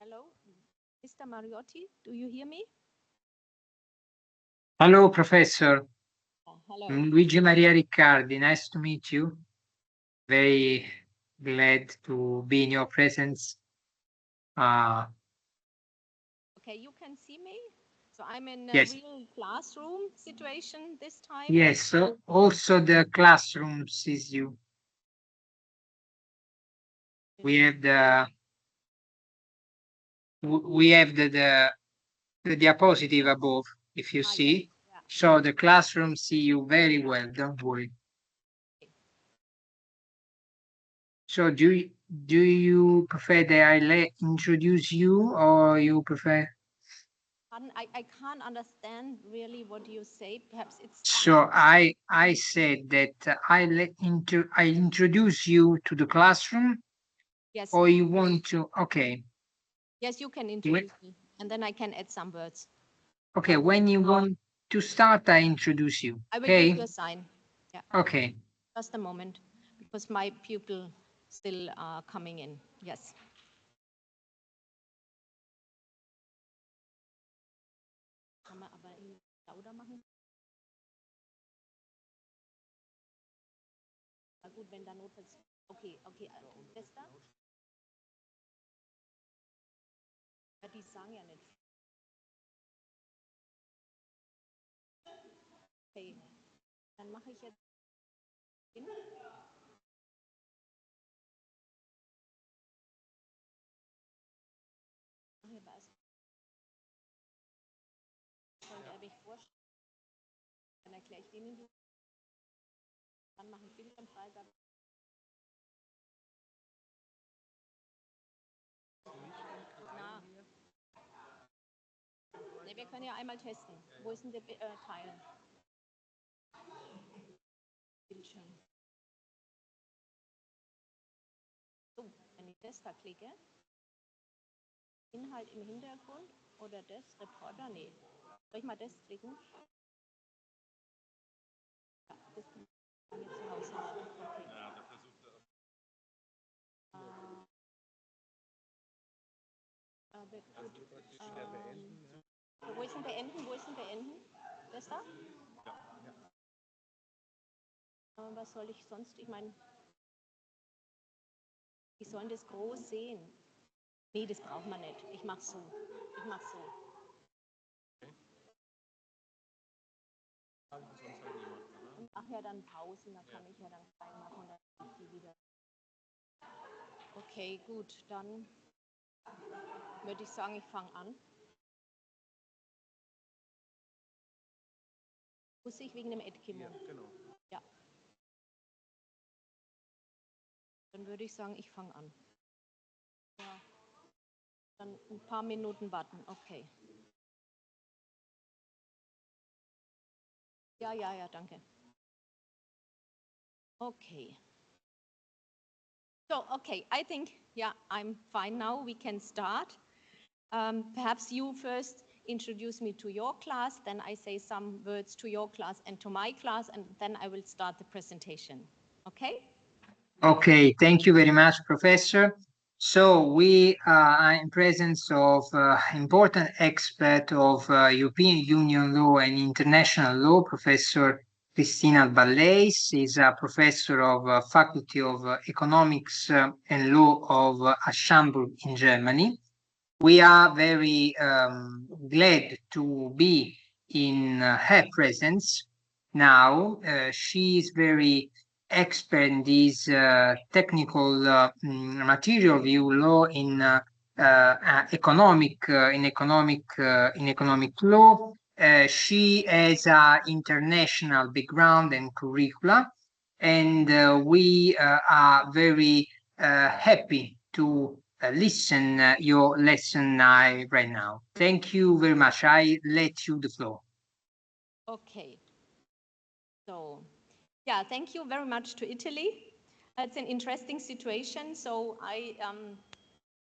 Hello, Mr. Mariotti, do you hear me? Hello, Professor. Hello. I'm Luigi Maria Riccardi. Nice to meet you. Very glad to be in your presence. Okay, you can see me. So I'm in a Yes, real classroom situation this time. yes. So also the classroom sees you. We have the we have the diapositive above, if you Yes, see. yeah. So the classroom see you very well. Don't worry. So do you prefer that introduce you, or you prefer? I can't understand really what you say. Perhaps it's So I said that I introduce you to the classroom, yes, or you want to? Okay. yes, you can When, introduce me, and then I can add some words. okay. When you want to start, I introduce you. I will give Okay. you a sign. Yeah, Okay. just a moment, because my pupil still coming in. Yes. Kann man aber lauter machen? Na gut, wenn da notfalls. Okay, okay, Tester. Ja, die sagen ja nicht. Okay, dann mache ich jetzt hin. Sollte er mich vorstellen, dann erkläre ich Ihnen die. Dann mache ich Bildschirmfreigabe. Na, ne, wir können ja einmal testen. Wo ist denn der Teil? Bildschirm. So, wenn ich das da klicke, Inhalt im Hintergrund oder das, Reporter, nee. Soll ich mal das klicken? Ja, das kann ich jetzt zu Hause. Okay. Aber gut. Wo ist denn beenden? Wo ist denn beenden? Das da? Was soll ich sonst? Ich meine, die sollen das groß sehen. Nee, das braucht man nicht. Ich mache so. Ich mache so. Und mache ja dann Pausen, da kann ich ja dann klein machen und dann mache ich die wieder. Okay, gut, dann würde ich sagen, ich fange an. Muss ich wegen dem Eskimo? Ja, genau. Ja. Dann würde ich sagen, ich fange an. Ja. Dann ein paar Minuten warten, okay. Ja, ja, ja, danke. Okay. So, okay, I think, yeah, I'm fine now. We can start. Perhaps you first introduce me to your class, then I say some words to your class and to my class, and then I will start the presentation. Okay? Okay. Thank you very much, Professor. So we are in presence of important expert of European Union law and international law, Professor Kristina Balleis. Is a professor of Faculty of Economics and Law of Hamburg in Germany. We are very glad to be in her presence now. She is very expert in this technical material view law in economic law. She has an international background and curricula, and we are very happy to listen your lesson right now. Thank you very much. I let you the floor. Okay. So, yeah, thank you very much to Italy. It's an interesting situation. So I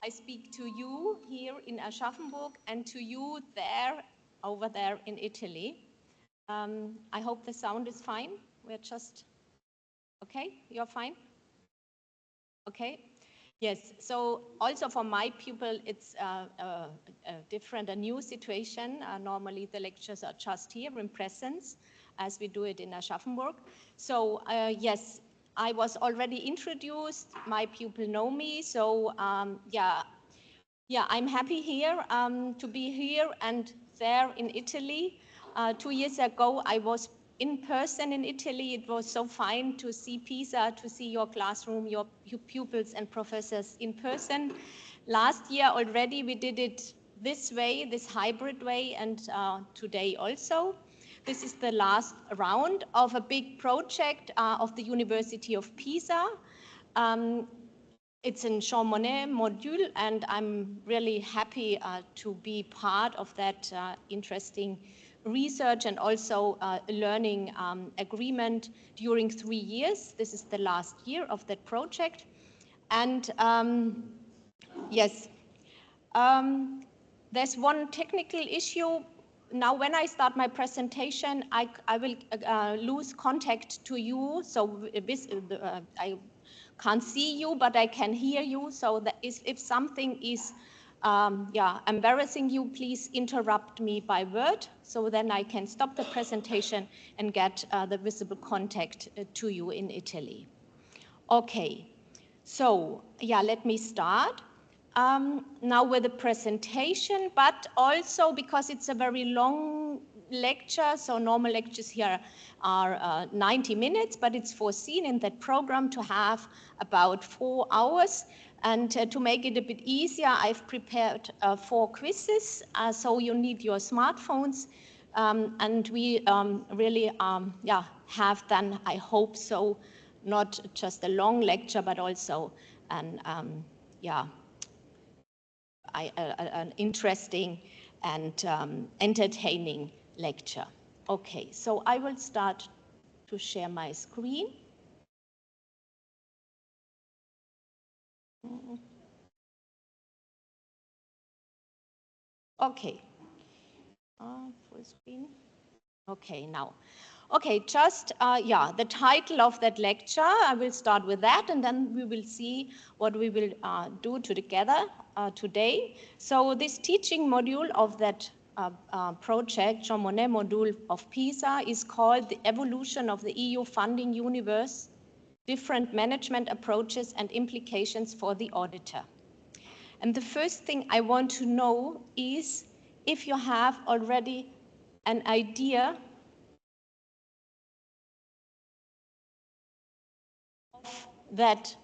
speak to you here in Aschaffenburg and to you there, over there in Italy. I hope the sound is fine. We're just, okay, you're fine? Okay. Yes, so also for my pupil, it's a new situation. Normally the lectures are just here in presence, as we do it in Aschaffenburg. So yes, I was already introduced, my pupil know me, so yeah, I'm happy here to be here and there in Italy. 2 years ago, I was in person in Italy. It was so fine to see Pisa, to see your classroom, your pupils and professors in person. Last year already, we did it this way, this hybrid way, and today also. This is the last round of a big project of the University of Pisa. It's in Monnet Module, and I'm really happy to be part of that interesting research and also learning agreement during 3 years. This is the last year of that project. And yes, there's one technical issue. Now, when I start my presentation, I will lose contact to you. So I can't see you, but I can hear you. So that if something is embarrassing you, please interrupt me by word. So then I can stop the presentation and get the visible contact to you in Italy. Okay, so let me start. Now with the presentation, but also because it's a very long lecture, so normal lectures here are 90 minutes, but it's foreseen in that program to have about 4 hours. And to make it a bit easier, I've prepared 4 quizzes, so you need your smartphones. And we really have done, I hope so, not just a long lecture, but also an interesting and entertaining lecture. Okay, so I will start to share my screen. Okay, full screen. Okay, now. Okay, just, the title of that lecture, I will start with that, and then we will see what we will do together today. So this teaching module of that project, Monnet Module of PISA, is called The Evolution of the EU Funding Universe, Different Management Approaches and Implications for the Auditor. And the first thing I want to know is if you have already an idea that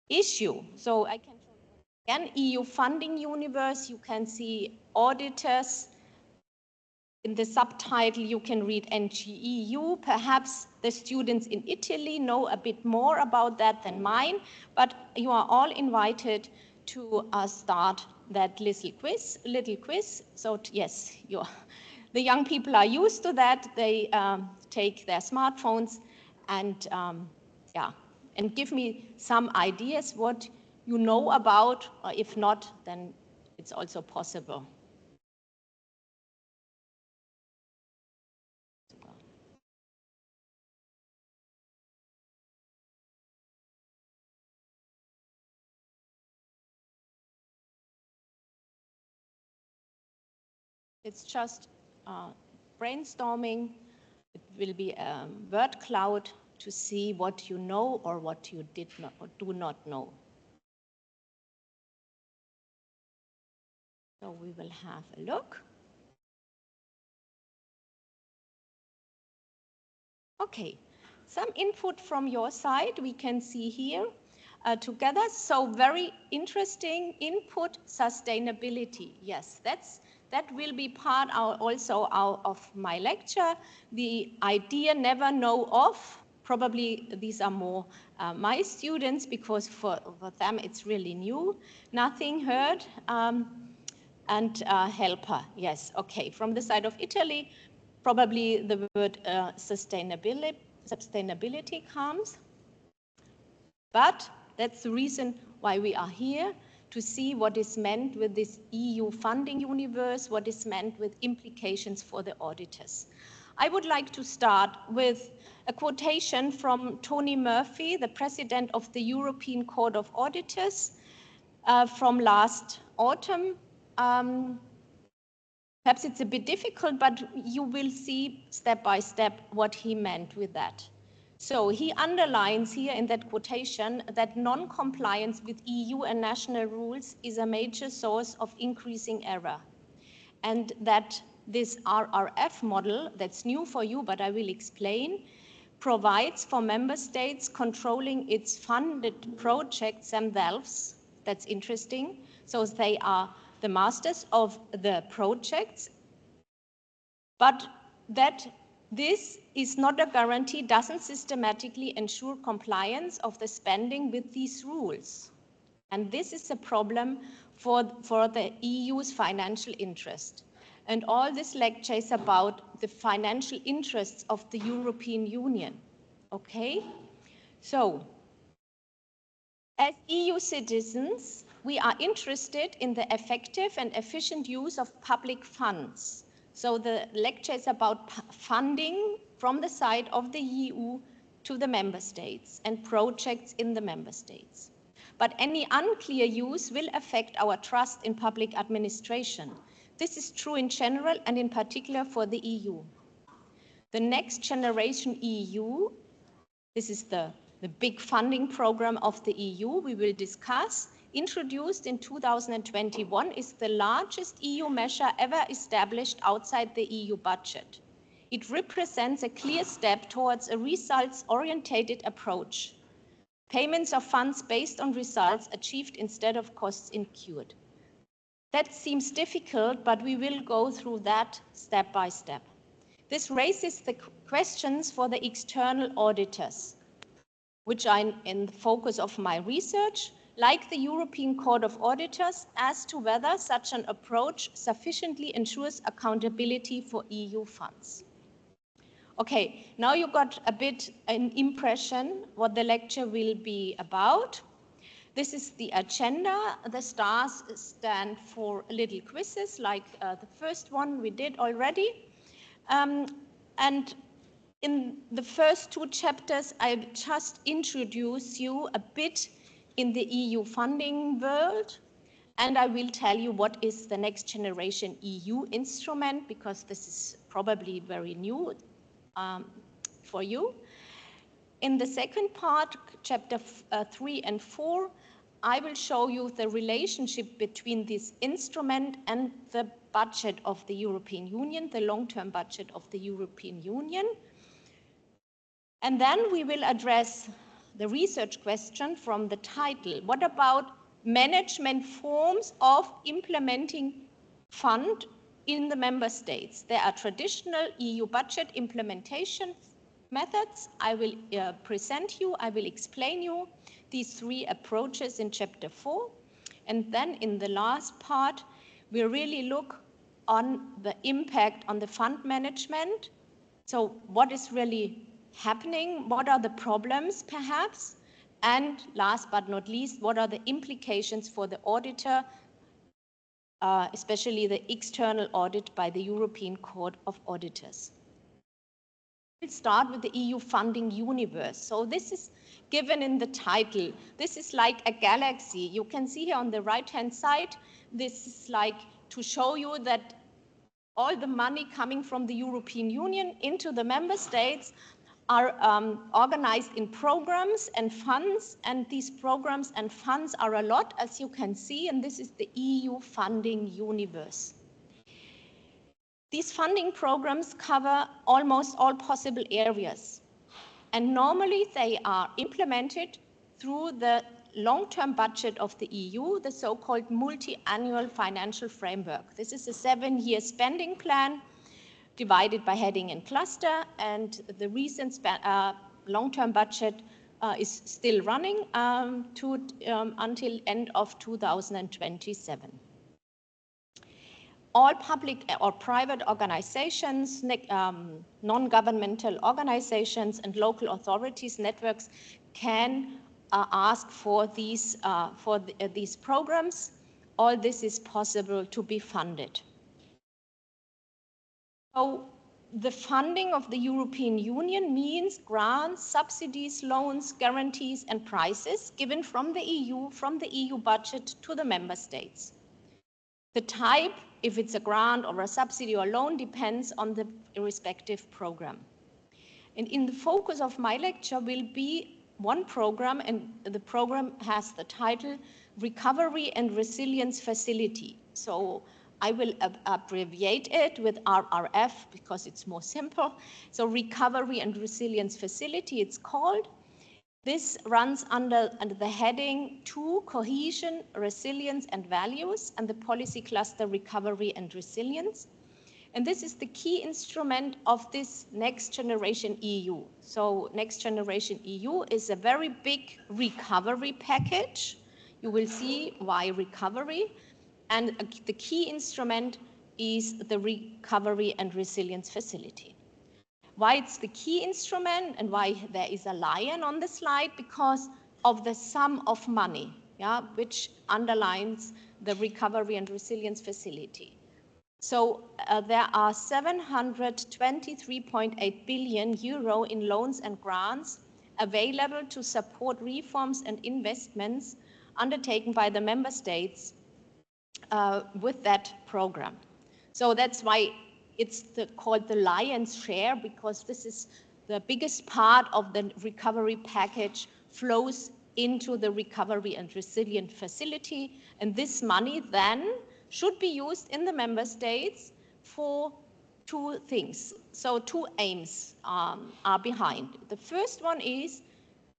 issue. So I can show you again, EU funding universe, you can see auditors. In the subtitle, you can read NGEU. Perhaps the students in Italy know a bit more about that than mine, but you are all invited to start that little quiz. So yes, the young people are used to that. They take their smartphones and and give me some ideas what you know about, or if not, then it's also possible. It's just brainstorming. It will be a word cloud to see what you know or what you did not or do not know. So we will have a look. Okay, some input from your side we can see here together. So very interesting input, sustainability. Yes, that will be part also of my lecture. The idea never know of. Probably these are more my students because for them it's really new. Nothing heard. And helper, yes, okay. From the side of Italy, probably the word sustainability comes. But that's the reason why we are here, to see what is meant with this EU funding universe, what is meant with implications for the auditors. I would like to start with a quotation from Tony Murphy, the president of the European Court of Auditors. from last autumn. Perhaps it's a bit difficult, but you will see step by step what he meant with that. So he underlines here in that quotation that non-compliance with EU and national rules is a major source of increasing error, and that this RRF model, that's new for you, but I will explain, provides for member states controlling its funded projects themselves. That's interesting. So they are the masters of the projects, but that this is not a guarantee, doesn't systematically ensure compliance of the spending with these rules. And this is a problem for the EU's financial interest. And all this lecture is about the financial interests of the European Union. Okay? So, as EU citizens, we are interested in the effective and efficient use of public funds. So the lecture is about funding from the side of the EU to the member states and projects in the member states. But any unclear use will affect our trust in public administration. This is true in general and in particular for the EU. The Next Generation EU, this is the big funding program of the EU we will discuss, introduced in 2021, is the largest EU measure ever established outside the EU budget. It represents a clear step towards a results-oriented approach. Payments of funds based on results achieved instead of costs incurred. That seems difficult, but we will go through that step by step. This raises the questions for the external auditors, which are in the focus of my research, like the European Court of Auditors, as to whether such an approach sufficiently ensures accountability for EU funds. Okay, now you got a bit an impression what the lecture will be about. This is the agenda. The stars stand for little quizzes, like the first one we did already. And in the first two chapters, I just introduce you a bit in the EU funding world, and I will tell you what is the Next Generation EU instrument, because this is probably very new for you. In the second part, chapter 3 and 4, I will show you the relationship between this instrument and the budget of the European Union, the long-term budget of the European Union. And then we will address the research question from the title. What about management forms of implementing fund in the member states? There are traditional EU budget implementation methods. I will present you, I will explain you these three approaches in chapter 4. And then in the last part, we really look on the impact on the fund management. So what is really happening? What are the problems perhaps? And last but not least, what are the implications for the auditor, especially the external audit by the European Court of Auditors? We'll start with the EU funding universe. So this is given in the title. This is like a galaxy. You can see here on the right-hand side, this is like to show you that all the money coming from the European Union into the member states are organized in programs and funds, and these programs and funds are a lot, as you can see, and this is the EU funding universe. These funding programs cover almost all possible areas, and normally they are implemented through the long-term budget of the EU, the so-called multi-annual financial framework. This is a 7-year spending plan divided by heading and cluster, and the recent long-term budget is still running until end of 2027. All public or private organizations, non-governmental organizations, and local authorities networks can ask for these programs. All this is possible to be funded. So the funding of the European Union means grants, subsidies, loans, guarantees, and prizes given from the EU budget to the member states. The type, if it's a grant or a subsidy or loan, depends on the respective program. And in the focus of my lecture will be one program, and the program has the title Recovery and Resilience Facility. So I will abbreviate it with RRF because it's more simple. So Recovery and Resilience Facility, it's called. This runs under the heading 2, Cohesion, Resilience and Values, and the policy cluster Recovery and Resilience. And this is the key instrument of this Next Generation EU. So Next Generation EU is a very big recovery package. You will see why recovery. And the key instrument is the Recovery and Resilience Facility. Why it's the key instrument and why there is a lion on the slide? Because of the sum of money, which underlines the Recovery and Resilience Facility. So there are 723.8 billion euro in loans and grants available to support reforms and investments undertaken by the member states with that program. So that's why it's called the lion's share, because this is the biggest part of the recovery package flows into the Recovery and Resilience Facility. And this money then should be used in the member states for two things. So two aims are behind. The first one is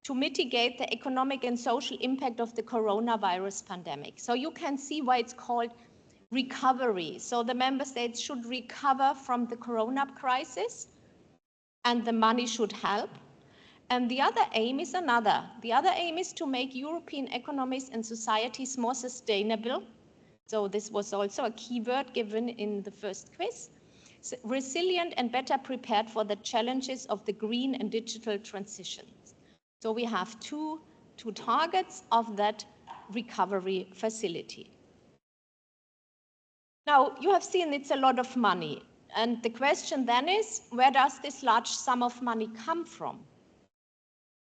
to mitigate the economic and social impact of the coronavirus pandemic. So you can see why it's called recovery. So the member states should recover from the corona crisis, and the money should help. And the other aim is another. The other aim is to make European economies and societies more sustainable. So this was also a keyword given in the first quiz. So resilient and better prepared for the challenges of the green and digital transitions. So we have two targets of that recovery facility. Now, you have seen it's a lot of money. And the question then is, where does this large sum of money come from?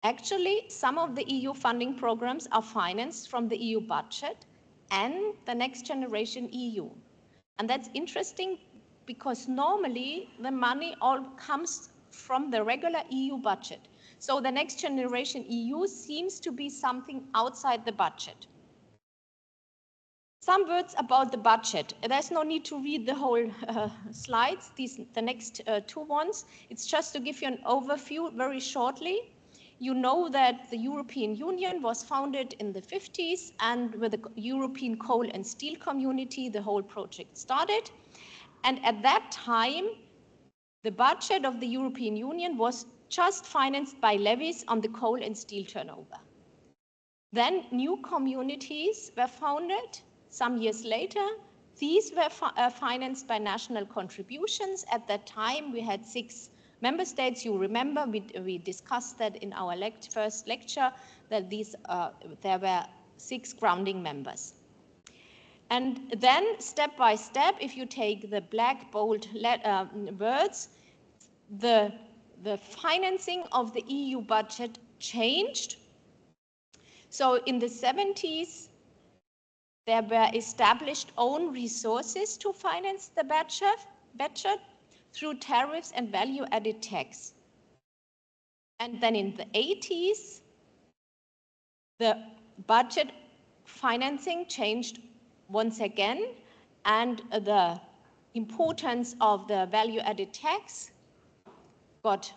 Actually, some of the EU funding programs are financed from the EU budget and the Next Generation EU. And that's interesting because normally the money all comes from the regular EU budget. So the Next Generation EU seems to be something outside the budget. Some words about the budget. There's no need to read the whole slides, the next two ones. It's just to give you an overview very shortly. You know that the European Union was founded in the 50s, and with the European Coal and Steel Community, the whole project started. And at that time, the budget of the European Union was just financed by levies on the coal and steel turnover. Then new communities were founded some years later. These were financed by national contributions. At that time, we had 6 member states. You remember we discussed that in our first lecture, that there were 6 grounding members. And then step by step, if you take the black bold words, the financing of the EU budget changed. So in the 70s, there were established own resources to finance the budget through tariffs and value-added tax. And then in the 80s, the budget financing changed once again, and the importance of the value-added tax got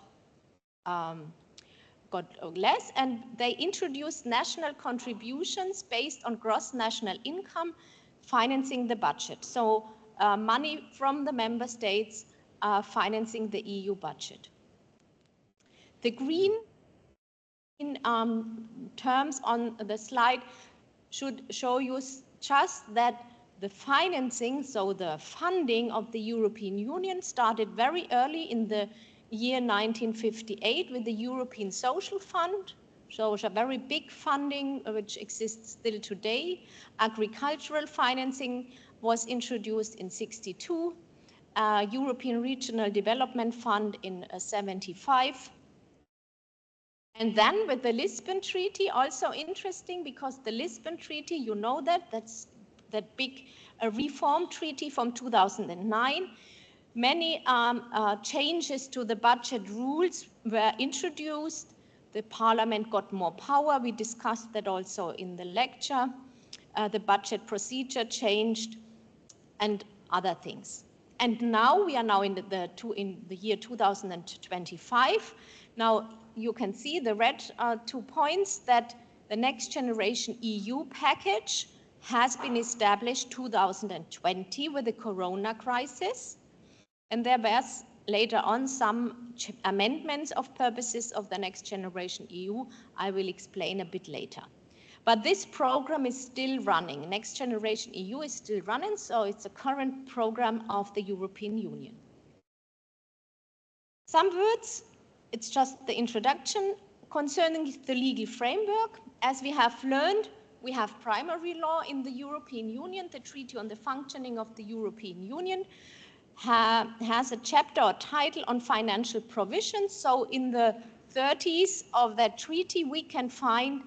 less, and they introduced national contributions based on gross national income financing the budget. So money from the member states financing the EU budget. The green terms on the slide should show you just that the financing, so the funding of the European Union started very early in the year 1958 with the European Social Fund. So it's a very big funding which exists still today. Agricultural financing was introduced in 1962. European Regional Development Fund in 75. And then with the Lisbon Treaty, also interesting because the Lisbon Treaty, you know that's that big reform treaty from 2009. Many changes to the budget rules were introduced. The Parliament got more power. We discussed that also in the lecture. The budget procedure changed and other things. And now we are now in the year 2025. Now you can see the red 2 points that the Next Generation EU package has been established 2020 with the Corona crisis. And there was later on some amendments of purposes of the Next Generation EU. I will explain a bit later. But this program is still running. Next Generation EU is still running, so it's a current program of the European Union. Some words, it's just the introduction concerning the legal framework. As we have learned, we have primary law in the European Union. The Treaty on the Functioning of the European Union has a chapter or title on financial provisions. So in the 30s of that treaty, we can find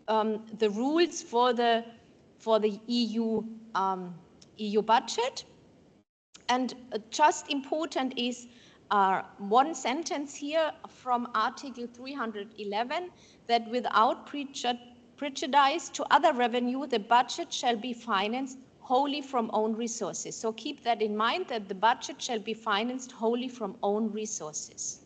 the rules for the EU budget. And just important is one sentence here from Article 311 that without prejudice to other revenue, the budget shall be financed wholly from own resources. So keep that in mind, that the budget shall be financed wholly from own resources.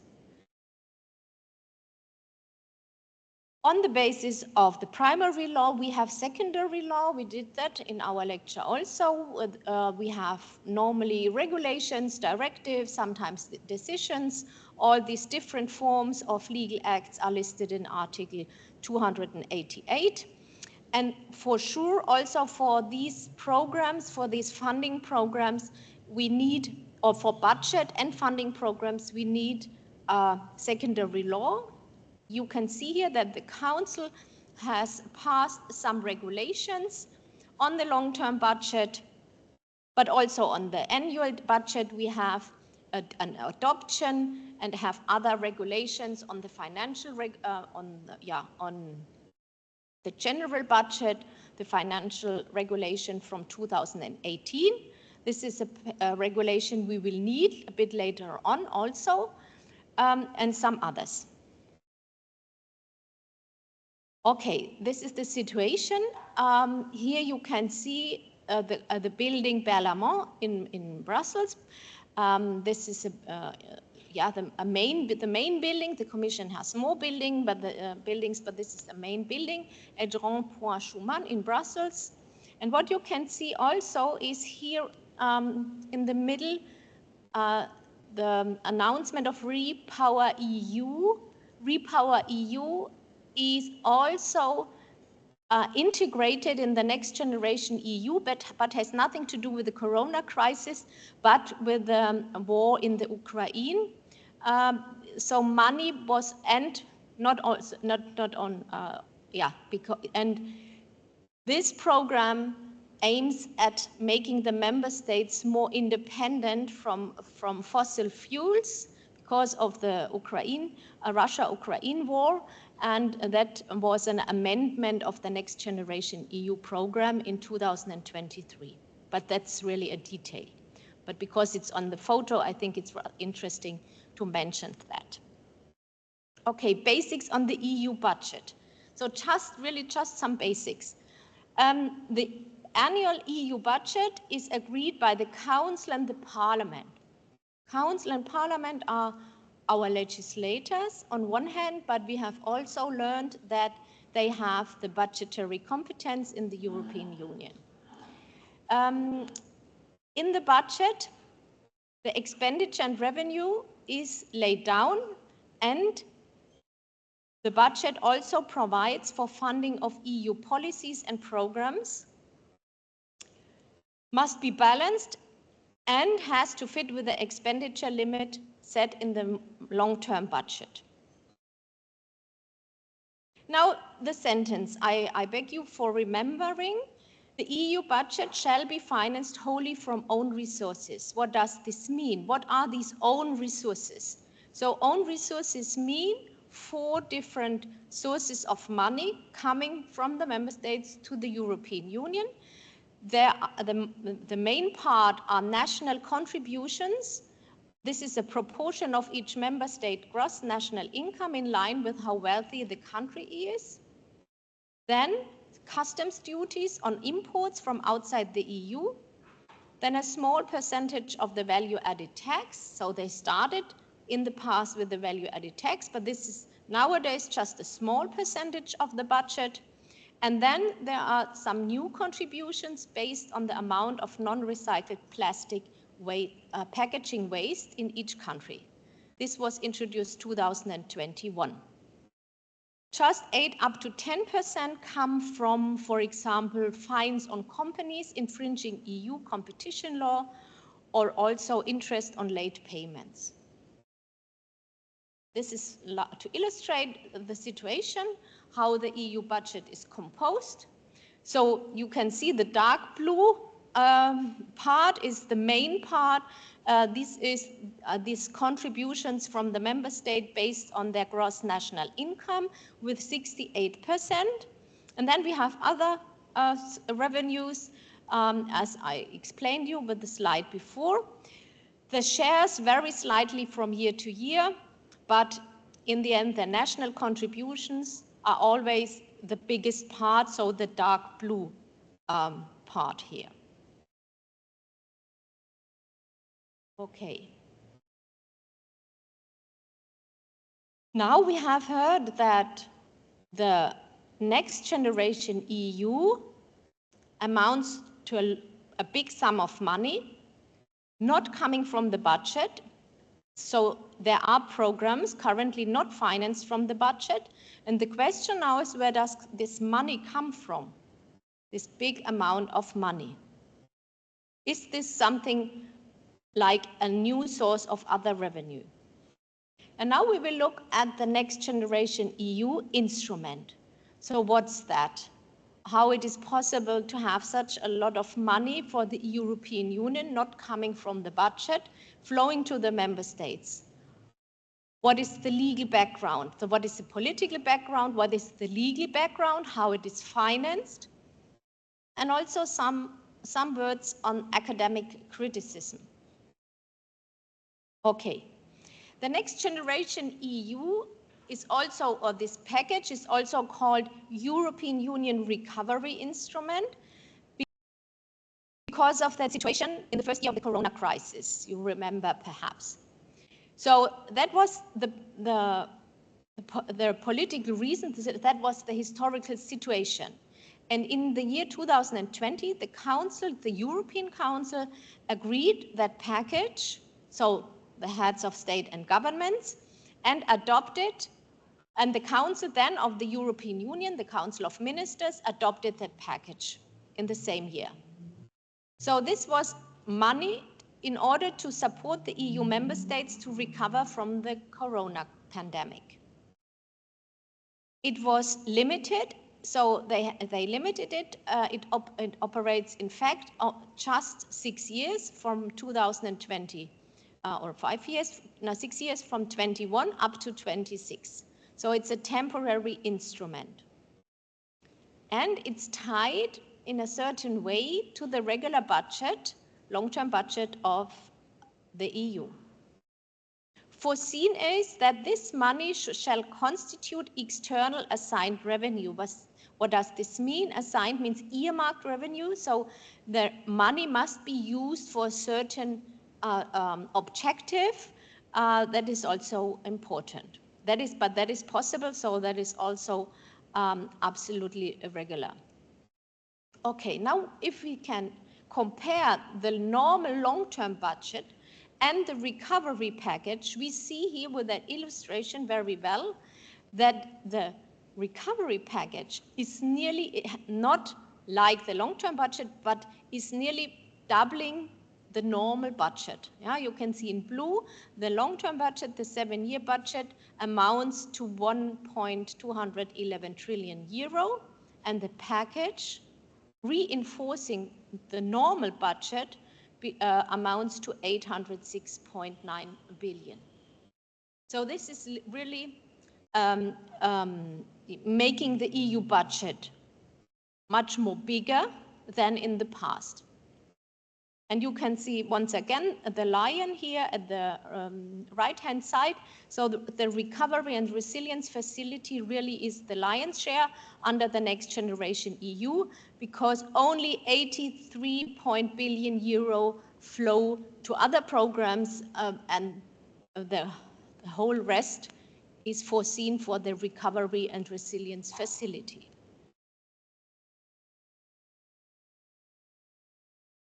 On the basis of the primary law, we have secondary law. We did that in our lecture also. We have normally regulations, directives, sometimes decisions. All these different forms of legal acts are listed in Article 288. And for sure, also for these programs, for these funding programs, we need, or for budget and funding programs, we need secondary law. You can see here that the Council has passed some regulations on the long-term budget, but also on the annual budget we have an adoption and have other regulations on the financial, on the general budget, the financial regulation from 2018. This is a regulation we will need a bit later on also, and some others. Okay, this is the situation. Here you can see the building Balleis in Brussels. This is the main building. The Commission has more buildings, but this is the main building at Rond-Point Schuman in Brussels. And what you can see also is here in the middle the announcement of Repower EU. Repower EU is also integrated in the Next Generation EU, but has nothing to do with the Corona crisis, but with the war in the Ukraine. So money was, and not this program aims at making the member states more independent from fossil fuels because of the Russia-Ukraine war. And that was an amendment of the Next Generation EU program in 2023. But that's really a detail. But because it's on the photo, I think it's interesting to mention that. Okay, basics on the EU budget. So just some basics. The annual EU budget is agreed by the Council and the Parliament. Council and Parliament are our legislators on one hand, but we have also learned that they have the budgetary competence in the European Union. In the budget, the expenditure and revenue is laid down, and the budget also provides for funding of EU policies and programs, must be balanced, and has to fit with the expenditure limit set in the long-term budget. Now, the sentence, I beg you for remembering The EU budget shall be financed wholly from own resources. What does this mean? What are these own resources? So own resources mean 4 different sources of money coming from the member states to the European Union. The main part are national contributions. This is a proportion of each member state gross national income in line with how wealthy the country is. Then customs duties on imports from outside the EU, then a small percentage of the value-added tax. So they started in the past with the value-added tax, but this is nowadays just a small percentage of the budget. And then there are some new contributions based on the amount of non-recycled plastic packaging waste in each country. This was introduced 2021. Just 8 up to 10% come from, for example, fines on companies infringing EU competition law, or also interest on late payments. This is to illustrate the situation, how the EU budget is composed. So you can see the dark blue part is the main part. This is these contributions from the member state based on their gross national income with 68%. And then we have other revenues, as I explained you with the slide before. The shares vary slightly from year to year, but in the end, the national contributions are always the biggest part, so the dark blue part here. Okay. Now we have heard that the next generation EU amounts to a big sum of money, not coming from the budget. So there are programs currently not financed from the budget. And the question now is, where does this money come from? This big amount of money. Is this something like a new source of other revenue? And now we will look at the next generation EU instrument. So what's that? How it is possible to have such a lot of money for the European Union not coming from the budget, flowing to the member states. What is the legal background? So what is the political background? What is the legal background? How it is financed? And also some words on academic criticism. Okay, the next generation EU is also, or this package is also called European Union Recovery Instrument because of that situation in the first year of the Corona crisis, you remember perhaps. So that was the political reason, that was the historical situation. And in the year 2020, the Council, the European Council, agreed that package, so the heads of state and governments, and adopted, and the Council then of the European Union, the Council of Ministers, adopted that package in the same year. So this was money in order to support the EU member states to recover from the Corona pandemic. It was limited, so they limited it. It operates, in fact, just 6 years from 2020, or 5 years, no, 6 years from 21 up to 26. So it's a temporary instrument. And it's tied in a certain way to the regular budget, long-term budget of the EU. Foreseen is that this money shall constitute external assigned revenue. What does this mean? Assigned means earmarked revenue, so the money must be used for a certain objective. That is also important. But that is possible, so that is also absolutely irregular. Okay, now if we can compare the normal long-term budget and the recovery package, we see here with that illustration very well that the recovery package is nearly not like the long-term budget, but is nearly doubling the normal budget. Yeah, you can see in blue, the long-term budget, the 7-year budget, amounts to 1.211 trillion euro, and the package reinforcing the normal budget amounts to 806.9 billion. So this is really making the EU budget much more bigger than in the past. And you can see once again the lion here at the right-hand side. So the recovery and resilience facility really is the lion's share under the Next Generation EU, because only 83 billion euro flow to other programs, and the whole rest is foreseen for the recovery and resilience facility.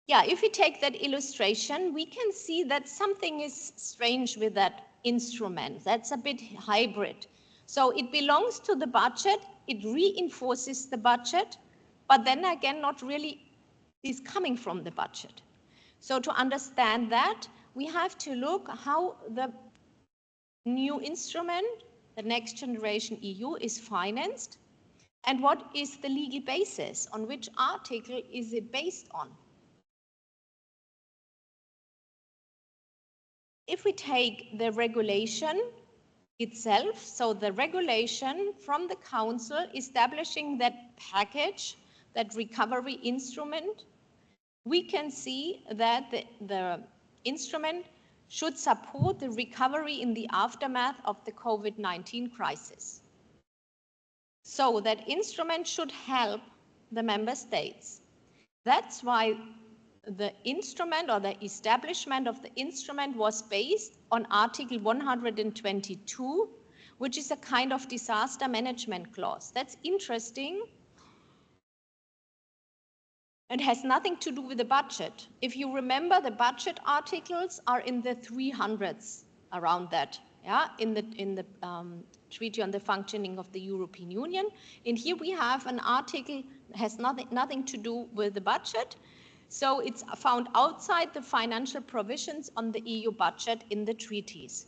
Yeah, if we take that illustration, we can see that something is strange with that instrument. That's a bit hybrid. So it belongs to the budget, it reinforces the budget, but then again, not really is coming from the budget. So to understand that, we have to look how the new instrument, the Next Generation EU, is financed, and what is the legal basis, on which article is it based on. If we take the regulation itself, so the regulation from the Council establishing that package, that recovery instrument, we can see that the instrument should support the recovery in the aftermath of the COVID-19 crisis. So that instrument should help the member states. That's why the instrument, or the establishment of the instrument, was based on Article 122, which is a kind of disaster management clause. That's interesting. It has nothing to do with the budget. If you remember, the budget articles are in the 300s, around that, yeah, in the Treaty on the Functioning of the European Union. And here we have an article that has nothing to do with the budget. So it's found outside the financial provisions on the EU budget in the treaties.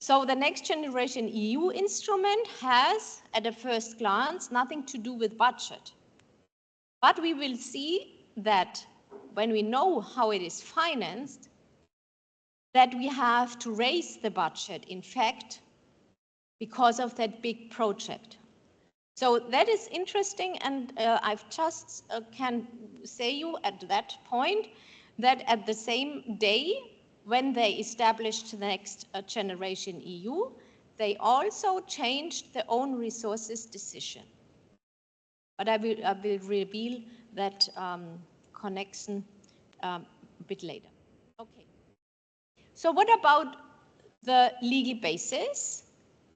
So the Next Generation EU instrument has, at a first glance, nothing to do with budget. But we will see that when we know how it is financed, that we have to raise the budget, in fact, because of that big project. So that is interesting, and I've just can say you at that point that at the same day when they established the Next Generation EU, they also changed their own resources decision. But I will reveal that connection a bit later. Okay. So what about the legal basis?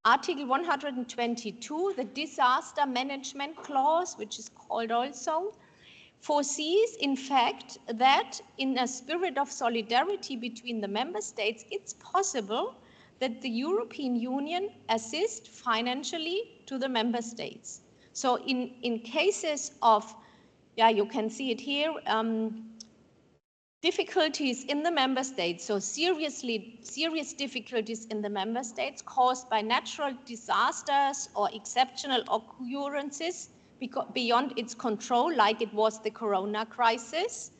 Article 122, the disaster management clause, which is called also, foresees, in fact, that in a spirit of solidarity between the member states, it's possible that the European Union assist financially to the member states. So in cases of, yeah, you can see it here, difficulties in the member states, so serious difficulties in the member states caused by natural disasters or exceptional occurrences beyond its control, like it was the corona crisis,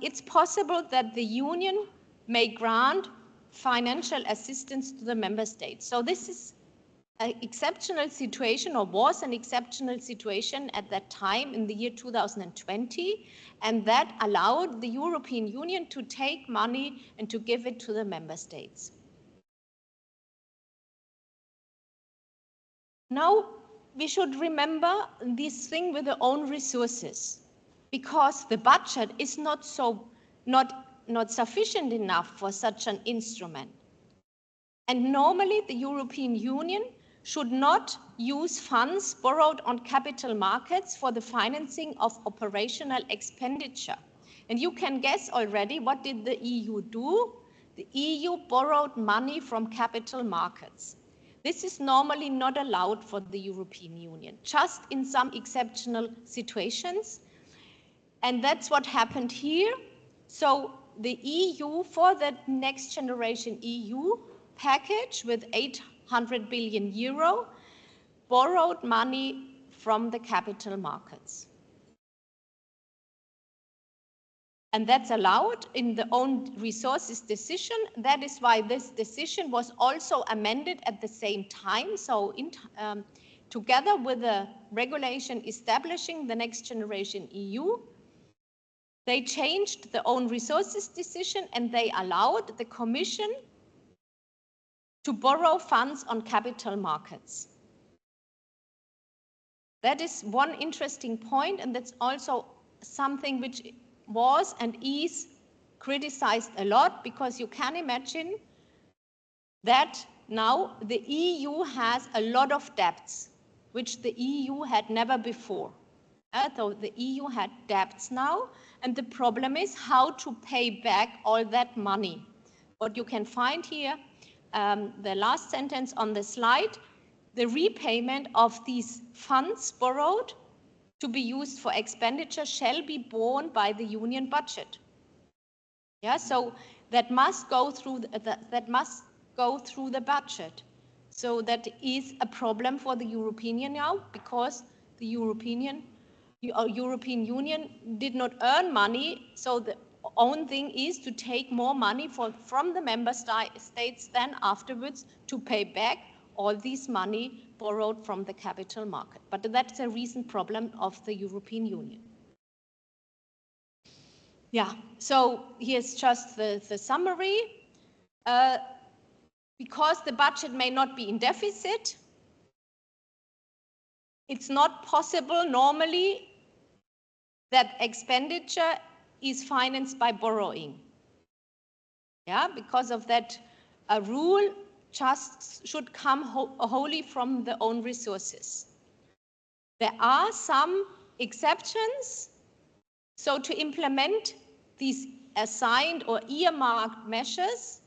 it's possible that the Union may grant financial assistance to the member states. So this is an exceptional situation, or was an exceptional situation at that time in the year 2020, and that allowed the European Union to take money and to give it to the member states. Now, we should remember this thing with the own resources, because the budget is not sufficient enough for such an instrument. And normally the European Union should not use funds borrowed on capital markets for the financing of operational expenditure. And you can guess already, what did the EU do? The EU borrowed money from capital markets. This is normally not allowed for the European Union, just in some exceptional situations. And that's what happened here. So the EU, for the Next Generation EU package with 800 billion euro, borrowed money from the capital markets. And that's allowed in the own resources decision. That is why this decision was also amended at the same time. So together with the regulation establishing the Next Generation EU, they changed the own resources decision and they allowed the Commission to borrow funds on capital markets. That is one interesting point, and that's also something which was and is criticized a lot, because you can imagine that now the EU has a lot of debts, which the EU had never before. So the EU had debts now, and the problem is how to pay back all that money. What you can find here, the last sentence on the slide, the repayment of these funds borrowed to be used for expenditure shall be borne by the union budget. Yeah, so that must go through the budget. So that is a problem for the European Union now, because the European Union did not earn money, so the own thing is to take more money from the member states then afterwards to pay back all this money borrowed from the capital market. But that's a recent problem of the European Union. Yeah, so here's just the summary. Because the budget may not be in deficit, it's not possible normally that expenditure is financed by borrowing. Yeah, because of that, a rule just should come wholly from the own resources. There are some exceptions. So to implement these assigned or earmarked measures,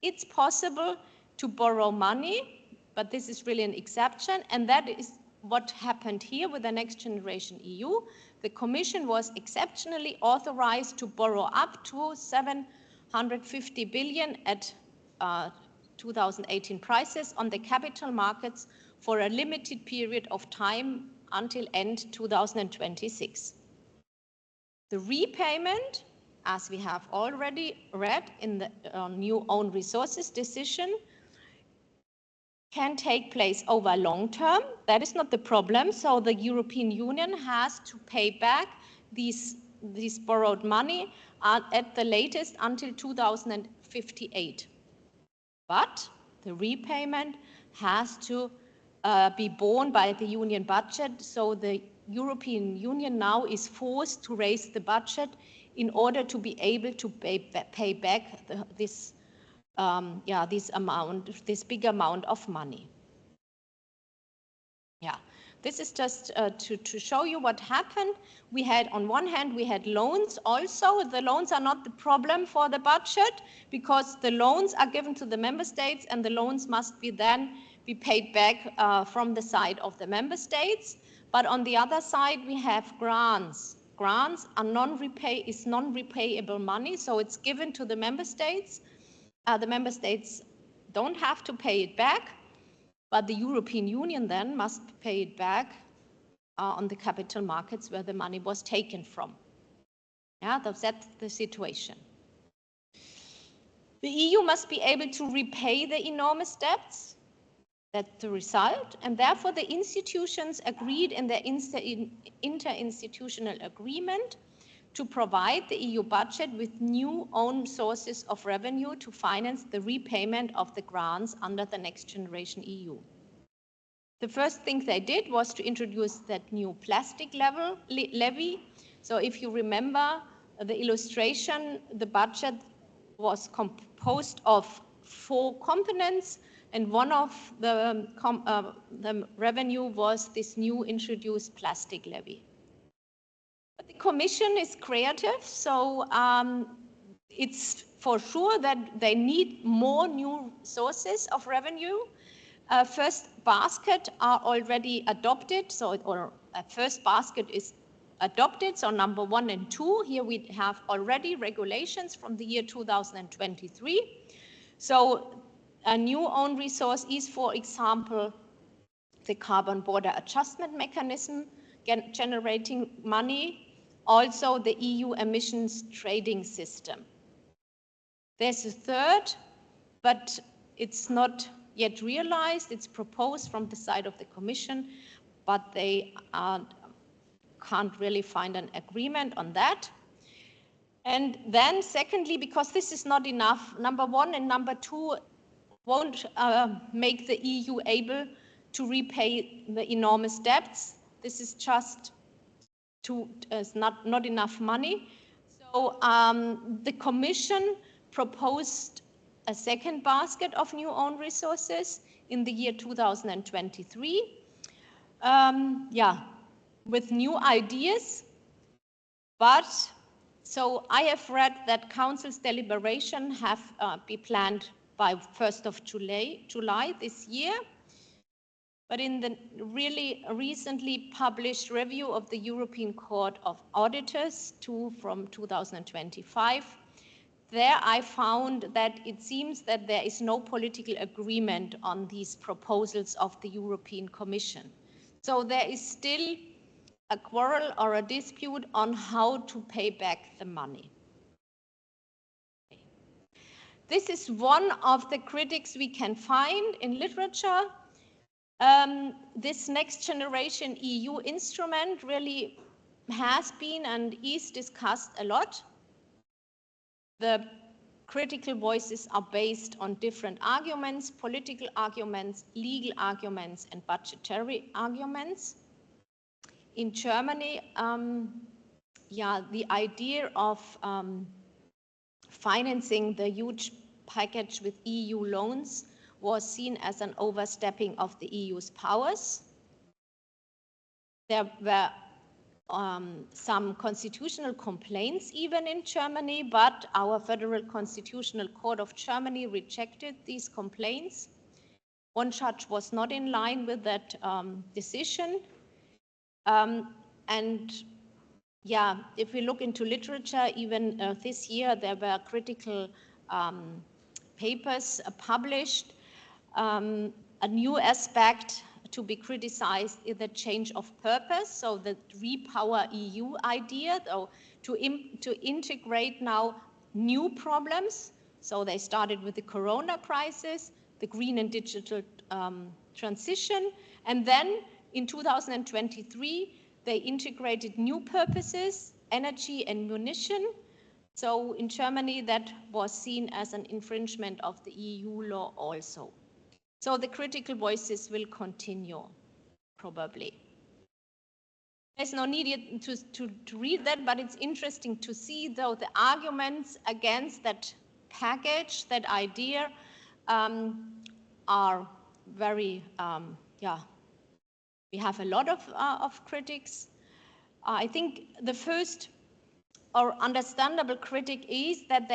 it's possible to borrow money, but this is really an exception, and that is what happened here with the Next Generation EU. The Commission was exceptionally authorized to borrow up to 750 billion at 2018 prices on the capital markets for a limited period of time until end 2026. The repayment, as we have already read in the new own resources decision, can take place over long term. That is not the problem. So the European Union has to pay back these borrowed money at the latest until 2058. But the repayment has to be borne by the union budget. So the European Union now is forced to raise the budget in order to be able to pay back this big amount of money. Yeah, this is just to show you what happened. We had, on one hand, we had loans also. The loans are not the problem for the budget, because the loans are given to the member states and the loans must then be paid back from the side of the member states. But on the other side, we have grants. Grants are non-repayable money, so it's given to the member states. The member states don't have to pay it back, but the European Union then must pay it back on the capital markets where the money was taken from. Yeah, that's the situation. The EU must be able to repay the enormous debts. That's the result, and therefore the institutions agreed in their interinstitutional agreement to provide the EU budget with new own sources of revenue to finance the repayment of the grants under the Next Generation EU. The first thing they did was to introduce that new plastic levy. So if you remember the illustration, the budget was composed of 4 components, and one of the revenue was this new introduced plastic levy. But the Commission is creative, so it's for sure that they need more new sources of revenue. First basket are already adopted, or a first basket is adopted, so number 1 and 2. Here we have already regulations from the year 2023. So a new own resource is, for example, the carbon border adjustment mechanism generating money, also the EU emissions trading system. There's a third, but it's not yet realized. It's proposed from the side of the Commission, but they can't really find an agreement on that. And then secondly, because this is not enough, number one and number two won't make the EU able to repay the enormous debts. This is just not enough money. So the Commission proposed a second basket of new own resources in the year 2023. With new ideas, but so I have read that Council's deliberation have been planned by 1st of July this year. But in the really recently published review of the European Court of Auditors from 2025, there I found that it seems that there is no political agreement on these proposals of the European Commission. So there is still a quarrel or a dispute on how to pay back the money. This is one of the critics we can find in literature. This next generation EU instrument really has been and is discussed a lot. The critical voices are based on different arguments, political arguments, legal arguments, and budgetary arguments. In Germany, the idea of financing the huge package with EU loans was seen as an overstepping of the EU's powers. There were some constitutional complaints even in Germany, but our Federal Constitutional Court of Germany rejected these complaints. One judge was not in line with that decision. If we look into literature, even this year there were critical papers published. A new aspect to be criticized is the change of purpose, so the Repower EU idea, though, to integrate now new problems. So they started with the Corona crisis, the green and digital transition, and then in 2023, they integrated new purposes, energy and munition. So in Germany, that was seen as an infringement of the EU law also. So the critical voices will continue, probably. There's no need to read that, but it's interesting to see, though, the arguments against that package, that idea, are very, we have a lot of critics. I think the first or understandable critic is that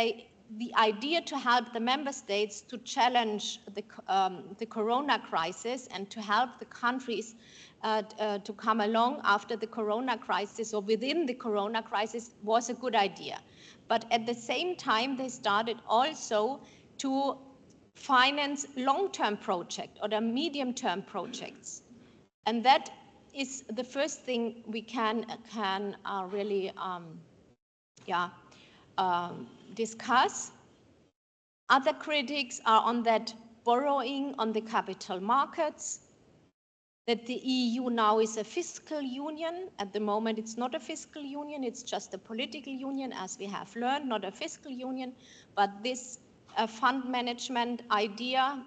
the idea to help the member states to challenge the Corona crisis and to help the countries to come along after the Corona crisis or within the Corona crisis was a good idea. But at the same time, they started also to finance long-term projects or the medium-term projects. And that is the first thing we can really discuss. Other critics are on that borrowing on the capital markets, that the EU now is a fiscal union. At the moment, it's not a fiscal union, it's just a political union, as we have learned, not a fiscal union. But this fund management idea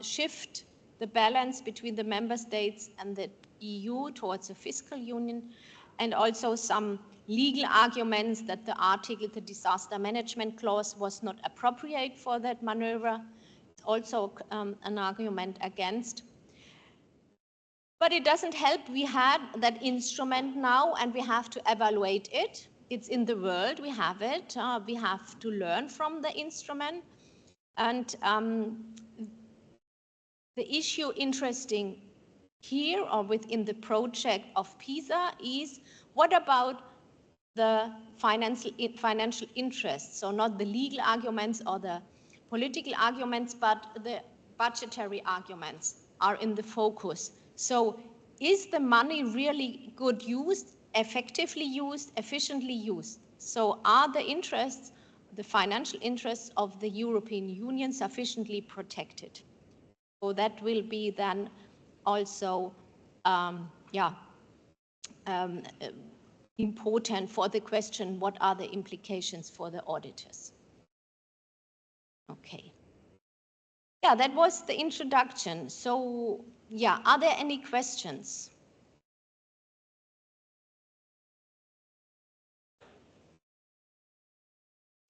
shift the balance between the member states and the EU towards a fiscal union, and also some legal arguments that the disaster management clause was not appropriate for that maneuver. It's also an argument against. But it doesn't help. We had that instrument now and we have to evaluate it. It's in the world, we have it. We have to learn from the instrument. And the issue interesting here or within the project of PISA is, what about the financial interests? So not the legal arguments or the political arguments, but the budgetary arguments are in the focus. So is the money really good used, effectively used, efficiently used? So are the interests, the financial interests of the European Union sufficiently protected? So that will be then also, important for the question, what are the implications for the auditors? Okay. Yeah, that was the introduction. So, yeah, are there any questions?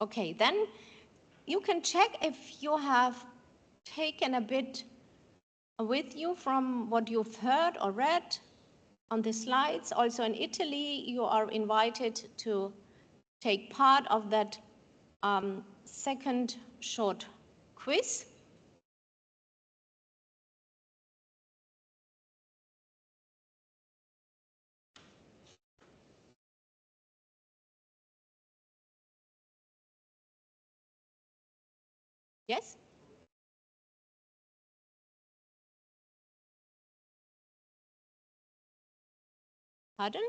Okay, then you can check if you have taken a bit with you from what you've heard or read on the slides. Also in Italy, you are invited to take part of that second short quiz. Yes? Pardon?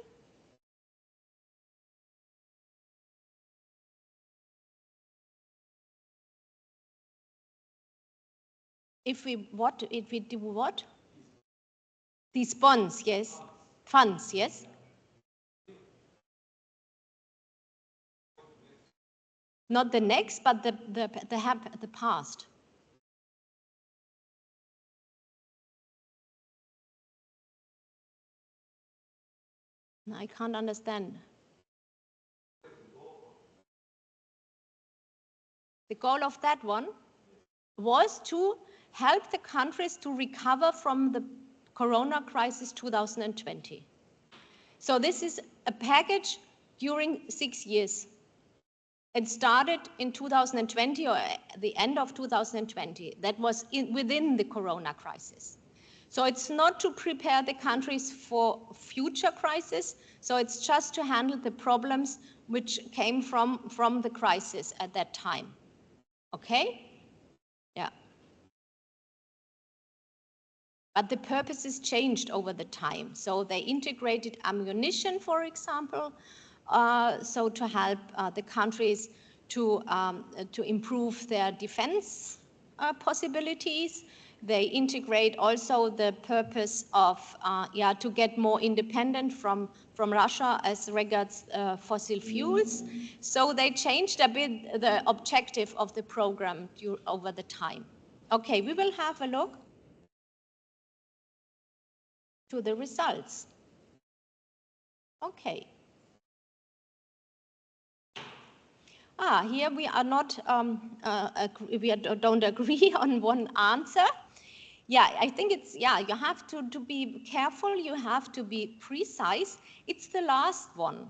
If we do what? These bonds, yes. Funds, yes. Not the next, but the past. I can't understand. The goal of that one was to help the countries to recover from the Corona crisis 2020. So this is a package during 6 years. It started in 2020 or the end of 2020. That was within the Corona crisis. So it's not to prepare the countries for future crises. So it's just to handle the problems which came from the crisis at that time. Okay? Yeah. But the purposes changed over the time. So they integrated ammunition, for example, so to help the countries to improve their defense possibilities. They integrate also the purpose of to get more independent from Russia as regards fossil fuels. So they changed a bit the objective of the program over the time. Okay, we will have a look to the results. Okay. Here we are not, don't agree on one answer. Yeah, I think it's, you have to be careful, you have to be precise. It's the last one.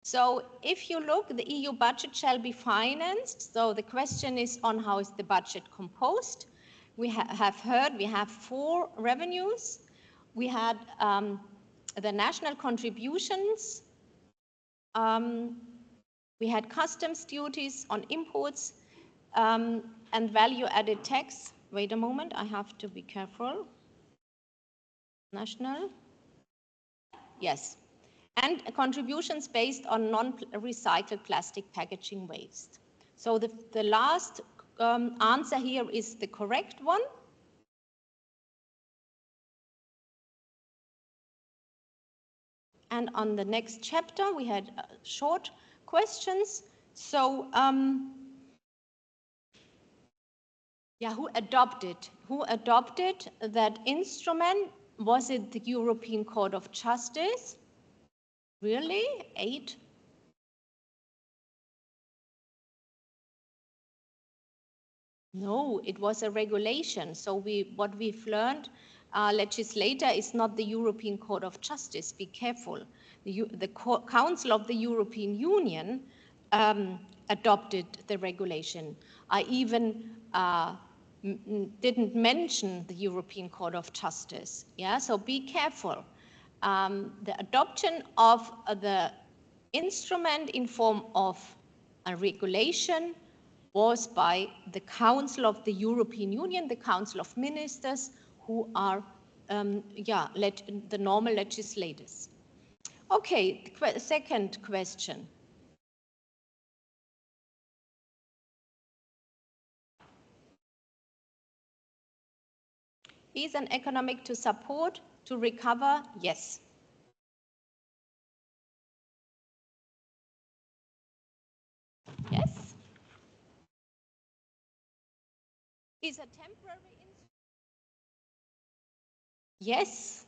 So if you look, the EU budget shall be financed. So the question is on how is the budget composed. We have heard we have 4 revenues. We had the national contributions. We had customs duties on imports and value-added tax. Wait a moment, I have to be careful. National. Yes. And contributions based on non-recycled plastic packaging waste. So the last answer here is the correct one. And on the next chapter, we had short questions. So, who adopted that instrument? Was it the European Court of Justice? Really? 8? No, it was a regulation. So what we've learned, legislator is not the European Court of Justice. Be careful. The Council of the European Union adopted the regulation. I even didn't mention the European Court of Justice. Yeah, so be careful. The adoption of the instrument in form of a regulation was by the Council of the European Union, the Council of Ministers, who are the normal legislators. Okay, second question. Is an economic to support, to recover? Yes. Yes. Is a temporary instrument? Yes.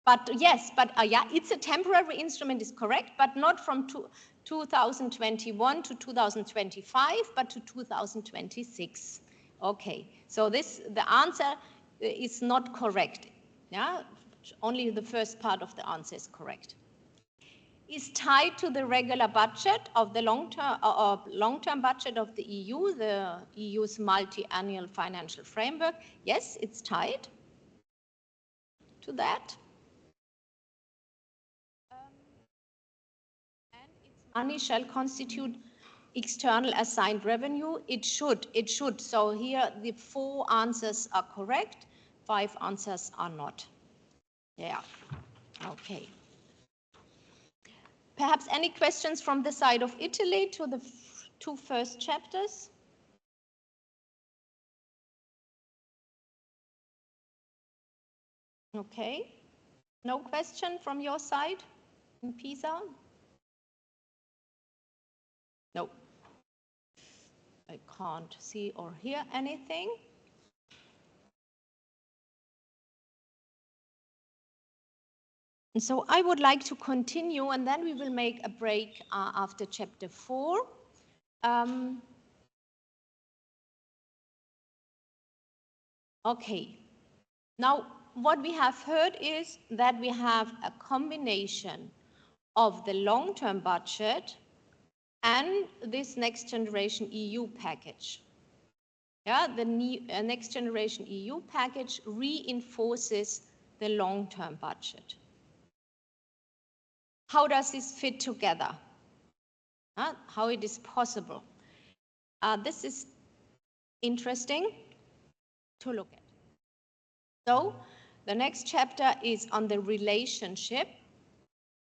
But it's a temporary instrument is correct, but not from 2021 to 2025, but to 2026. Okay, so the answer is not correct. Yeah, only the first part of the answer is correct. Is tied to the regular budget of the long-term budget of the EU, the EU's multi-annual financial framework. Yes, it's tied to that. And its money shall constitute external assigned revenue. It should. So here the 4 answers are correct, 5 answers are not. Yeah, okay. Perhaps any questions from the side of Italy to the 2 first chapters? Okay. No question from your side in Pisa? No. I can't see or hear anything. And so I would like to continue, and then we will make a break after chapter 4. Okay. Now, what we have heard is that we have a combination of the long-term budget and this next generation EU package. Yeah, the next generation EU package reinforces the long-term budget. How does this fit together? How it is possible? This is interesting to look at. So the next chapter is on the relationship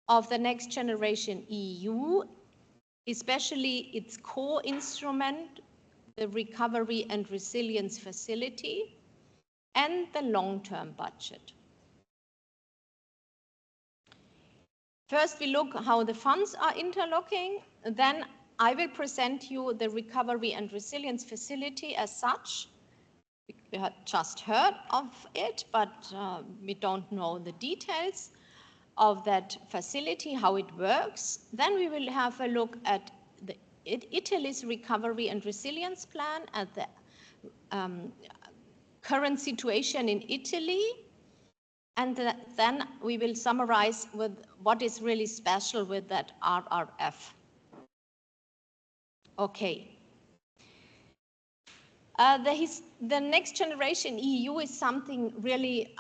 of the next generation EU, especially its core instrument, the Recovery and Resilience Facility, and the long-term budget. First, we look how the funds are interlocking. Then I will present you the Recovery and Resilience Facility as such. We had just heard of it, but we don't know the details of that facility, how it works. Then we will have a look at Italy's Recovery and Resilience Plan, at the current situation in Italy. And then we will summarize with what is really special with that RRF. Okay. The next generation EU is something really,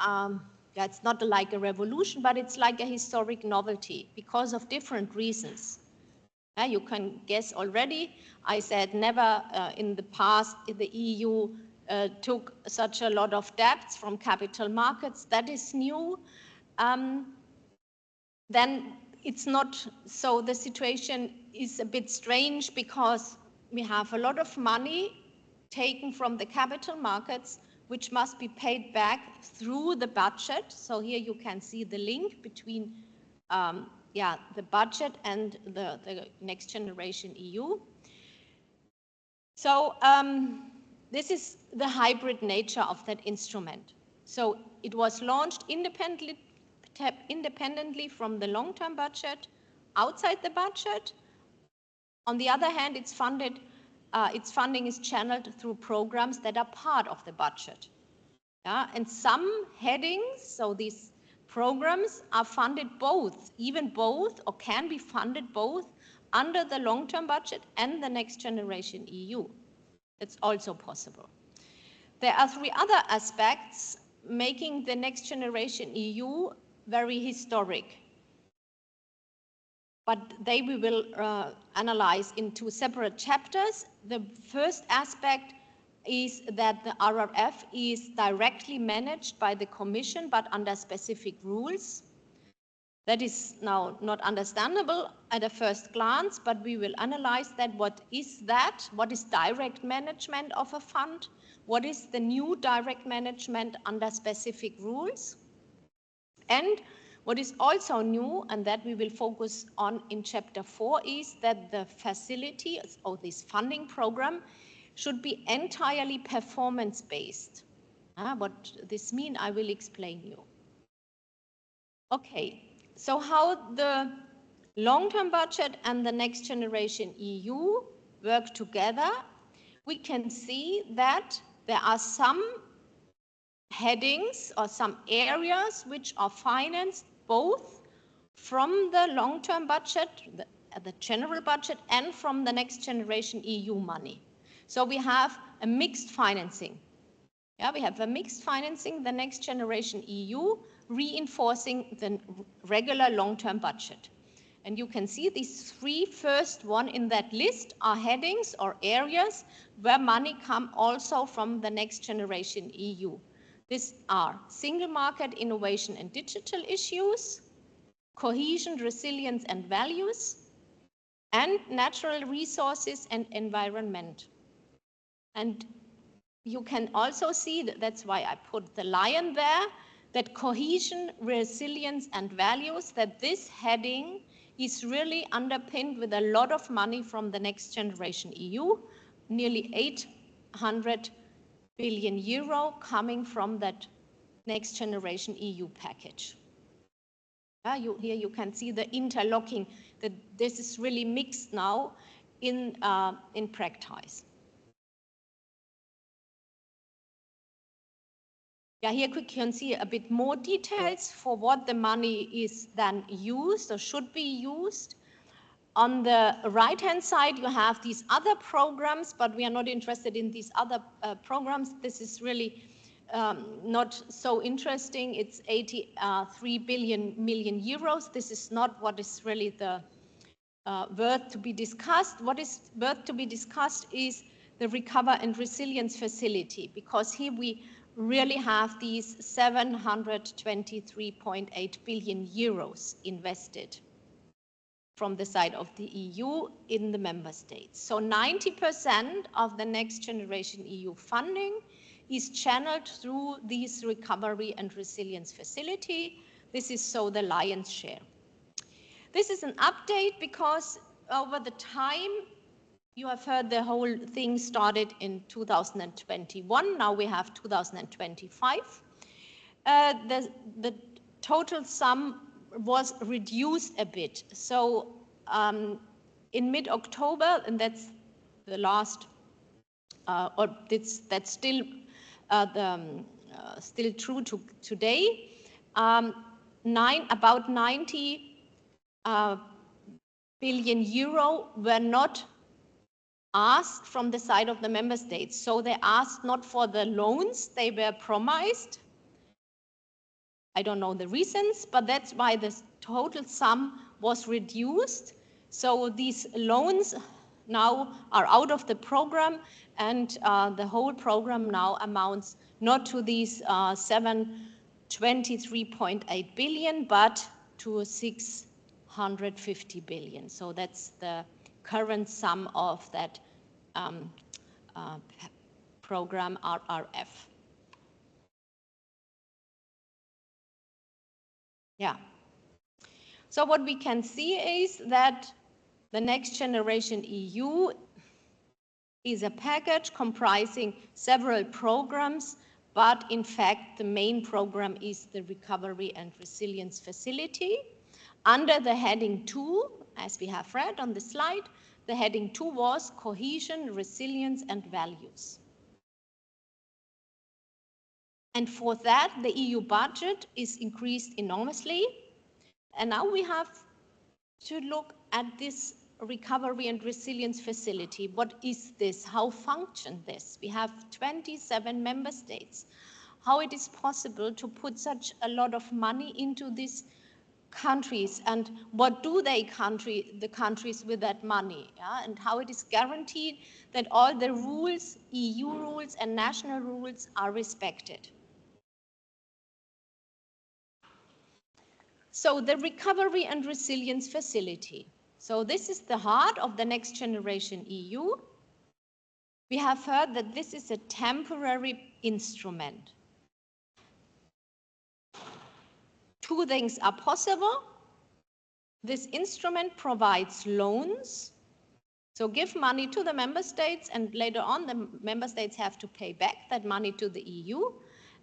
it's not like a revolution, but it's like a historic novelty because of different reasons. You can guess already. I said never in the past the EU took such a lot of debts from capital markets. That is new. Then it's not, so the situation is a bit strange because we have a lot of money taken from the capital markets, which must be paid back through the budget. So here you can see the link between the budget and the next generation EU. So this is the hybrid nature of that instrument. So it was launched independently from the long-term budget, outside the budget. On the other hand, its funding is channeled through programs that are part of the budget. And some headings, so these programs are funded both, or can be funded both under the long-term budget and the next generation EU. It's also possible. There are 3 other aspects making the next generation EU very historic. But we will analyze in 2 separate chapters. The first aspect is that the RRF is directly managed by the Commission, but under specific rules. That is now not understandable at a first glance, but we will analyze that. What is that? What is direct management of a fund? What is the new direct management under specific rules? And what is also new, and that we will focus on in chapter 4, is that the facility or this funding program should be entirely performance-based. What this means, I will explain you. Okay, so how the long-term budget and the Next Generation EU work together, we can see that there are some headings or some areas which are financed both from the long-term budget, the general budget, and from the Next Generation EU money. So we have a mixed financing. Yeah, we have a mixed financing, the Next Generation EU, reinforcing the regular long-term budget. And you can see these three first one in that list are headings or areas where money come also from the Next Generation EU. These are single market, innovation and digital issues, cohesion, resilience and values, and natural resources and environment. And you can also see, that's why I put the lion there, that cohesion, resilience and values, that this heading is really underpinned with a lot of money from the Next Generation EU, nearly 800 billion euro coming from that Next Generation EU package. Here you can see the interlocking, that this is really mixed now in practice. Here you can see a bit more details for what the money is then used or should be used. On the right-hand side, you have these other programs, but we are not interested in these other programs. This is really not so interesting. It's 83 million euros. This is not what is really the worth to be discussed. What is worth to be discussed is the Recover and Resilience Facility, because here we really have these 723.8 billion euros invested from the side of the EU in the member states. So 90% of the Next Generation EU funding is channeled through this Recovery and Resilience Facility. This is so the lion's share. This is an update because over the time, you have heard the whole thing started in 2021. Now we have 2025. The total sum was reduced a bit. So in mid-October, and that's the last, or that's still still true to today. About 90 billion euro were not asked from the side of the member states. So they asked not for the loans they were promised. I don't know the reasons, but that's why the total sum was reduced. So these loans now are out of the program, and the whole program now amounts not to these 723.8 billion, but to 650 billion. So that's the current sum of that program RRF. Yeah. So what we can see is that the Next Generation EU is a package comprising several programs, but in fact the main program is the Recovery and Resilience Facility. Under the heading 2, as we have read on the slide, the heading 2 was Cohesion, Resilience and Values. And for that, the EU budget is increased enormously. And now we have to look at this Recovery and Resilience Facility. What is this? How functions this? We have 27 member states. How it is possible to put such a lot of money into this countries and what do the countries with that money, yeah? And how it is guaranteed that all the rules, EU rules and national rules, are respected. So the Recovery and Resilience Facility. So this is the heart of the Next Generation EU. We have heard that this is a temporary instrument. Two things are possible. This instrument provides loans, so give money to the member states, and later on the member states have to pay back that money to the EU.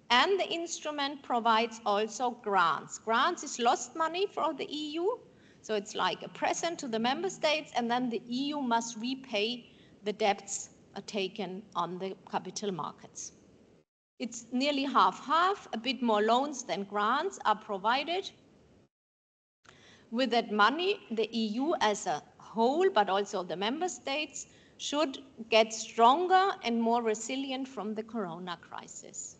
And the instrument provides also grants. Grants is lost money for the EU, so it's like a present to the member states, and then the EU must repay the debts taken on the capital markets. It's nearly half-half, a bit more loans than grants are provided. With that money, the EU as a whole, but also the member states, should get stronger and more resilient from the corona crisis.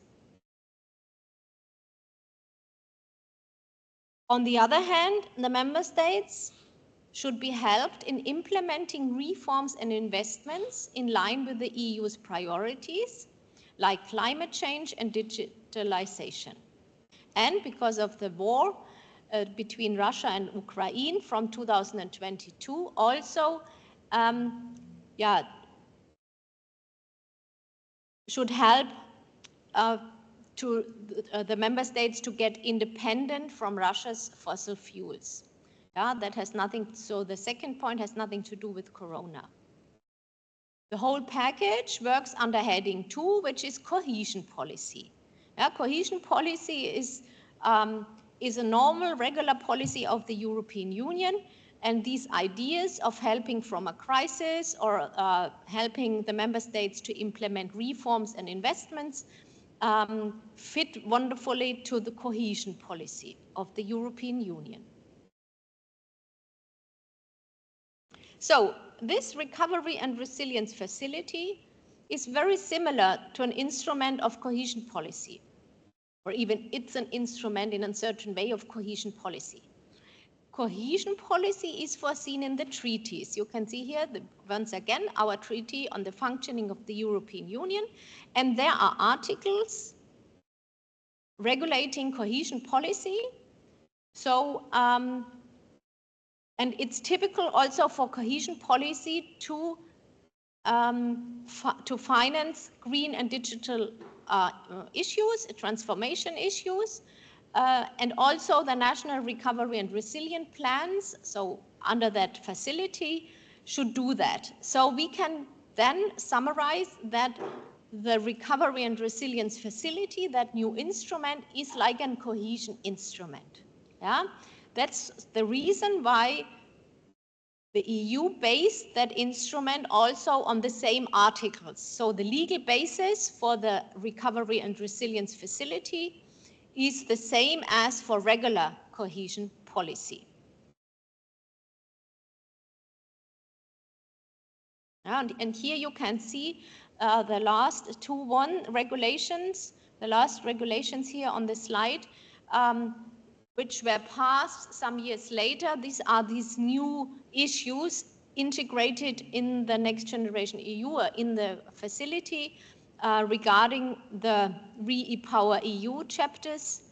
On the other hand, the member states should be helped in implementing reforms and investments in line with the EU's priorities, like climate change and digitalization. And because of the war between Russia and Ukraine from 2022, also should help the member states to get independent from Russia's fossil fuels. Yeah, that has nothing, so the second point has nothing to do with Corona. The whole package works under heading 2, which is cohesion policy. Yeah, cohesion policy is a normal, regular policy of the European Union, and these ideas of helping from a crisis or helping the member states to implement reforms and investments fit wonderfully to the cohesion policy of the European Union. So this Recovery and Resilience Facility is very similar to an instrument of cohesion policy, or even it's an instrument in a certain way of cohesion policy. Cohesion policy is foreseen in the treaties. You can see here, once again, our treaty on the functioning of the European Union, and there are articles regulating cohesion policy. So, and it's typical also for cohesion policy to finance green and digital issues, transformation issues, and also the national recovery and resilience plans, so under that facility, should do that. So we can then summarize that the Recovery and Resilience Facility, that new instrument, is like a cohesion instrument. Yeah? That's the reason why the EU based that instrument also on the same articles. So the legal basis for the Recovery and Resilience Facility is the same as for regular cohesion policy. And here you can see the last 2.1 regulations, the last regulations here on the slide, which were passed some years later. These are these new issues integrated in the Next Generation EU, or in the facility, regarding the RePower EU chapters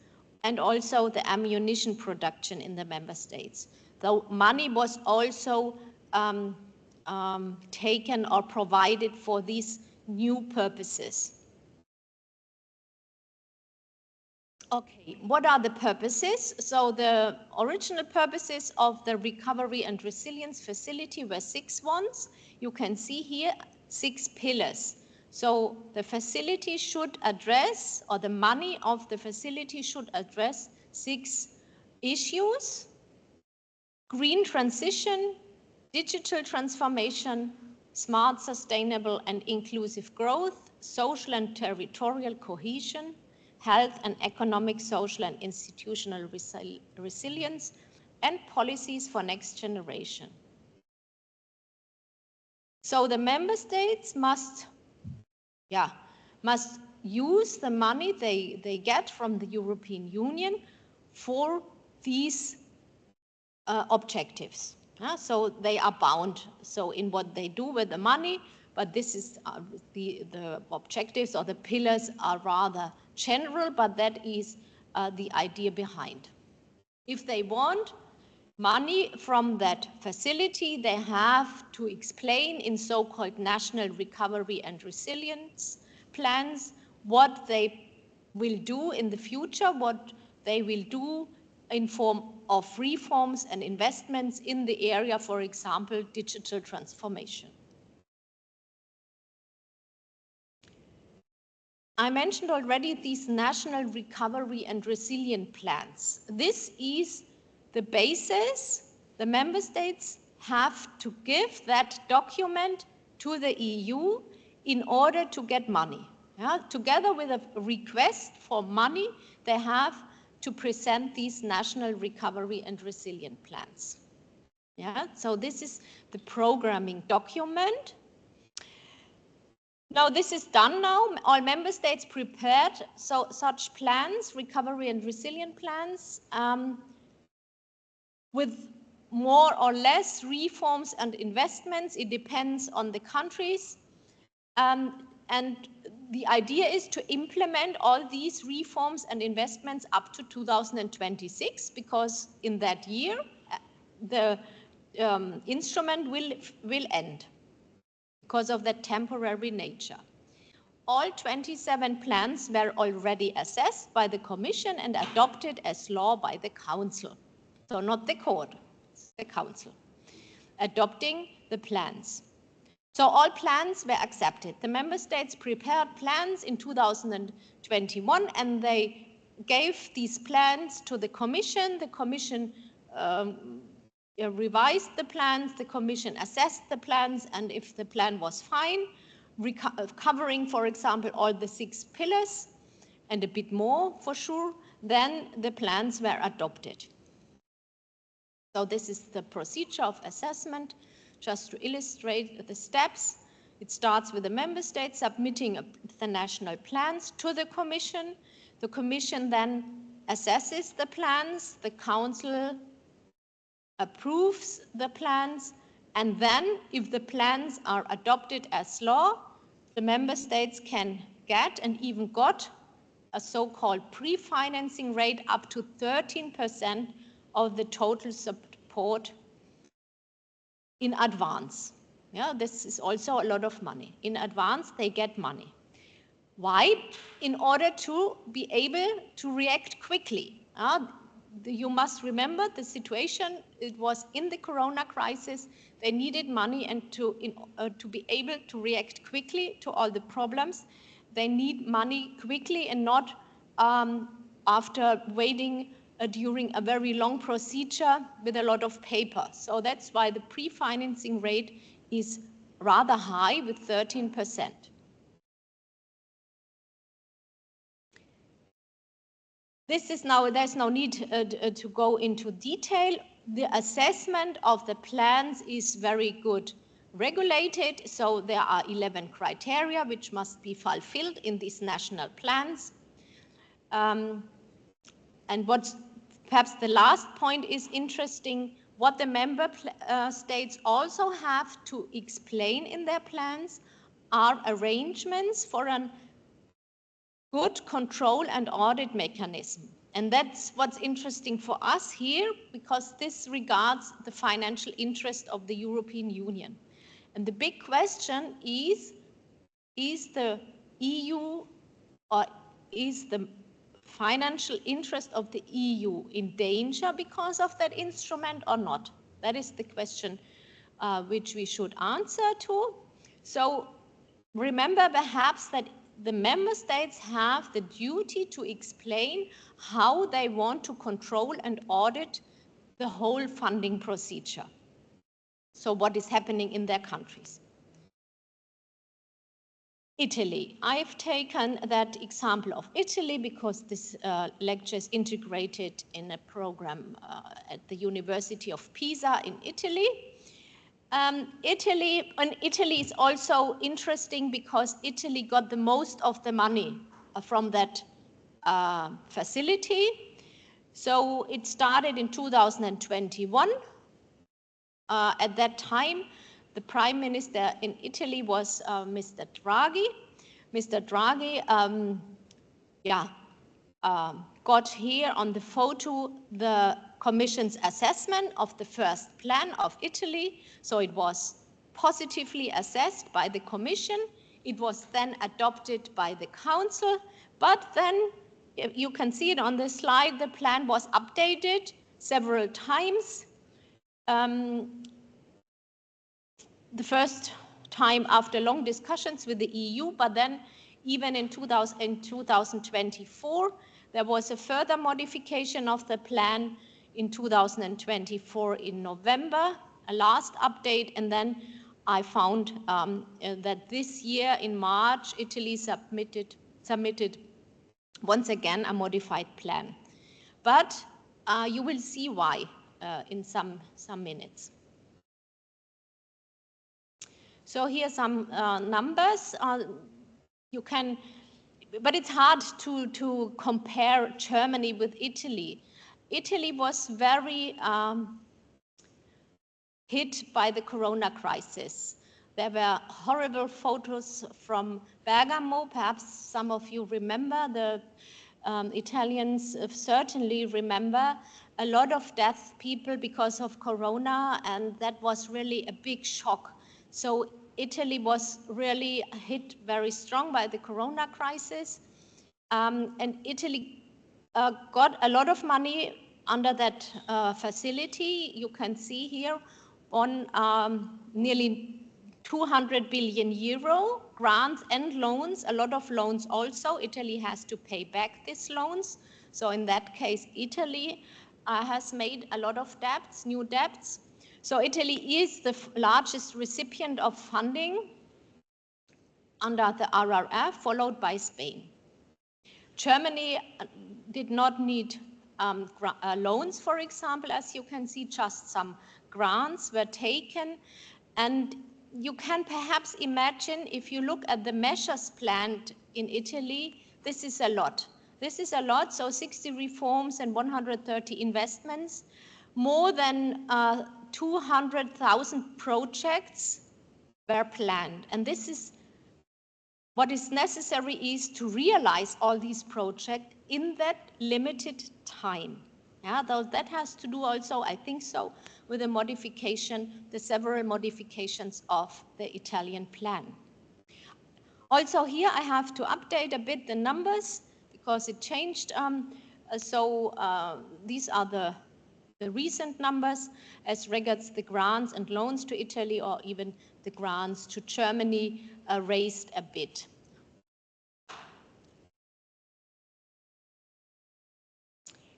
and also the ammunition production in the member states. The money was also taken or provided for these new purposes. Okay, what are the purposes? So the original purposes of the Recovery and Resilience Facility were 6 ones. You can see here 6 pillars. So the facility should address, or the money of the facility should address 6 issues: green transition, digital transformation, smart, sustainable and inclusive growth, social and territorial cohesion, health and economic, social and institutional resilience, and policies for next generation. So the member states must use the money they get from the European Union for these objectives. So they are bound so in what they do with the money, but this is the objectives or the pillars are rather general, but that is the idea behind. If they want money from that facility, they have to explain in so-called national recovery and resilience plans what they will do in the future, what they will do in form of reforms and investments in the area, for example, digital transformation. I mentioned already these national recovery and resilience plans. This is the basis the member states have to give that document to the EU in order to get money. Together with a request for money, they have to present these national recovery and resilience plans. So this is the programming document. Now this is done now. All member states prepared such plans, recovery and resilience plans, with more or less reforms and investments. It depends on the countries. And the idea is to implement all these reforms and investments up to 2026, because in that year, the instrument will end because of that temporary nature. All 27 plans were already assessed by the Commission and adopted as law by the Council. So not the court, it's the Council, adopting the plans. So all plans were accepted. The member states prepared plans in 2021 and they gave these plans to the Commission. The Commission revised the plans, the Commission assessed the plans, and if the plan was fine, covering, for example, all the 6 pillars and a bit more for sure, then the plans were adopted. So this is the procedure of assessment. Just to illustrate the steps, it starts with the member state submitting the national plans to the Commission. The Commission then assesses the plans, the Council approves the plans, and then if the plans are adopted as law, the member states can get and even got a so-called pre-financing rate up to 13% of the total support in advance. This is also a lot of money. In advance, they get money. Why? In order to be able to react quickly. You must remember the situation, it was in the Corona crisis. They needed money, and to be able to react quickly to all the problems, they need money quickly and not after waiting during a very long procedure with a lot of paper. So that's why the pre-financing rate is rather high with 13%. This is now, there's no need to go into detail. The assessment of the plans is very good regulated. So there are 11 criteria which must be fulfilled in these national plans. And what's perhaps the last point is interesting, what the member states also have to explain in their plans are arrangements for a good control and audit mechanism. And that's what's interesting for us here, because this regards the financial interest of the European Union. And the big question is the EU, or is the financial interest of the EU in danger because of that instrument or not? That is the question which we should answer to. So remember perhaps that the member states have the duty to explain how they want to control and audit the whole funding procedure. So what is happening in their countries. Italy. I've taken that example of Italy because this lecture is integrated in a program at the University of Pisa in Italy. Italy is also interesting because Italy got the most of the money from that facility. So it started in 2021. At that time, the Prime Minister in Italy was Mr. Draghi. Mr. Draghi, got here on the photo the Commission's assessment of the first plan of Italy. So it was positively assessed by the Commission. It was then adopted by the Council, but then you can see it on the slide, the plan was updated several times. The first time after long discussions with the EU, but then even in 2024, there was a further modification of the plan in 2024 in November, a last update, and then I found that this year in March, Italy submitted once again a modified plan. But you will see why in some minutes. So here are some numbers. You can, but it's hard to compare Germany with Italy. Italy was very hit by the Corona crisis. There were horrible photos from Bergamo. Perhaps some of you remember, the Italians certainly remember a lot of deaf people because of Corona, and that was really a big shock. So Italy was really hit very strong by the Corona crisis, and Italy got a lot of money under that facility. You can see here on nearly 200 billion euro grants and loans, a lot of loans also. Italy has to pay back these loans. So in that case, Italy has made a lot of debts, new debts. So Italy is the largest recipient of funding under the RRF, followed by Spain. Germany did not need loans, for example, as you can see, just some grants were taken. And you can perhaps imagine, if you look at the measures planned in Italy, this is a lot. This is a lot, so 60 reforms and 130 investments, more than 200,000 projects were planned. And this is what is necessary is to realize all these projects in that limited time. Yeah, though that has to do also, I think so, with the modification, the several modifications of the Italian plan. Also here I have to update a bit the numbers because it changed. These are the recent numbers as regards the grants and loans to Italy, or even the grants to Germany raised a bit.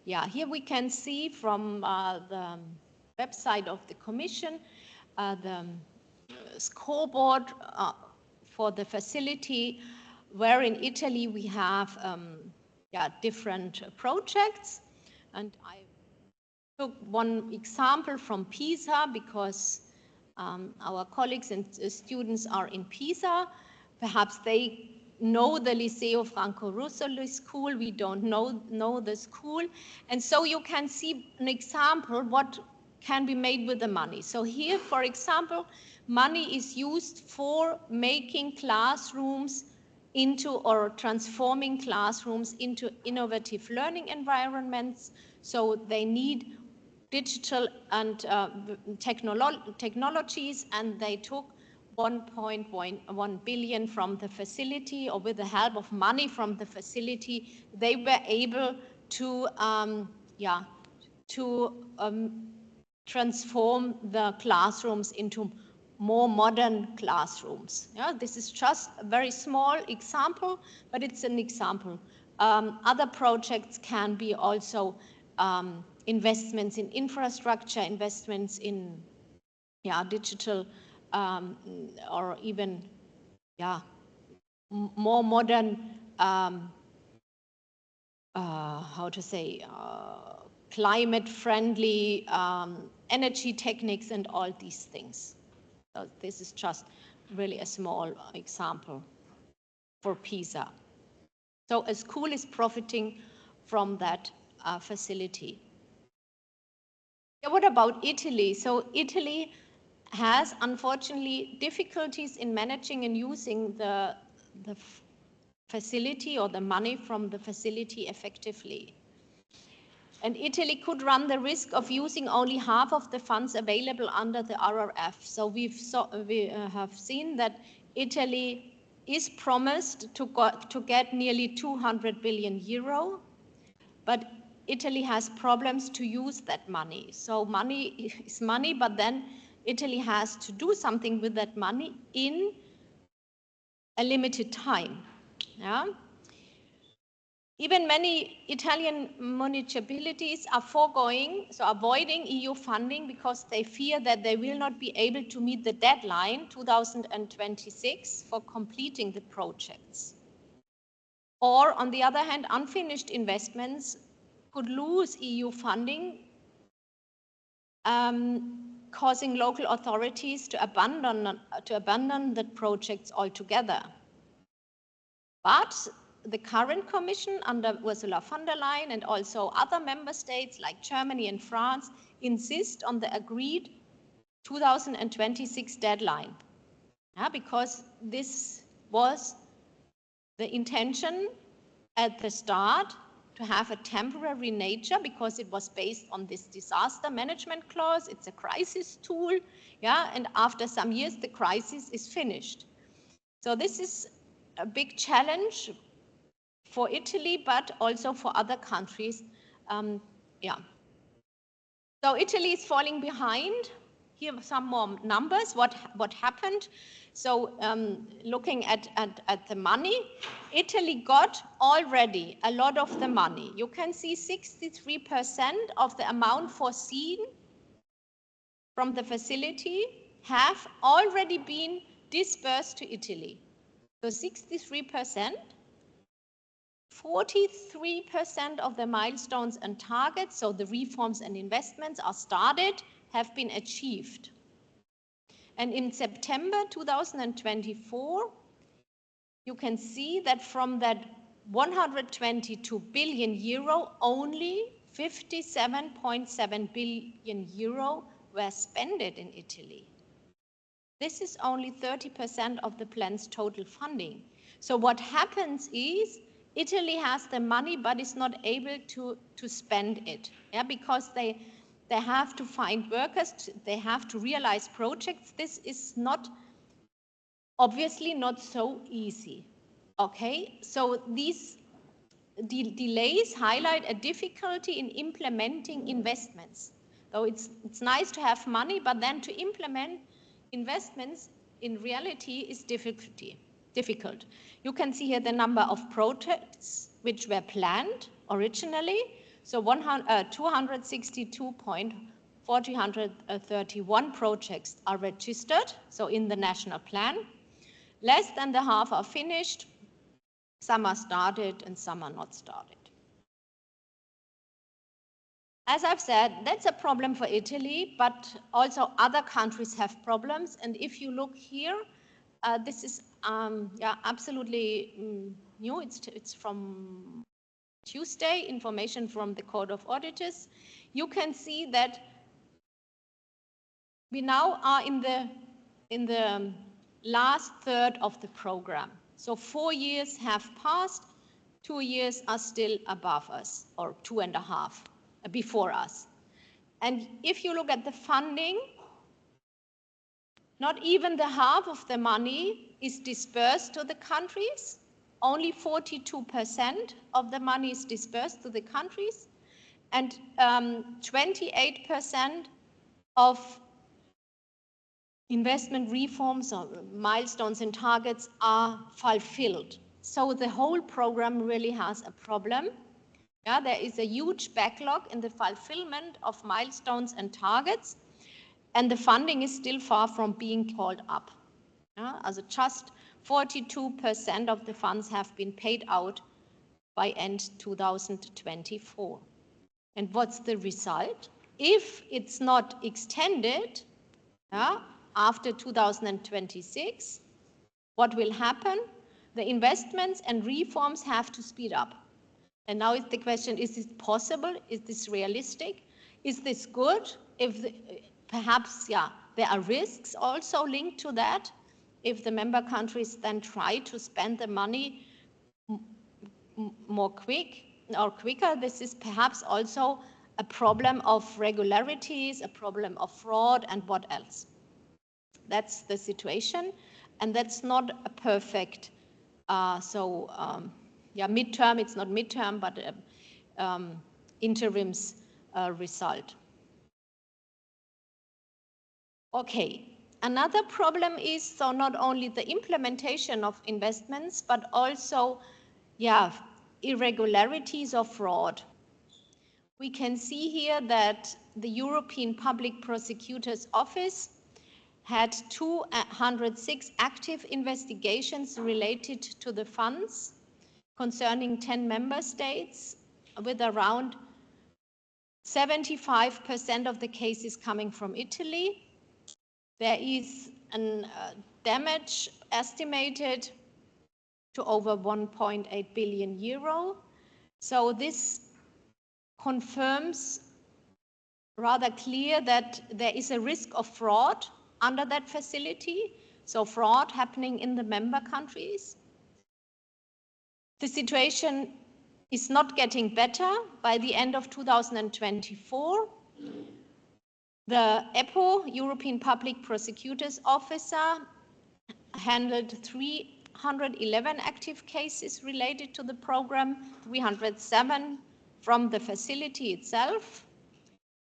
Yeah, here we can see from the website of the Commission the scoreboard for the facility, where in Italy we have different projects. And I took one example from Pisa because our colleagues and students are in Pisa. Perhaps they know the Liceo Franco Russolo school. We don't know the school. And so you can see an example what can be made with the money. So here, for example, money is used for making classrooms into, or transforming classrooms into innovative learning environments. So they need digital and technologies, and they took 1.1 billion from the facility, or with the help of money from the facility, they were able to transform the classrooms into more modern classrooms. Yeah, this is just a very small example, but it's an example. Other projects can be also investments in infrastructure, investments in digital, or even more modern, climate-friendly energy techniques and all these things. So this is just really a small example for Pisa. So a school is profiting from that facility. Yeah, what about Italy? So Italy has unfortunately difficulties in managing and using the facility or the money from the facility effectively. And Italy could run the risk of using only half of the funds available under the RRF. So we have seen that Italy is promised to get nearly 200 billion euro, but Italy has problems to use that money. So money is money, but then Italy has to do something with that money in a limited time. Yeah? Even many Italian municipalities are avoiding EU funding because they fear that they will not be able to meet the deadline, 2026, for completing the projects. Or, on the other hand, unfinished investments could lose EU funding, causing local authorities to abandon the projects altogether. But the current Commission under Ursula von der Leyen and also other member states like Germany and France insist on the agreed 2026 deadline, because this was the intention at the start, to have a temporary nature, because it was based on this disaster management clause. It's a crisis tool, and after some years the crisis is finished. So this is a big challenge for Italy, but also for other countries. So Italy is falling behind. Here are some more numbers, what happened. So looking at the money, Italy got already a lot of the money. You can see 63% of the amount foreseen from the facility have already been dispersed to Italy. So 63%. 43% of the milestones and targets, so the reforms and investments are started, have been achieved. And in September 2024, you can see that from that 122 billion euro, only 57.7 billion euro were spent in Italy. This is only 30% of the plan's total funding. So what happens is, Italy has the money, but is not able to spend it, because they have to find workers, they have to realize projects. This is obviously not so easy. Okay, so these delays highlight a difficulty in implementing investments. So it's nice to have money, but then to implement investments in reality is difficult. You can see here the number of projects which were planned originally. So 262.431 projects are registered, so in the national plan. Less than the half are finished. Some are started and some are not started. As I've said, that's a problem for Italy, but also other countries have problems. And if you look here, this is absolutely new. It's from Tuesday, information from the Court of Auditors. You can see that we now are in the last third of the program. So 4 years have passed, 2 years are still above us, or 2.5 before us. And if you look at the funding, not even the half of the money is dispersed to the countries. Only 42% of the money is dispersed to the countries, and 28% of investment reforms or milestones and targets are fulfilled. So the whole program really has a problem. There is a huge backlog in the fulfillment of milestones and targets, and the funding is still far from being called up. Just 42% of the funds have been paid out by end 2024. And what's the result? If it's not extended after 2026, what will happen? The investments and reforms have to speed up. And now is the question, is this possible? Is this realistic? Is this good? Perhaps, yeah, there are risks also linked to that. If the member countries then try to spend the money more quicker, this is perhaps also a problem of regularities, a problem of fraud, and what else. That's the situation, and that's not a perfect, midterm, it's not midterm, but interims result. Okay, another problem is, so not only the implementation of investments, but also, irregularities or fraud. We can see here that the European Public Prosecutor's Office had 206 active investigations related to the funds concerning 10 member states, with around 75% of the cases coming from Italy. There is a damage estimated to over 1.8 billion euro. So this confirms rather clear that there is a risk of fraud under that facility, so fraud happening in the member countries. The situation is not getting better. By the end of 2024, the EPO, European Public Prosecutor's Officer, handled 311 active cases related to the program, 307 from the facility itself.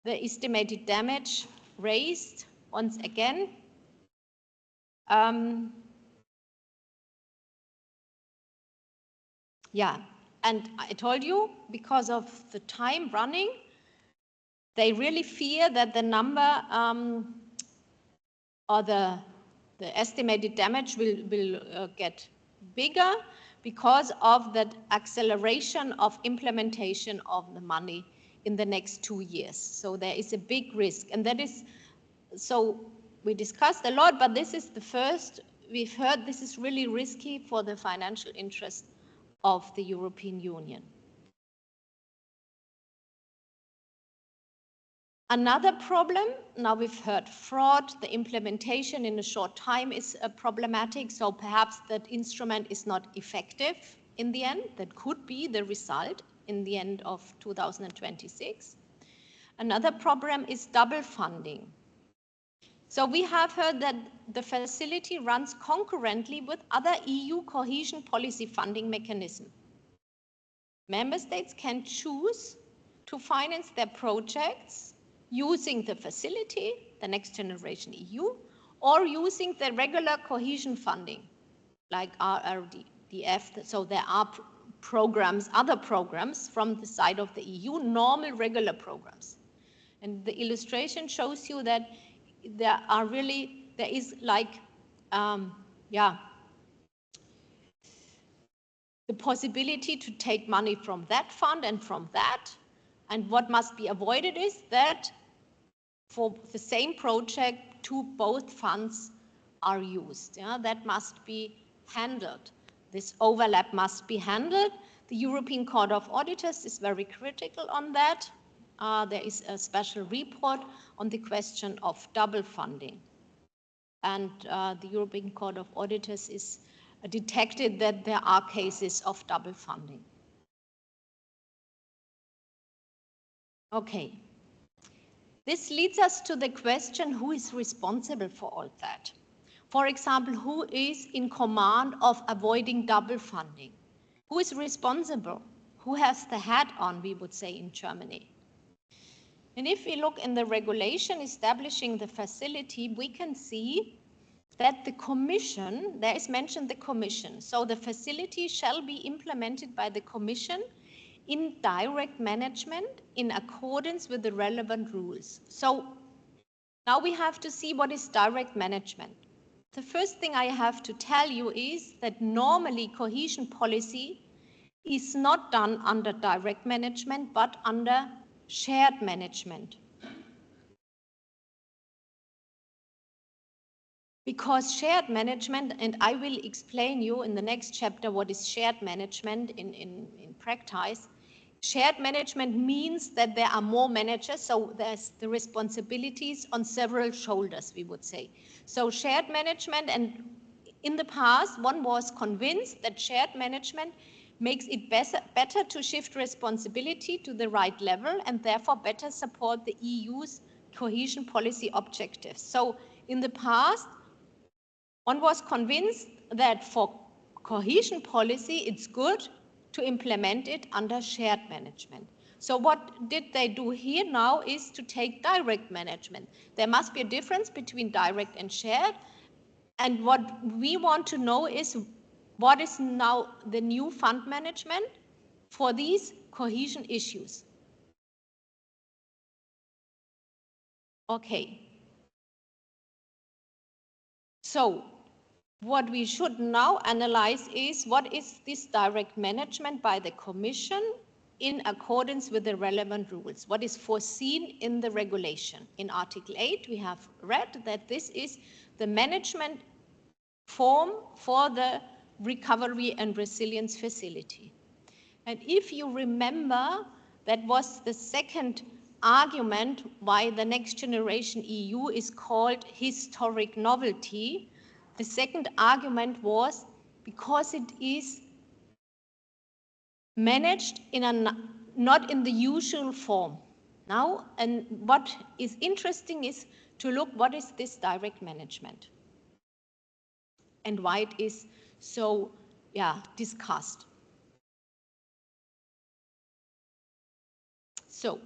The estimated damage raised once again. And I told you, because of the time running, they really fear that the number or the estimated damage will get bigger because of that acceleration of implementation of the money in the next 2 years. So there is a big risk, and that is, so we discussed a lot, but this is the first we've heard. This is really risky for the financial interest of the European Union. Another problem, now we've heard fraud, the implementation in a short time is problematic, so perhaps that instrument is not effective in the end. That could be the result in the end of 2026. Another problem is double funding. So we have heard that the facility runs concurrently with other EU cohesion policy funding mechanisms. Member states can choose to finance their projects using the facility, the Next Generation EU, or using the regular cohesion funding, like RRDF. So there are programs, other programs from the side of the EU, normal, regular programs. And the illustration shows you that there is like, the possibility to take money from that fund and from that. And what must be avoided is that for the same project, both funds are used. That must be handled. This overlap must be handled. The European Court of Auditors is very critical on that. There is a special report on the question of double funding. And the European Court of Auditors is detected that there are cases of double funding. Okay. This leads us to the question, who is responsible for all that? For example, who is in command of avoiding double funding? Who is responsible? Who has the hat on, we would say in Germany? And if we look in the regulation establishing the facility, we can see that the Commission, there is mentioned the Commission. So the facility shall be implemented by the Commission in direct management in accordance with the relevant rules. So now we have to see what is direct management. The first thing I have to tell you is that normally cohesion policy is not done under direct management, but under shared management. Because shared management, and I will explain you in the next chapter what is shared management in practice, Shared management means that there are more managers, so there's the responsibilities on several shoulders, we would say. So shared management, and in the past, one was convinced that shared management makes it better to shift responsibility to the right level and therefore better support the EU's cohesion policy objectives. So in the past, one was convinced that for cohesion policy, it's good to implement it under shared management. So what did they do here now is to take direct management. There must be a difference between direct and shared. And what we want to know is what is now the new fund management for these cohesion issues. Okay. So what we should now analyze is what is this direct management by the Commission in accordance with the relevant rules? What is foreseen in the regulation? In Article 8, we have read that this is the management form for the Recovery and Resilience Facility. And if you remember, that was the second argument why the Next Generation EU is called historic novelty. The second argument was because it is managed not in the usual form. Now, and what is interesting is to look what is this direct management and why it is so discussed. So,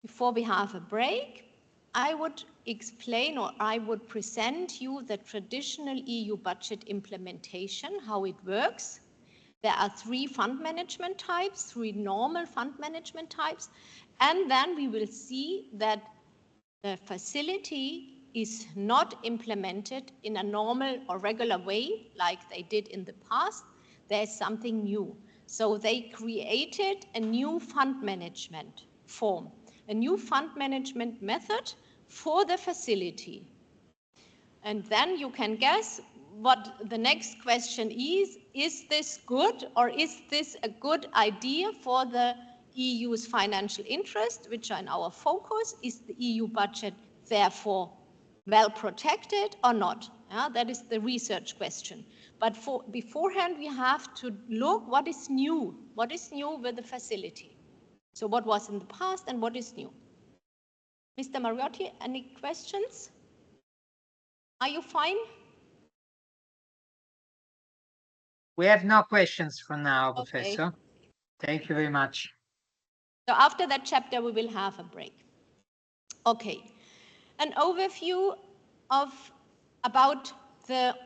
before we have a break, I would explain, or I would present you the traditional EU budget implementation, how it works. There are 3 fund management types, 3 normal fund management types, and then we will see that the facility is not implemented in a normal or regular way like they did in the past. There is something new. So they created a new fund management form, a new fund management method for the facility. And then you can guess what the next question is this good, or is this a good idea for the EU's financial interest, which are in our focus? Is the EU budget therefore well protected or not? That is the research question. But beforehand, we have to look what is new with the facility. So what was in the past and what is new? Mr. Mariotti, any questions? Are you fine? We have no questions for now, Okay. Professor. Thank you very much. So after that chapter, we will have a break. Okay. An overview about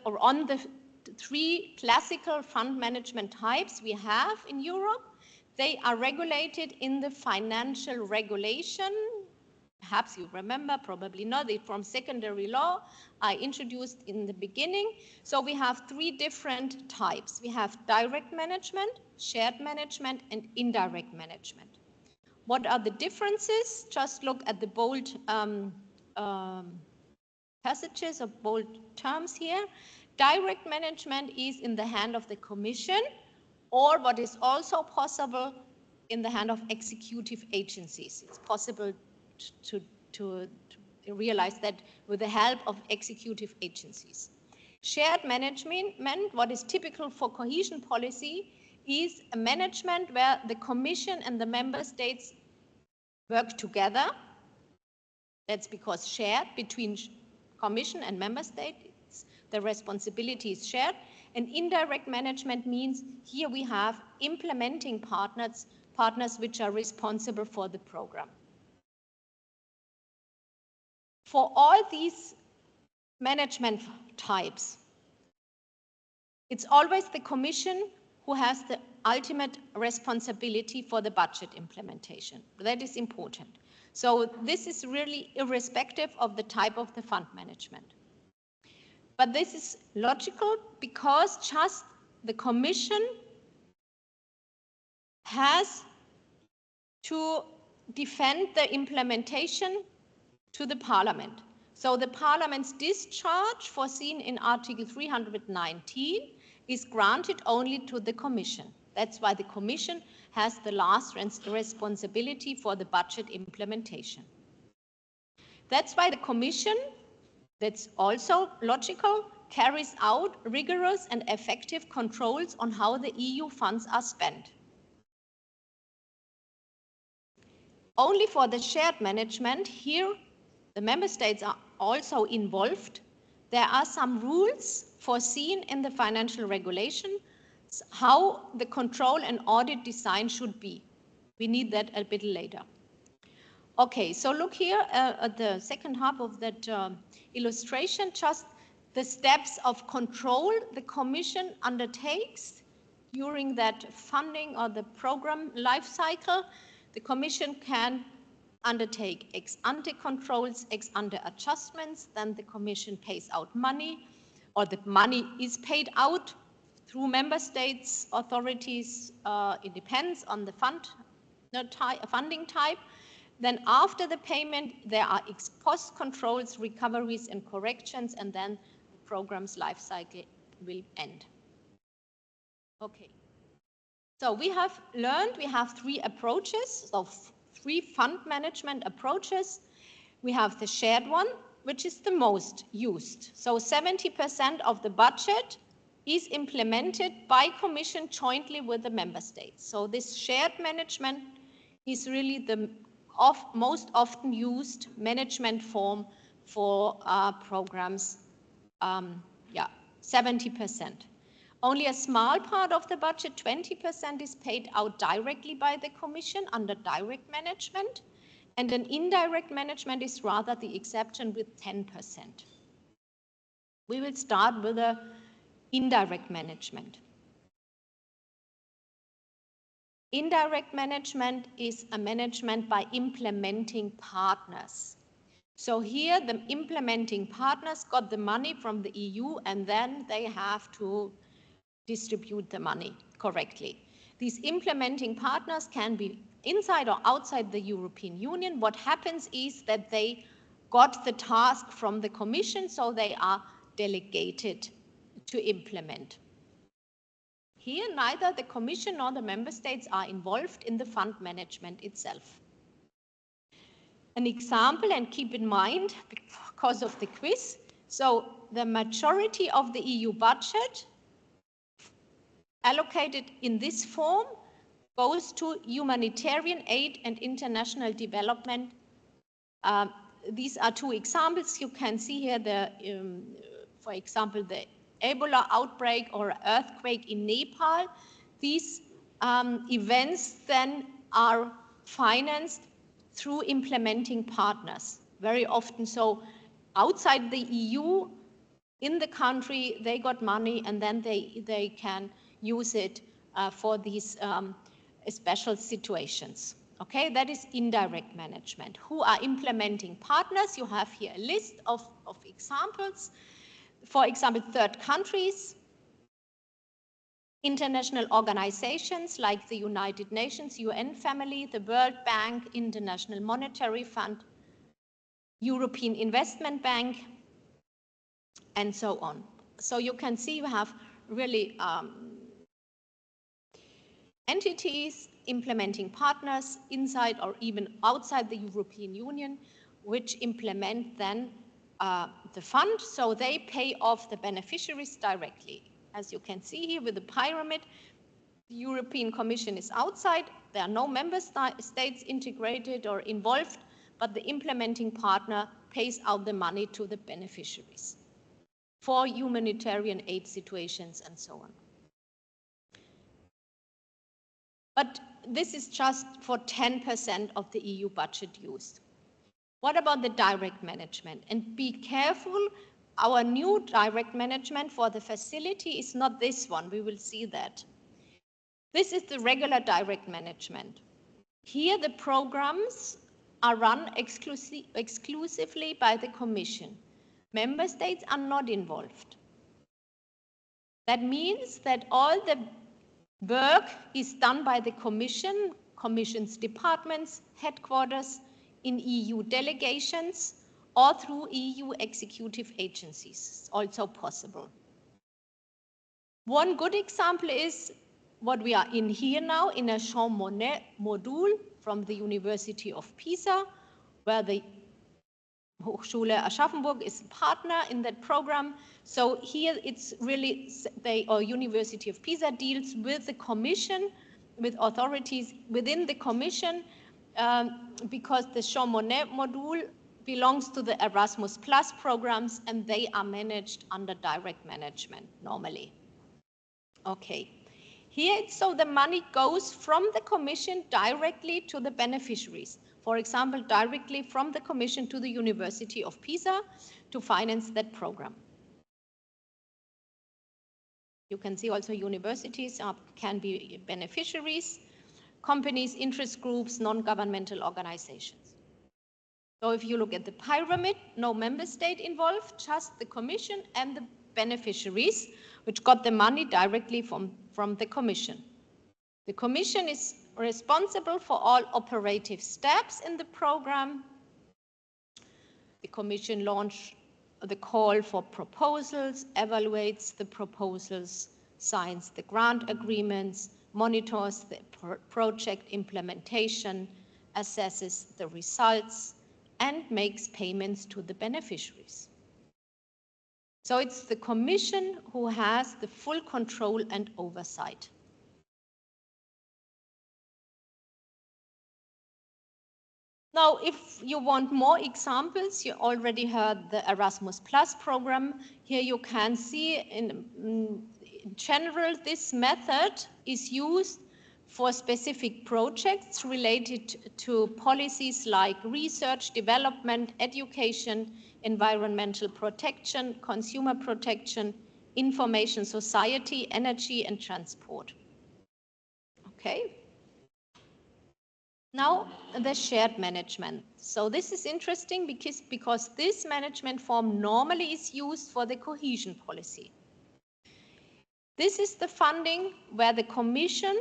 on the 3 classical fund management types we have in Europe. They are regulated in the financial regulation. Perhaps you remember, probably not, from secondary law I introduced in the beginning. So we have 3 different types. We have direct management, shared management, and indirect management. What are the differences? Just look at the bold passages or bold terms here. Direct management is in the hand of the Commission, or what is also possible, in the hand of executive agencies. It's possible to realize that with the help of executive agencies. Shared management, what is typical for cohesion policy, is a management where the Commission and the member states work together. That's because shared between Commission and member states, the responsibility is shared. And indirect management means here we have implementing partners which are responsible for the program. For all these management types, it's always the Commission who has the ultimate responsibility for the budget implementation. That is important. So this is really irrespective of the type of the fund management. But this is logical because just the Commission has to defend the implementation to the Parliament. So the Parliament's discharge foreseen in Article 319 is granted only to the Commission. That's why the Commission has the last responsibility for the budget implementation. That's why the Commission, that's also logical, carries out rigorous and effective controls on how the EU funds are spent. Only for the shared management, here the member states are also involved. There are some rules foreseen in the financial regulation how the control and audit design should be. We need that a bit later. Okay, so look here at the second half of that illustration, just the steps of control the Commission undertakes during that funding or the program life cycle. The Commission can undertake ex ante controls, ex ante adjustments, then the Commission pays out money, or the money is paid out through member states, authorities. It depends on the funding type. Then after the payment, there are ex post controls, recoveries and corrections, and then the program's life cycle will end. Okay. So we have learned we have three approaches, so three fund management approaches. We have the shared one, which is the most used. So 70% of the budget is implemented by Commission jointly with the member states. So this shared management is really the most often used management form for programs, 70%. Only a small part of the budget, 20%, is paid out directly by the Commission under direct management, and an indirect management is rather the exception with 10%. We will start with the indirect management. Indirect management is a management by implementing partners. So here the implementing partners got the money from the EU and then they have to distribute the money correctly. These implementing partners can be inside or outside the European Union. What happens is that they got the task from the Commission, so they are delegated to implement. Here, neither the Commission nor the member states are involved in the fund management itself. An example, and keep in mind because of the quiz, so the majority of the EU budget allocated in this form goes to humanitarian aid and international development. These are two examples. You can see here, for example, the Ebola outbreak or earthquake in Nepal. These events then are financed through implementing partners, very often. So outside the EU, in the country, they got money and then they can use it for these special situations. Okay, that is indirect management. Who are implementing partners? You have here a list of examples. For example, third countries, international organizations like the United Nations, UN family, the World Bank, International Monetary Fund, European Investment Bank, and so on. So you can see you have really entities, implementing partners inside or even outside the European Union, which implement then the fund, so they pay off the beneficiaries directly. As you can see here with the pyramid, the European Commission is outside, there are no member states integrated or involved, but the implementing partner pays out the money to the beneficiaries for humanitarian aid situations and so on. But this is just for 10% of the EU budget used. What about the direct management? And be careful, our new direct management for the facility is not this one, we will see that. This is the regular direct management. Here the programs are run exclusively by the Commission. Member states are not involved. That means that all the work is done by the Commission, Commission's departments, headquarters, in EU delegations, or through EU executive agencies. It's also possible. One good example is what we are in here now, in a Monnet module from the University of Pisa, where the Hochschule Aschaffenburg is a partner in that program. So here it's really, University of Pisa deals with the commission, with authorities within the commission, because the Monnet module belongs to the Erasmus Plus programs, and they are managed under direct management normally. Okay. Here, so the money goes from the commission directly to the beneficiaries. For example, directly from the commission to the University of Pisa to finance that program. You can see also universities can be beneficiaries, companies, interest groups, non-governmental organizations. So if you look at the pyramid, no member state involved, just the commission and the beneficiaries, which got the money directly from the commission. The commission is responsible for all operative steps in the program. The commission launches the call for proposals, evaluates the proposals, signs the grant agreements, monitors the project implementation, assesses the results, and makes payments to the beneficiaries. So it's the commission who has the full control and oversight. Now, if you want more examples, you already heard the Erasmus Plus program. Here you can see in general, this method is used for specific projects related to policies like research, development, education, environmental protection, consumer protection, information society, energy, and transport. Okay. Now, the shared management. So this is interesting because this management form normally is used for the cohesion policy. This is the funding where the Commission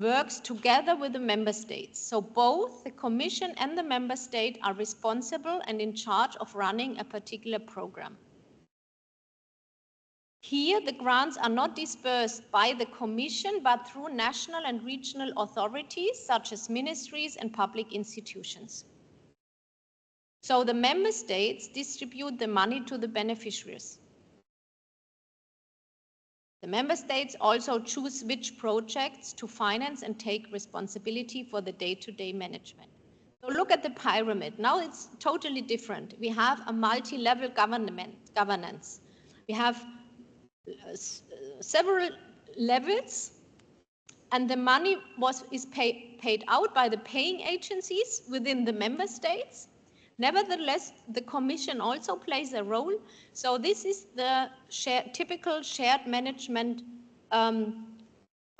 works together with the member states. So both the Commission and the member state are responsible and in charge of running a particular program. Here, the grants are not dispersed by the Commission, but through national and regional authorities, such as ministries and public institutions. So the member states distribute the money to the beneficiaries. The member states also choose which projects to finance and take responsibility for the day-to-day management. So look at the pyramid. Now it's totally different. We have a multi-level governance. We have several levels, and the money is paid out by the paying agencies within the member states. Nevertheless, the Commission also plays a role. So this is the typical shared management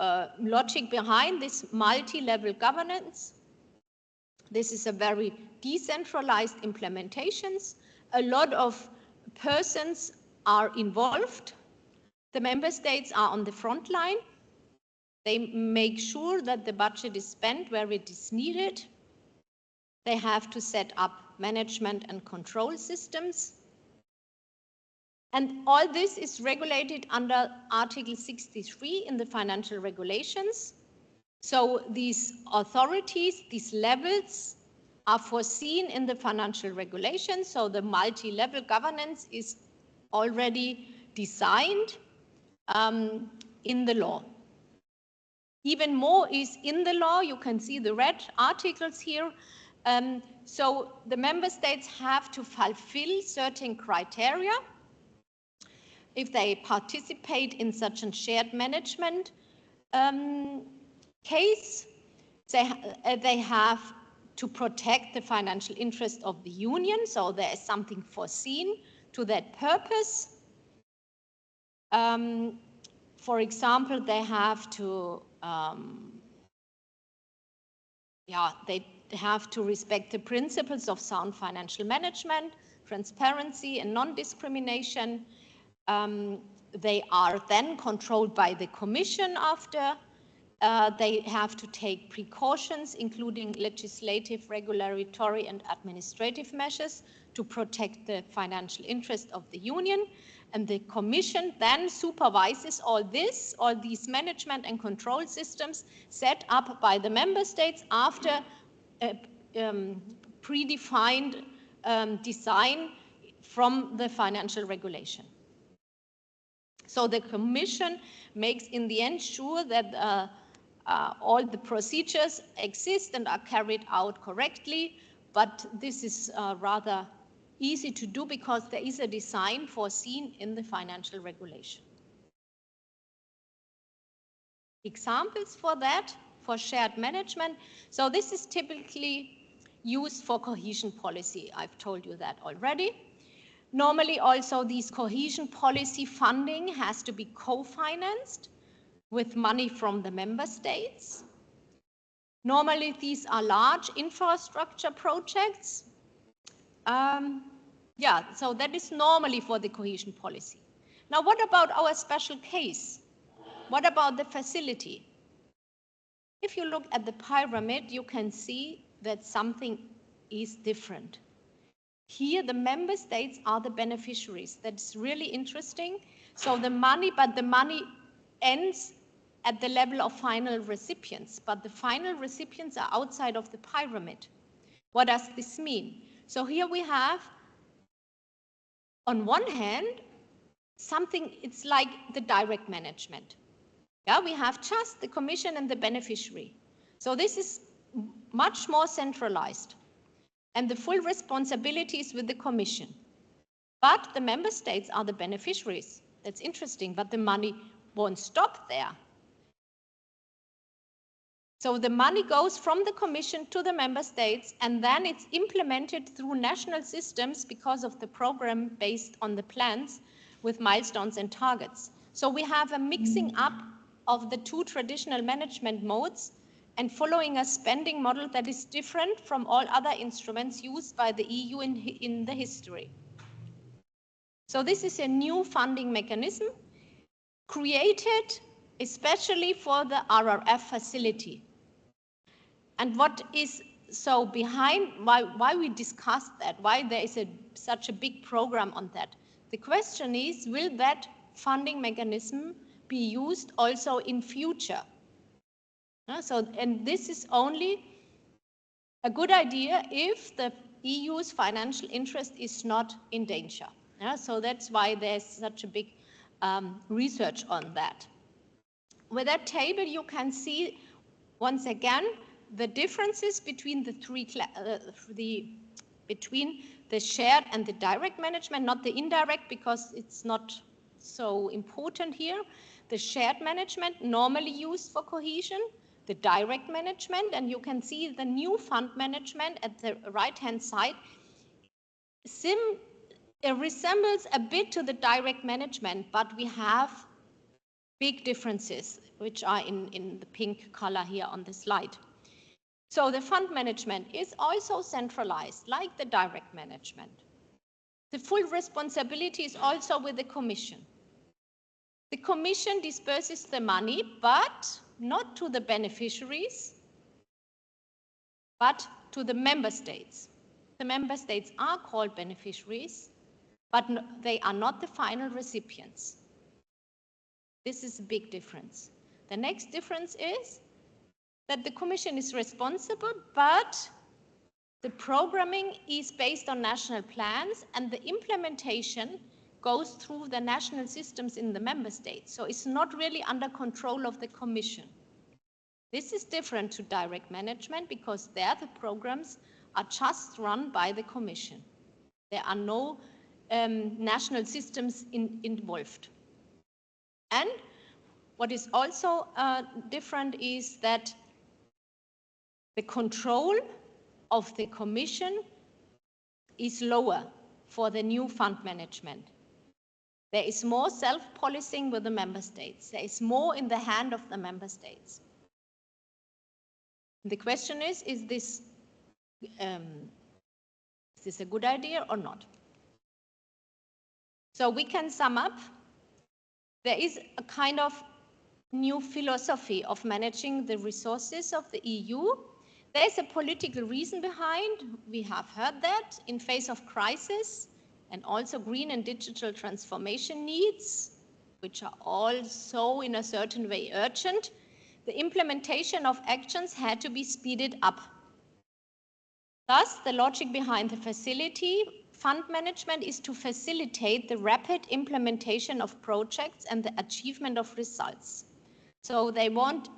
logic behind this multi-level governance. This is a very decentralized implementations. A lot of persons are involved. The member states are on the front line. They make sure that the budget is spent where it is needed. They have to set up management and control systems. And all this is regulated under Article 63 in the financial regulations. So these authorities, these levels are foreseen in the financial regulations. So the multi-level governance is already designed in the law. Even more is in the law. You can see the red articles here. So the member states have to fulfill certain criteria if they participate in such a shared management case. They have to protect the financial interest of the union, so there is something foreseen to that purpose. For example, they have to they have to respect the principles of sound financial management, transparency, and non-discrimination. They are then controlled by the Commission after. They have to take precautions, including legislative, regulatory, and administrative measures to protect the financial interest of the Union. And the Commission then supervises all these management and control systems set up by the member states after a predefined design from the financial regulation. So the Commission makes in the end sure that all the procedures exist and are carried out correctly, but this is rather easy to do because there is a design foreseen in the financial regulation. Examples for that, for shared management. So this is typically used for cohesion policy. I've told you that already. Normally also these cohesion policy funding has to be co-financed with money from the member states. Normally these are large infrastructure projects. So that is normally for the cohesion policy. Now what about our special case? What about the facility? If you look at the pyramid, you can see that something is different. Here the member states are the beneficiaries. That's really interesting. So the money ends at the level of final recipients, but the final recipients are outside of the pyramid. What does this mean? So here we have, on one hand, something, it's like the direct management. Yeah, we have just the Commission and the beneficiary. So this is much more centralized, and the full responsibility is with the Commission. But the member states are the beneficiaries. That's interesting, but the money won't stop there. So the money goes from the Commission to the member states, and then it's implemented through national systems because of the program based on the plans with milestones and targets. So we have a mixing up of the two traditional management modes and following a spending model that is different from all other instruments used by the EU in the history. So this is a new funding mechanism created especially for the RRF facility. And what is so behind, why we discussed that, why there is such a big program on that? The question is, will that funding mechanism be used also in future? And this is only a good idea if the EU's financial interest is not in danger. So that's why there's such a big research on that. With that table, you can see once again the differences between between the shared and the direct management, not the indirect because it's not so important here. The shared management normally used for cohesion, the direct management, and you can see the new fund management at the right-hand side resembles a bit to the direct management, but we have big differences, which are in the pink color here on the slide. So the fund management is also centralized, like the direct management. The full responsibility is also with the Commission. The Commission disperses the money, but not to the beneficiaries, but to the member states. The member states are called beneficiaries, but they are not the final recipients. This is a big difference. The next difference is that the Commission is responsible, but the programming is based on national plans and the implementation goes through the national systems in the member states. So it's not really under control of the Commission. This is different to direct management because there the programs are just run by the Commission. There are no national systems involved. And what is also different is that the control of the Commission is lower for the new fund management. There is more self-policing with the member states. There is more in the hand of the member states. The question is this a good idea or not? So we can sum up. There is a kind of new philosophy of managing the resources of the EU. There is a political reason behind. We have heard that in face of crisis, and also green and digital transformation needs, which are also in a certain way urgent, the implementation of actions had to be speeded up. Thus, the logic behind the facility fund management is to facilitate the rapid implementation of projects and the achievement of results. So they want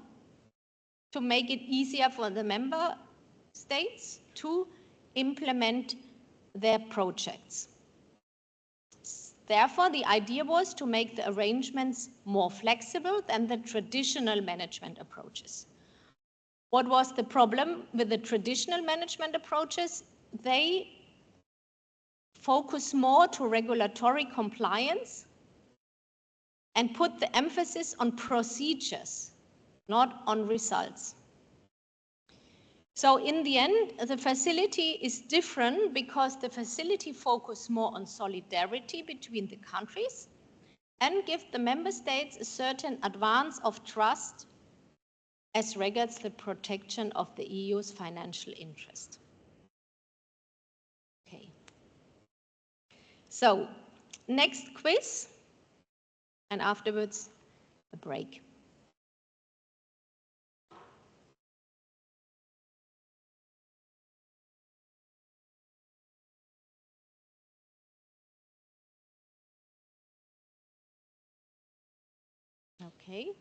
to make it easier for the member states to implement their projects. Therefore, the idea was to make the arrangements more flexible than the traditional management approaches. What was the problem with the traditional management approaches? They focus more to regulatory compliance and put the emphasis on procedures, not on results. So in the end, the facility is different because the facility focuses more on solidarity between the countries and gives the member states a certain advance of trust as regards the protection of the EU's financial interest. Okay. So, next quiz, and afterwards a break. Okay.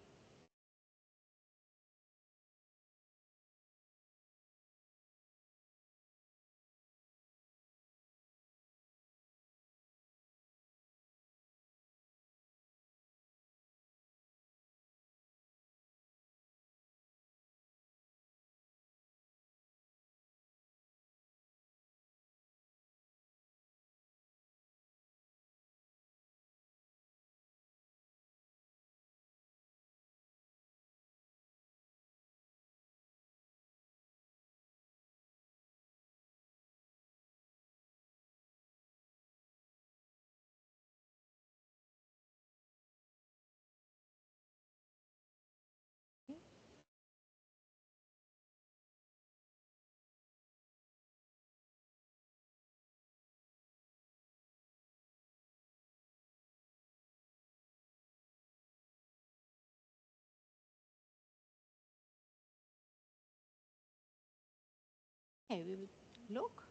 Okay, we will look.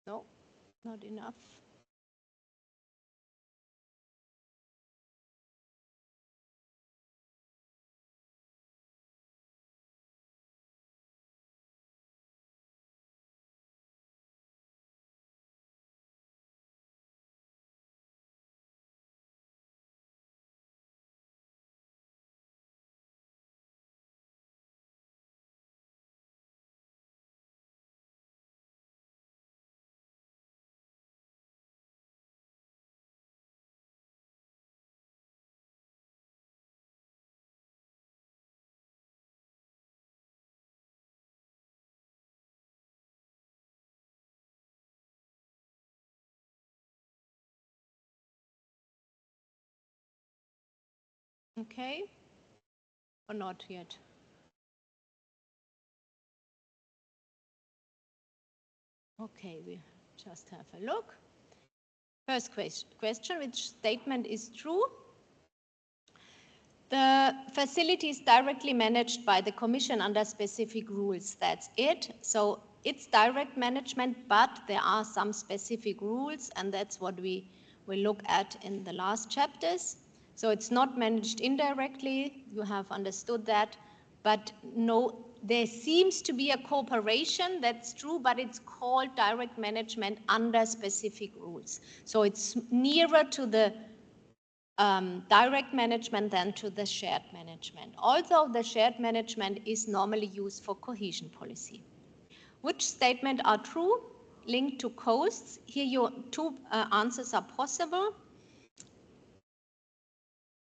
No, not enough. Okay, or not yet? Okay, we just have a look. First question, which statement is true? The facility is directly managed by the Commission under specific rules. That's it. So it's direct management, but there are some specific rules, and that's what we will look at in the last chapters. So it's not managed indirectly, you have understood that, but no, there seems to be a cooperation, that's true, but it's called direct management under specific rules. So it's nearer to the direct management than to the shared management. Although the shared management is normally used for cohesion policy. Which statement are true? Linked to coasts. Here your two answers are possible.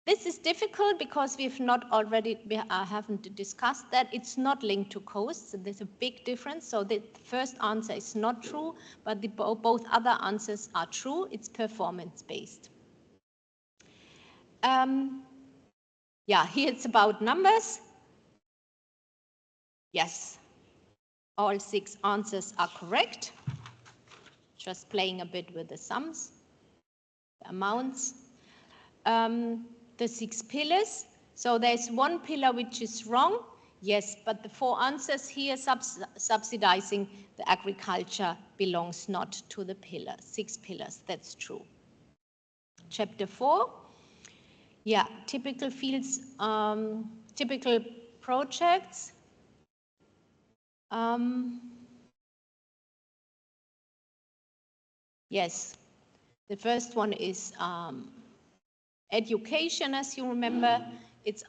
This is difficult because we haven't discussed that. It's not linked to coasts. There's a big difference. So the first answer is not true, but both other answers are true. It's performance-based. Yeah, here it's about numbers. Yes, all 6 answers are correct. just playing a bit with the sums, the amounts. The 6 pillars. So there's one pillar which is wrong. Yes, but the 4 answers here subsidizing the agriculture belongs not to the pillar. 6 pillars, that's true. Chapter 4. Yeah, typical fields, typical projects. Yes, the first one is education, as you remember. It's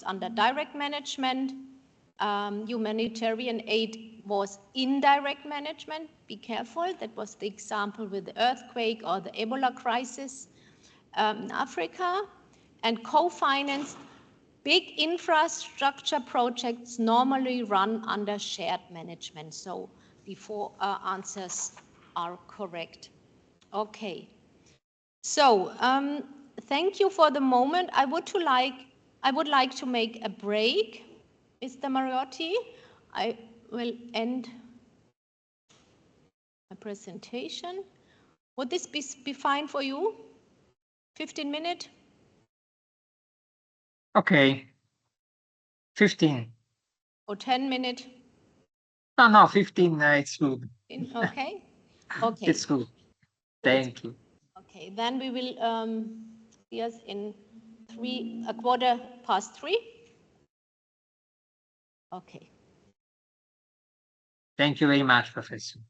under direct management. Humanitarian aid was indirect management. Be careful. That was the example with the earthquake or the Ebola crisis in Africa. And co-financed big infrastructure projects normally run under shared management. So the 4 answers are correct. Okay. So thank you for the moment. I would like to make a break, Mr. Mariotti. I will end my presentation. Would this be fine for you? 15 minutes? Okay. 15. Or 10 minutes? No, 15, it's good. Okay? Okay. It's good. Thank you. Okay, then we will see us in 3:15. Okay. Thank you very much, Professor.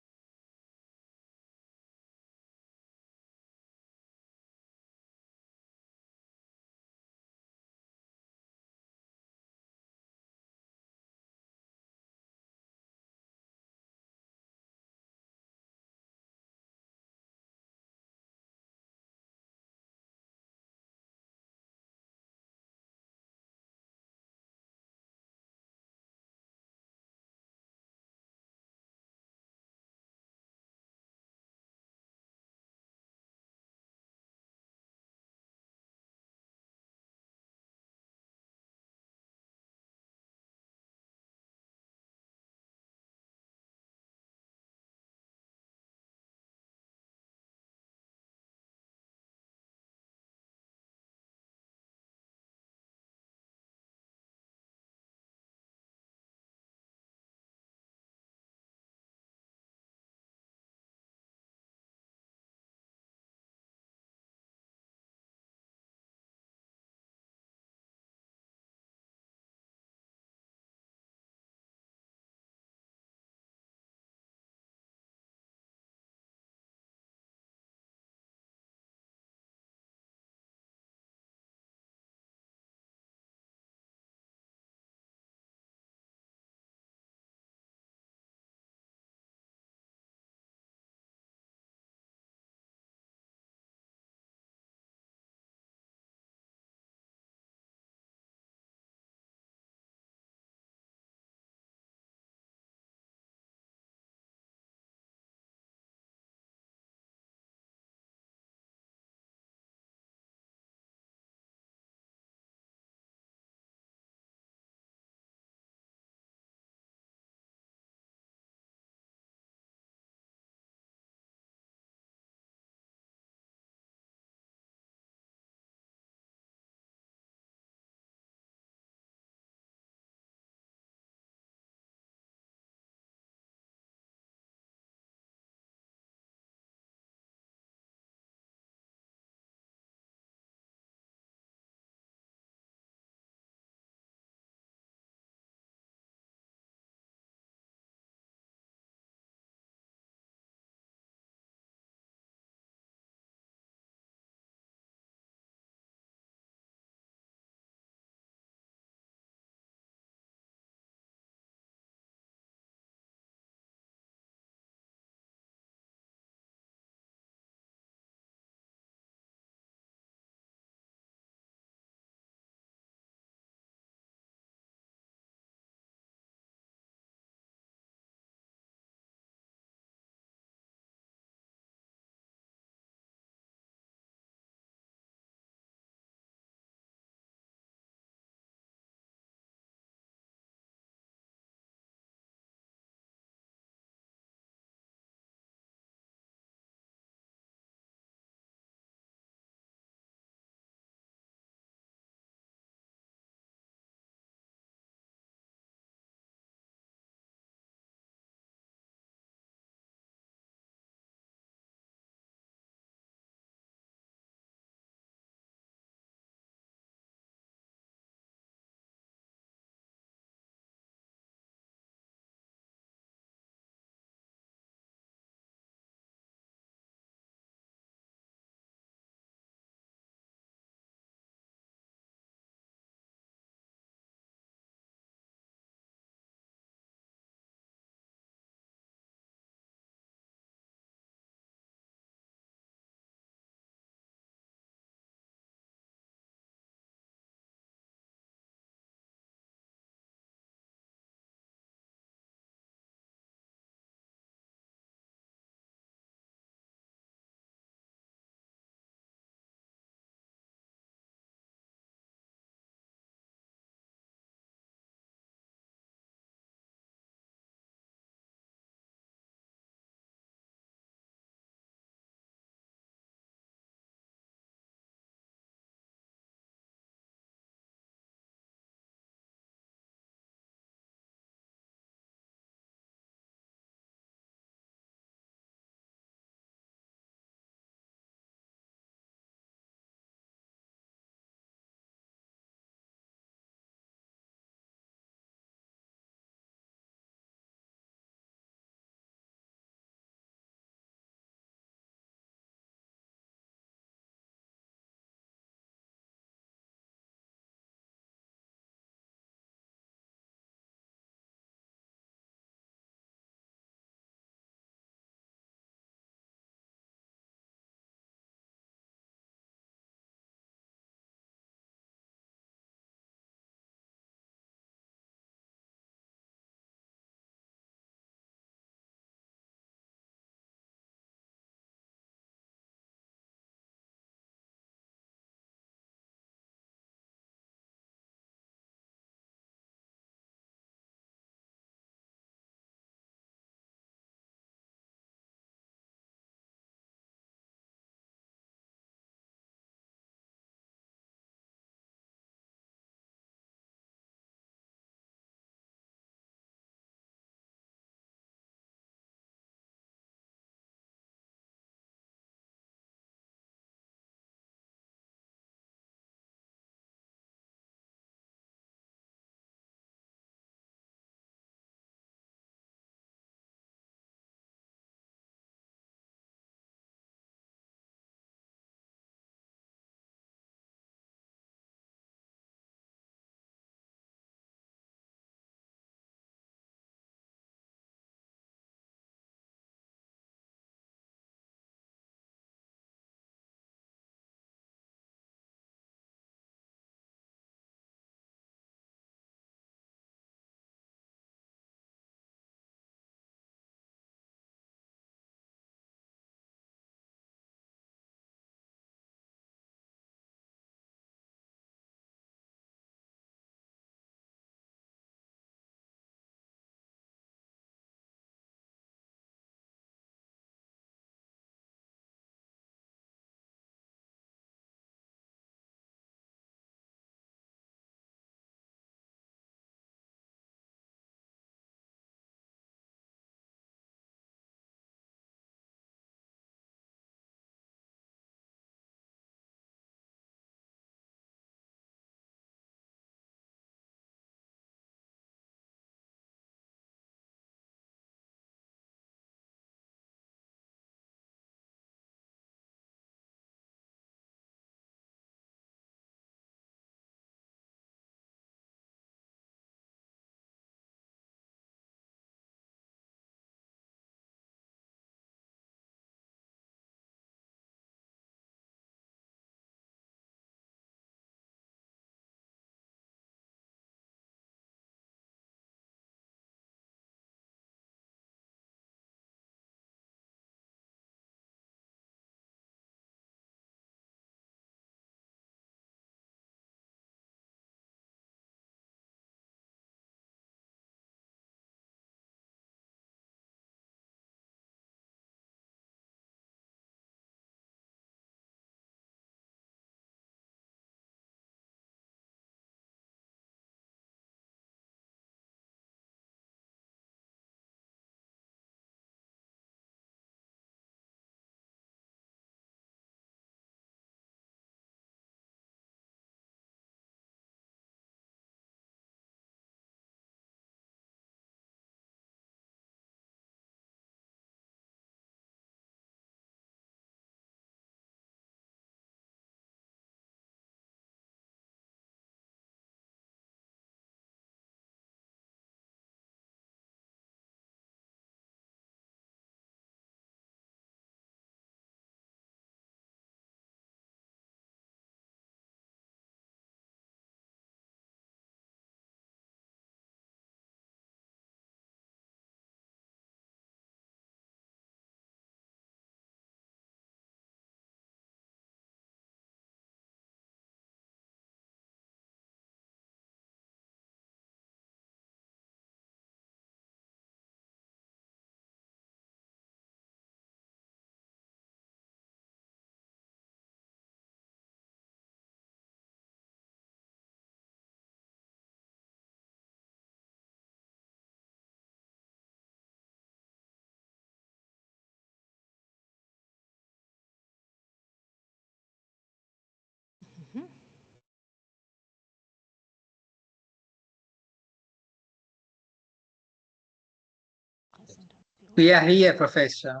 We are here, Professor.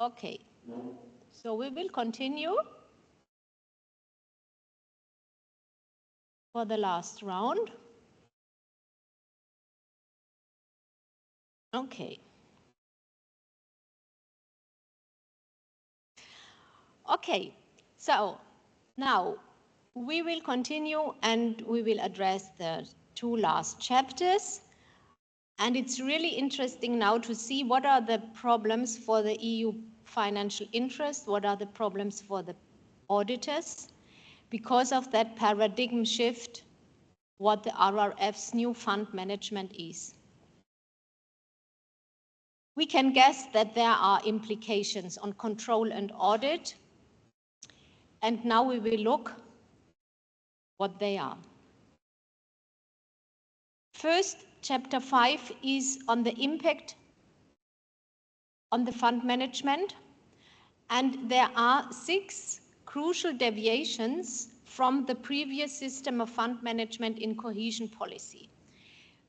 Okay, so we will continue for the last round. Okay. Okay, so now we will continue and we will address the two last chapters. And it's really interesting now to see what are the problems for the EU financial interest, what are the problems for the auditors, because of that paradigm shift, what the RRF's new fund management is. We can guess that there are implications on control and audit, and now we will look what they are. First, chapter 5 is on the impact on the fund management, and there are 6 crucial deviations from the previous system of fund management in cohesion policy.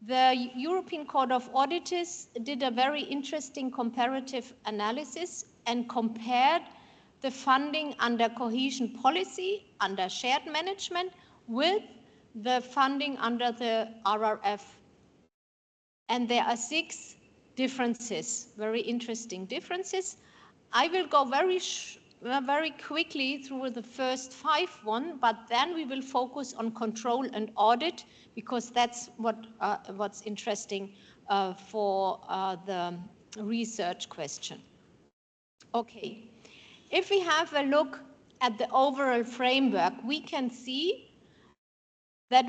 The European Court of Auditors did a very interesting comparative analysis and compared the funding under cohesion policy, under shared management, with the funding under the RRF. And there are 6 differences, very interesting differences. I will go very quickly through the first 5 but then we will focus on control and audit, because that's what's interesting for the research question. Okay, if we have a look at the overall framework, we can see that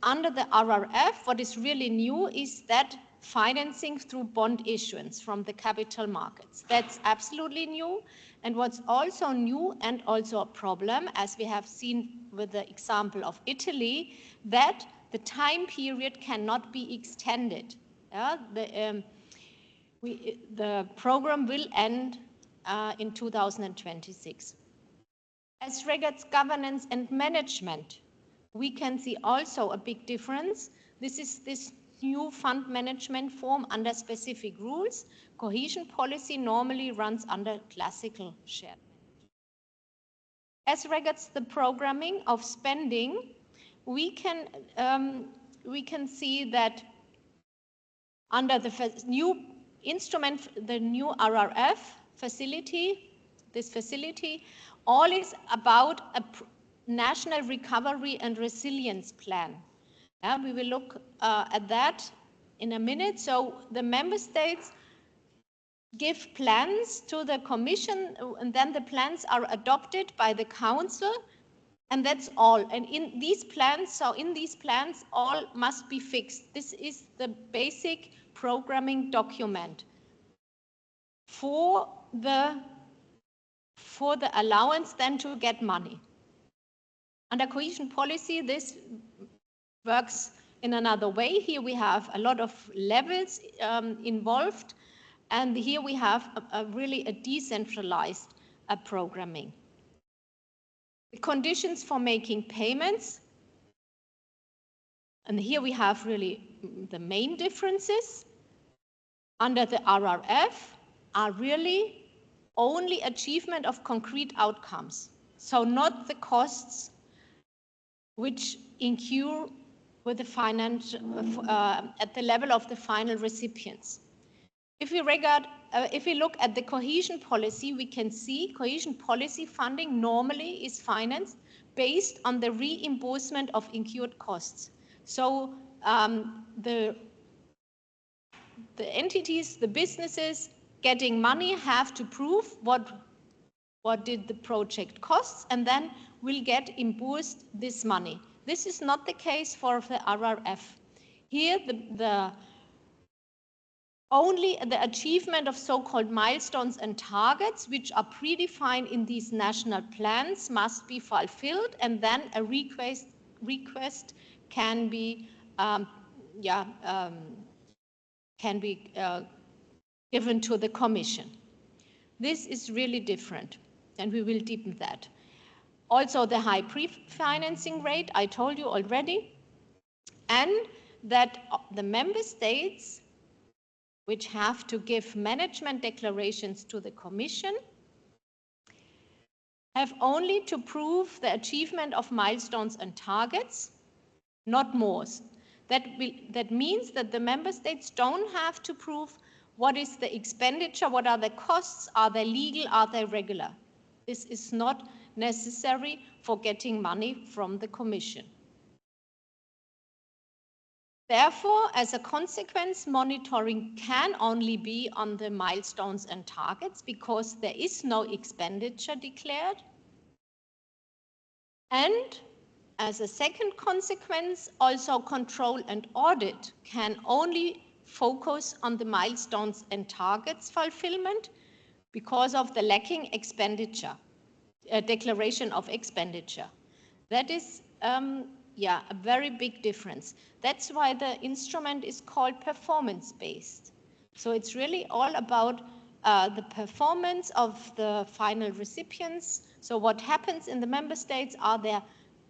under the RRF, what is really new is that financing through bond issuance from the capital markets. That's absolutely new. And what's also new and also a problem, as we have seen with the example of Italy, that the time period cannot be extended. The program will end in 2026. As regards governance and management, we can see also a big difference. This is this new fund management form under specific rules. Cohesion policy normally runs under classical shared management. As regards the programming of spending, we can see that under the new instrument, the new RRF facility, this facility, all is about a national recovery and resilience plan. We will look at that in a minute. So the member states give plans to the Commission, and then the plans are adopted by the Council, and that's all. And in these plans, all must be fixed. This is the basic programming document for the allowance then to get money. Under cohesion policy, this works in another way. Here we have a lot of levels involved, and here we have really a decentralized programming. The conditions for making payments, and here we have really the main differences. Under the RRF are really only achievement of concrete outcomes, so not the costs which incur with the at the level of the final recipients. If we look at the cohesion policy, we can see cohesion policy funding normally is financed based on the reimbursement of incurred costs. So the entities, the businesses getting money have to prove what did the project cost, and then will get reimbursed this money. This is not the case for the RRF. Here, only the achievement of so-called milestones and targets, which are predefined in these national plans, must be fulfilled, and then a request can be given to the Commission. This is really different, and we will deepen that. Also, the high pre-financing rate, I told you already, and that the member states which have to give management declarations to the Commission, have only to prove the achievement of milestones and targets, not more. That means that the member states don't have to prove what is the expenditure, what are the costs, are they legal, are they regular. This is not necessary for getting money from the Commission. Therefore, as a consequence, monitoring can only be on the milestones and targets because there is no expenditure declared. And as a second consequence, also control and audit can only focus on the milestones and targets fulfillment because of the lacking expenditure, declaration of expenditure. That is, a very big difference. That's why the instrument is called performance-based. So it's really all about the performance of the final recipients. So what happens in the member states,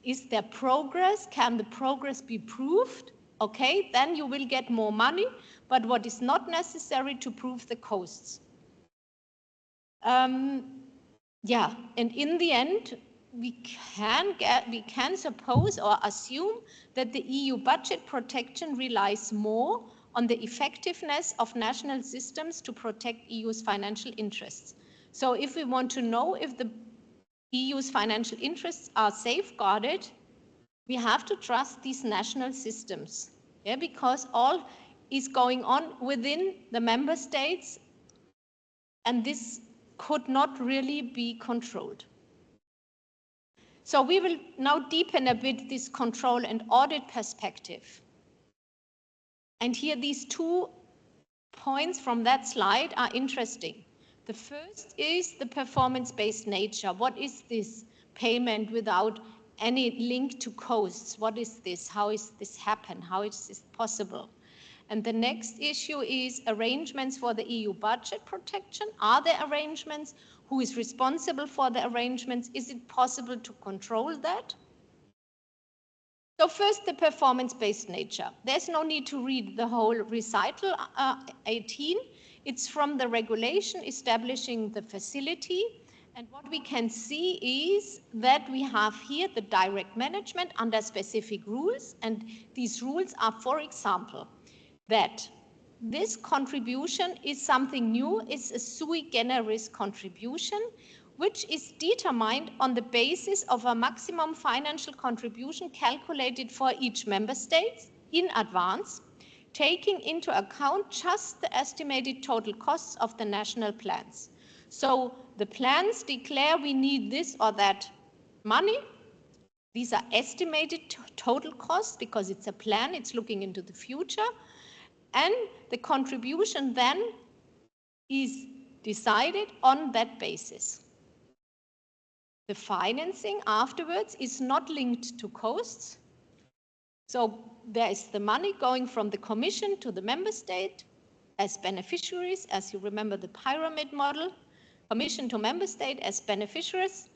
is there progress? Can the progress be proved? Okay, then you will get more money, but what is not necessary to prove the costs. And in the end, we can suppose or assume that the EU budget protection relies more on the effectiveness of national systems to protect EU's financial interests. So if we want to know if the EU's financial interests are safeguarded, we have to trust these national systems, because all is going on within the member states, and this could not really be controlled. So we will now deepen a bit this control and audit perspective. And here these 2 points from that slide are interesting. The first is the performance-based nature. What is this payment without any link to costs? What is this? How is this happen? How is this possible? And the next issue is arrangements for the EU budget protection. Are there arrangements? Who is responsible for the arrangements? Is it possible to control that? So first, the performance-based nature. There's no need to read the whole recital 18. It's from the regulation establishing the facility. And what we can see is that we have here the direct management under specific rules. And these rules are, for example, that this contribution is something new. It's a sui generis contribution, which is determined on the basis of a maximum financial contribution calculated for each member state in advance, taking into account just the estimated total costs of the national plans. So the plans declare we need this or that money. These are estimated total costs because it's a plan, it's looking into the future. And the contribution then is decided on that basis. The financing afterwards is not linked to costs. So there is the money going from the Commission to the member state as beneficiaries, as you remember the pyramid model, Commission to member state as beneficiaries,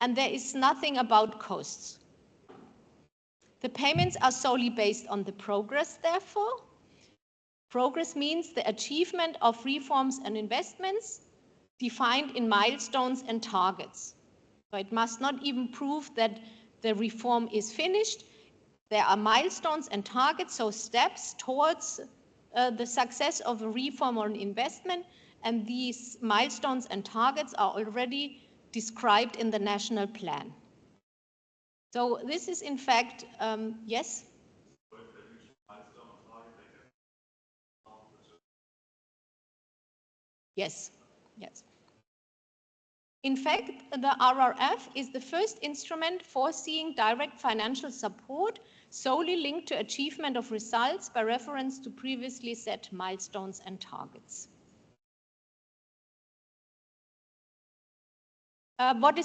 and there is nothing about costs. The payments are solely based on the progress, therefore. Progress means the achievement of reforms and investments defined in milestones and targets. So it must not even prove that the reform is finished. There are milestones and targets, so steps towards the success of a reform or an investment, and these milestones and targets are already described in the national plan. So this is in fact, yes? Yes, yes. In fact, the RRF is the first instrument foreseeing direct financial support solely linked to achievement of results by reference to previously set milestones and targets. What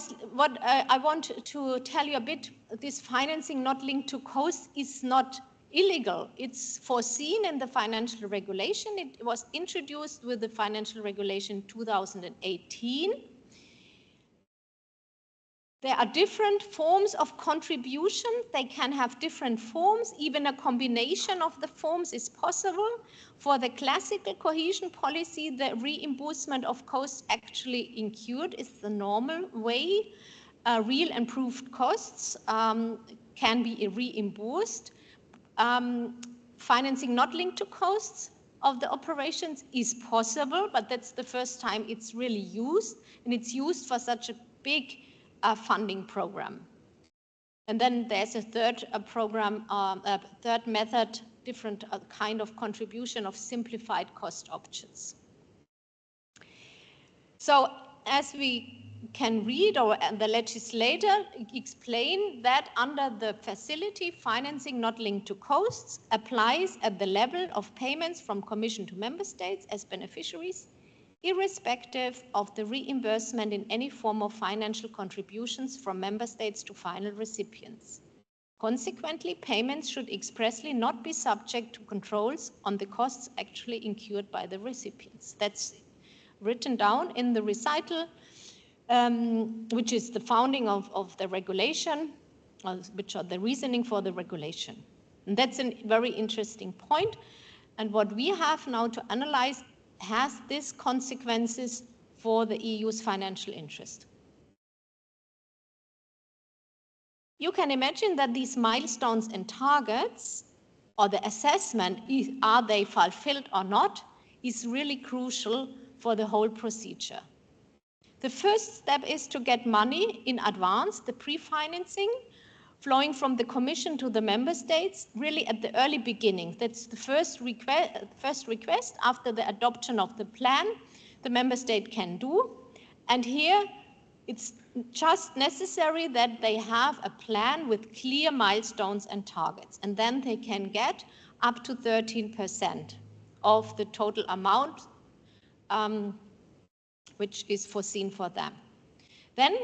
I want to tell you a bit, this financing not linked to costs is not illegal. It's foreseen in the financial regulation. It was introduced with the financial regulation 2018. There are different forms of contribution. They can have different forms. Even a combination of the forms is possible. For the classical cohesion policy, the reimbursement of costs actually incurred is the normal way. Real and proved costs can be reimbursed. Financing not linked to costs of the operations is possible, but that's the first time it's really used, and it's used for such a big funding program. And then there's a third program, third method, different kind of contribution of simplified cost options. So as we can read, or the legislator explain that under the facility, financing not linked to costs applies at the level of payments from Commission to member states as beneficiaries, irrespective of the reimbursement in any form of financial contributions from member states to final recipients. Consequently, payments should expressly not be subject to controls on the costs actually incurred by the recipients. That's written down in the recital, which is the founding of the regulation, which are the reasoning for the regulation. And that's a very interesting point. And what we have now to analyze, has this consequences for the EU's financial interest? You can imagine that these milestones and targets, or the assessment, are they fulfilled or not, is really crucial for the whole procedure. The first step is to get money in advance, the pre-financing, flowing from the Commission to the member states, really at the early beginning. That's the first request after the adoption of the plan the member state can do. And here it's just necessary that they have a plan with clear milestones and targets, and then they can get up to 13% of the total amount which is foreseen for them. Then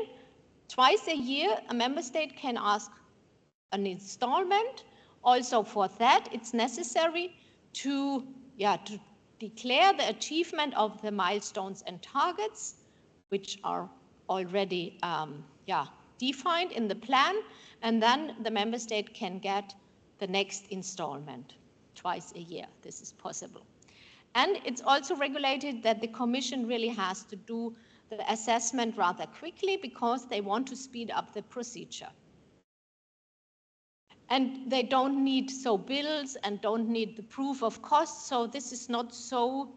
twice a year, a member state can ask an installment. Also for that, it's necessary to declare the achievement of the milestones and targets, which are already defined in the plan, and then the member state can get the next installment twice a year. This is possible. And it's also regulated that the Commission really has to do the assessment rather quickly because they want to speed up the procedure. And they don't need bills and don't need the proof of costs. So this is not so,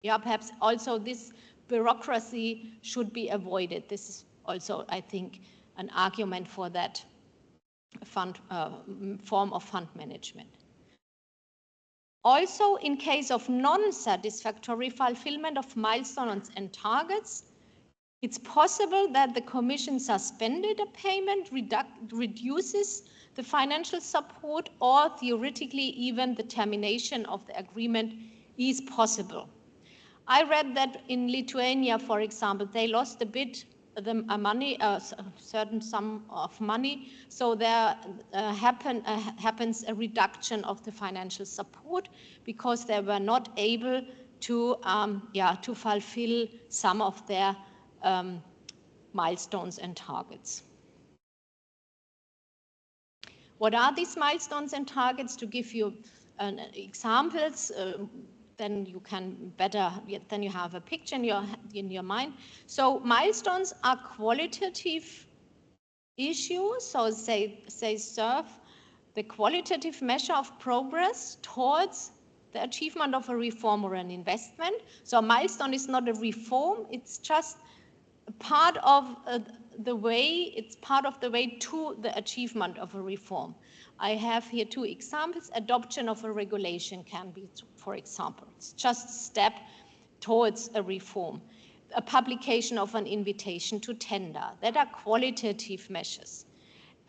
perhaps also this bureaucracy should be avoided. This is also, I think, an argument for that form of fund management. Also, in case of non-satisfactory fulfillment of milestones and targets, it's possible that the Commission suspended a payment, reduces the financial support, or theoretically even the termination of the agreement is possible. I read that in Lithuania, for example, they lost a bit a certain sum of money, so there happens a reduction of the financial support because they were not able to fulfill some of their milestones and targets. What are these milestones and targets? To give you examples, then you can better, then you have a picture in your mind. So milestones are qualitative issues, so they serve the qualitative measure of progress towards the achievement of a reform or an investment. So a milestone is not a reform, it's just part of the way, it's part of the way to the achievement of a reform. I have here two examples. Adoption of a regulation can be, for example, it's just a step towards a reform. A publication of an invitation to tender, that are qualitative measures.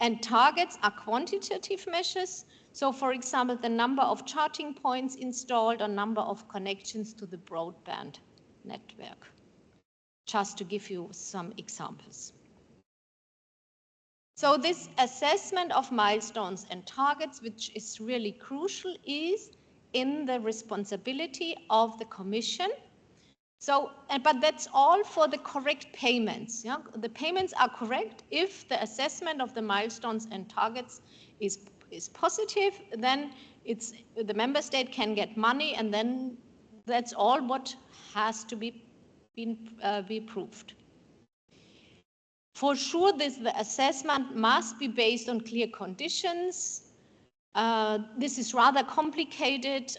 And targets are quantitative measures. So, for example, the number of charging points installed or number of connections to the broadband network. Just to give you some examples. So this assessment of milestones and targets, which is really crucial, is in the responsibility of the Commission. So, but that's all for the correct payments. Yeah? The payments are correct if the assessment of the milestones and targets is positive, then the member state can get money, and then that's all what has to be proved. For sure, the assessment must be based on clear conditions. This is rather complicated,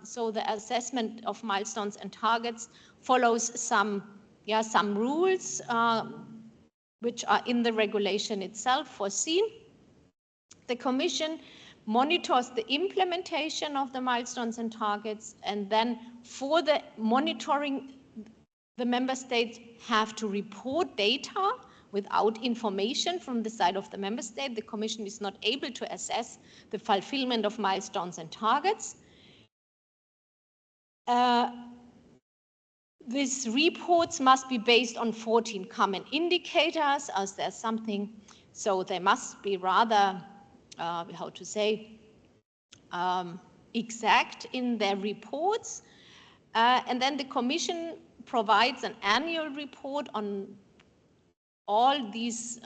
so the assessment of milestones and targets follows some rules which are in the regulation itself foreseen. The Commission monitors the implementation of the milestones and targets, and then for the monitoring, the member states have to report data. Without information from the side of the member state, the Commission is not able to assess the fulfillment of milestones and targets. These reports must be based on 14 common indicators, as there's something, so they must be rather, exact in their reports. And then the Commission provides an annual report on all these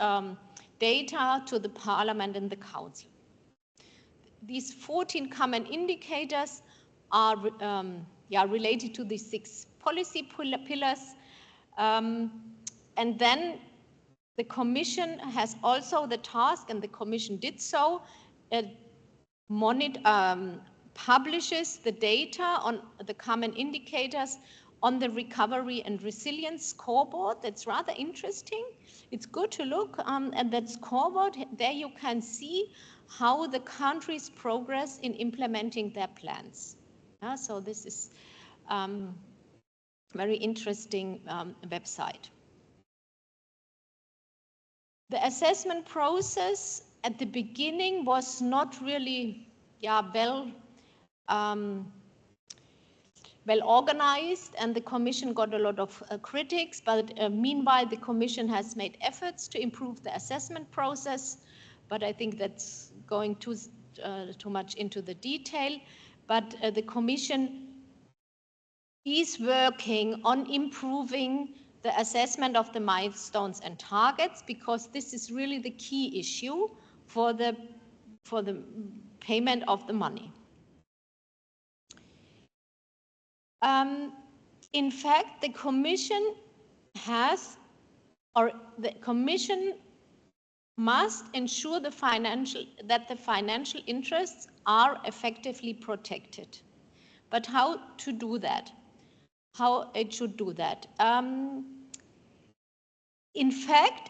data to the Parliament and the Council. These 14 common indicators are related to the 6 policy pillars. And then the Commission has also the task, and the Commission did so, publishes the data on the common indicators on the Recovery and Resilience Scoreboard. That's rather interesting. It's good to look at that scoreboard. There you can see how the countries progress in implementing their plans. So this is very interesting website. The assessment process at the beginning was not really well organized, and the Commission got a lot of critics, but meanwhile the Commission has made efforts to improve the assessment process, but I think that's going too much into the detail. But the Commission is working on improving the assessment of the milestones and targets, because this is really the key issue for the payment of the money. In fact, the Commission must ensure that the financial interests are effectively protected. But how to do that? How it should do that? In fact,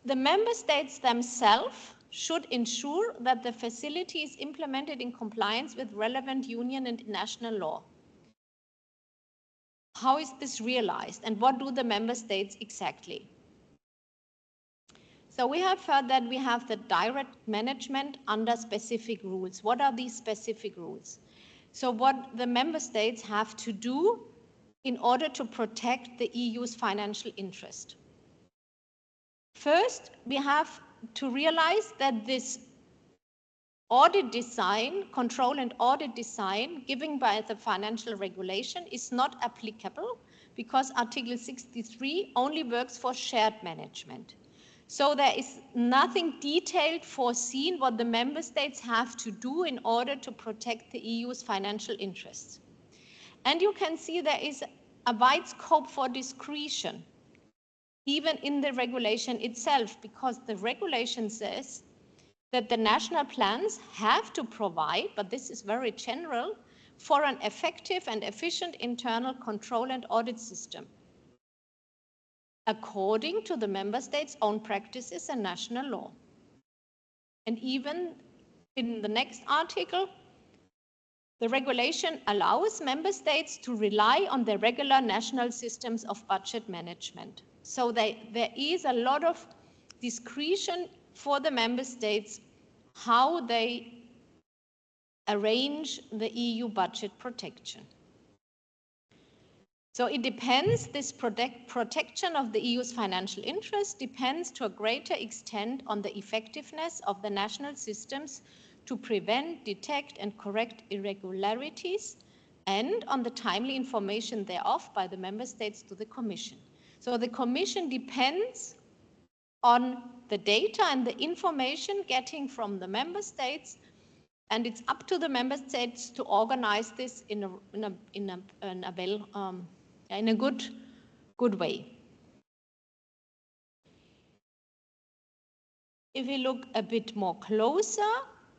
the member states themselves should ensure that the facility is implemented in compliance with relevant union and national law. How is this realized, and what do the member states exactly? So we have heard that we have the direct management under specific rules. What are these specific rules? So what the member states have to do in order to protect the EU's financial interest. First, we have to realize that this audit design, control and audit design given by the financial regulation is not applicable, because Article 63 only works for shared management. So there is nothing detailed foreseen what the member states have to do in order to protect the EU's financial interests. And you can see there is a wide scope for discretion, even in the regulation itself, because the regulation says that the national plans have to provide, but this is very general, for an effective and efficient internal control and audit system, according to the member states' own practices and national law. And even in the next article, the regulation allows member states to rely on their regular national systems of budget management. So there is a lot of discretion for the member states how they arrange the EU budget protection. So it depends, this protection of the EU's financial interest depends to a greater extent on the effectiveness of the national systems to prevent, detect and correct irregularities and on the timely information thereof by the member states to the Commission. So the Commission depends on the data and the information getting from the member states, and it's up to the member states to organize this in a good way. If we look a bit more closer,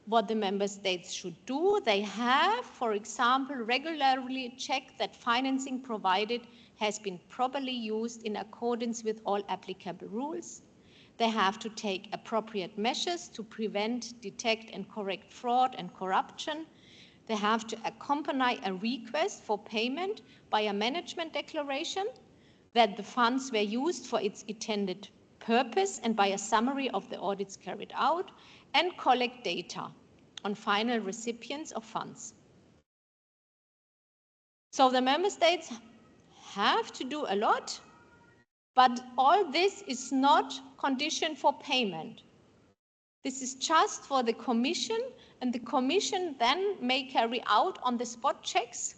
what the member states should do, they have, for example, regularly checked that financing provided has been properly used in accordance with all applicable rules. They have to take appropriate measures to prevent, detect, and correct fraud and corruption. They have to accompany a request for payment by a management declaration that the funds were used for its intended purpose and by a summary of the audits carried out, and collect data on final recipients of funds. So the member states have to do a lot, but all this is not condition for payment. This is just for the Commission, and the Commission then may carry out on-the-spot checks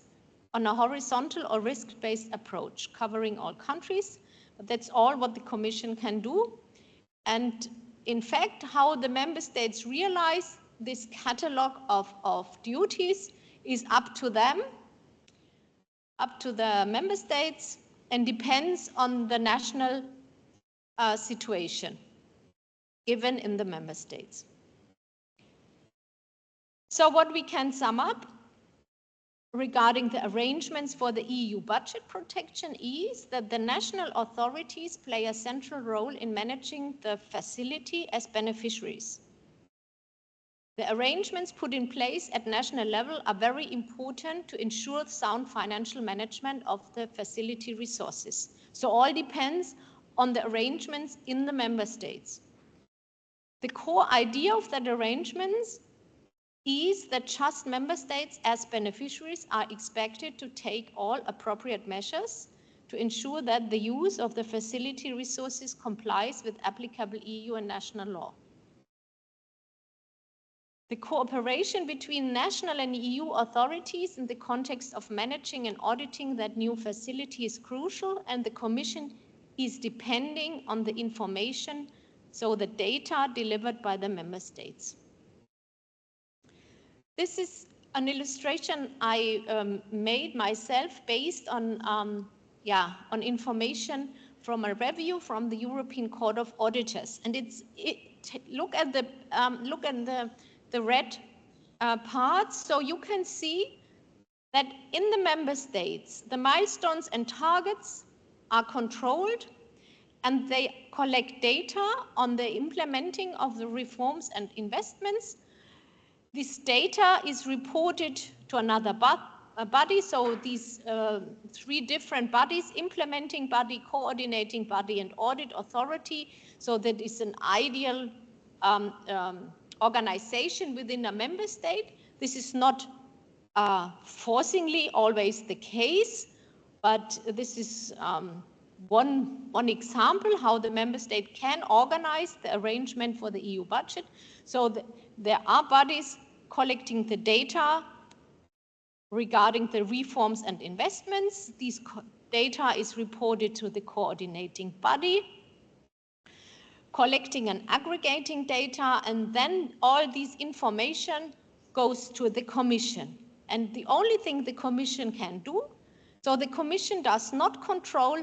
on a horizontal or risk-based approach, covering all countries. But that's all what the Commission can do. And in fact, how the member states realize this catalog of duties is up to them, up to the member states, and depends on the national situation given in the member states. So what we can sum up regarding the arrangements for the EU budget protection is that the national authorities play a central role in managing the facility as beneficiaries. The arrangements put in place at national level are very important to ensure sound financial management of the facility resources. So all depends on the arrangements in the member states. The core idea of that arrangements is that just member states as beneficiaries are expected to take all appropriate measures to ensure that the use of the facility resources complies with applicable EU and national law. The cooperation between national and EU authorities in the context of managing and auditing that new facility is crucial, and the Commission is depending on the information, so the data delivered by the member states. This is an illustration I made myself based on information from a review from the European Court of Auditors, and look at the red parts. So you can see that in the member states, the milestones and targets are controlled, and they collect data on the implementing of the reforms and investments. This data is reported to another body, so these three different bodies: implementing body, coordinating body, and audit authority. So that is an ideal organization within a member state. This is not forcingly always the case, but this is one example how the member state can organize the arrangement for the EU budget. So there are bodies collecting the data regarding the reforms and investments. This data is reported to the coordinating body, collecting and aggregating data, and then all this information goes to the Commission. And the only thing the Commission can do, so the Commission does not control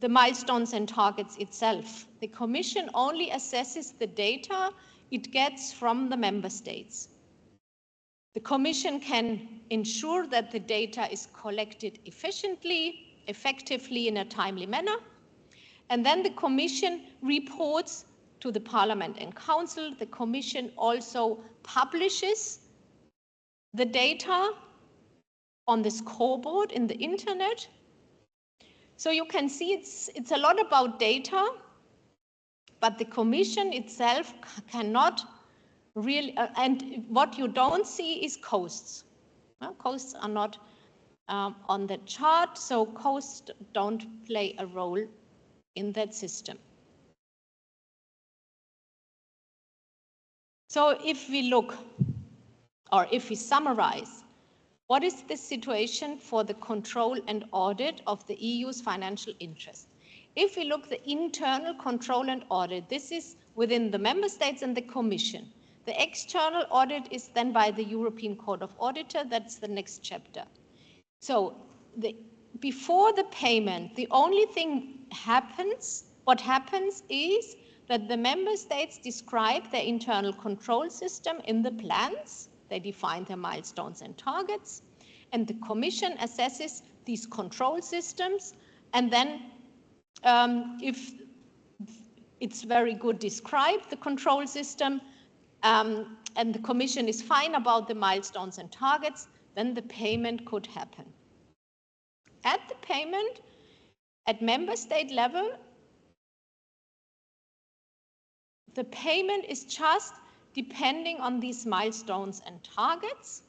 the milestones and targets itself. The Commission only assesses the data it gets from the member states. The Commission can ensure that the data is collected efficiently, effectively, in a timely manner. And then the Commission reports to the Parliament and Council. The Commission also publishes the data on the scoreboard in the internet. So you can see it's a lot about data, but the Commission itself cannot really, and what you don't see is costs. Costs are not on the chart, so costs don't play a role in that system. So if we look, or if we summarize, What is the situation for the control and audit of the EU's financial interest? If we look at the internal control and audit, this is within the member states and the Commission. The external audit is then by the European Court of Auditor. That's the next chapter. So before the payment, the only thing what happens is that the member states describe their internal control system in the plans. They define their milestones and targets, and the Commission assesses these control systems, and then if it's very good described, the control system, and the Commission is fine about the milestones and targets, then the payment could happen. At the payment, at member state level, the payment is just depending on these milestones and targets.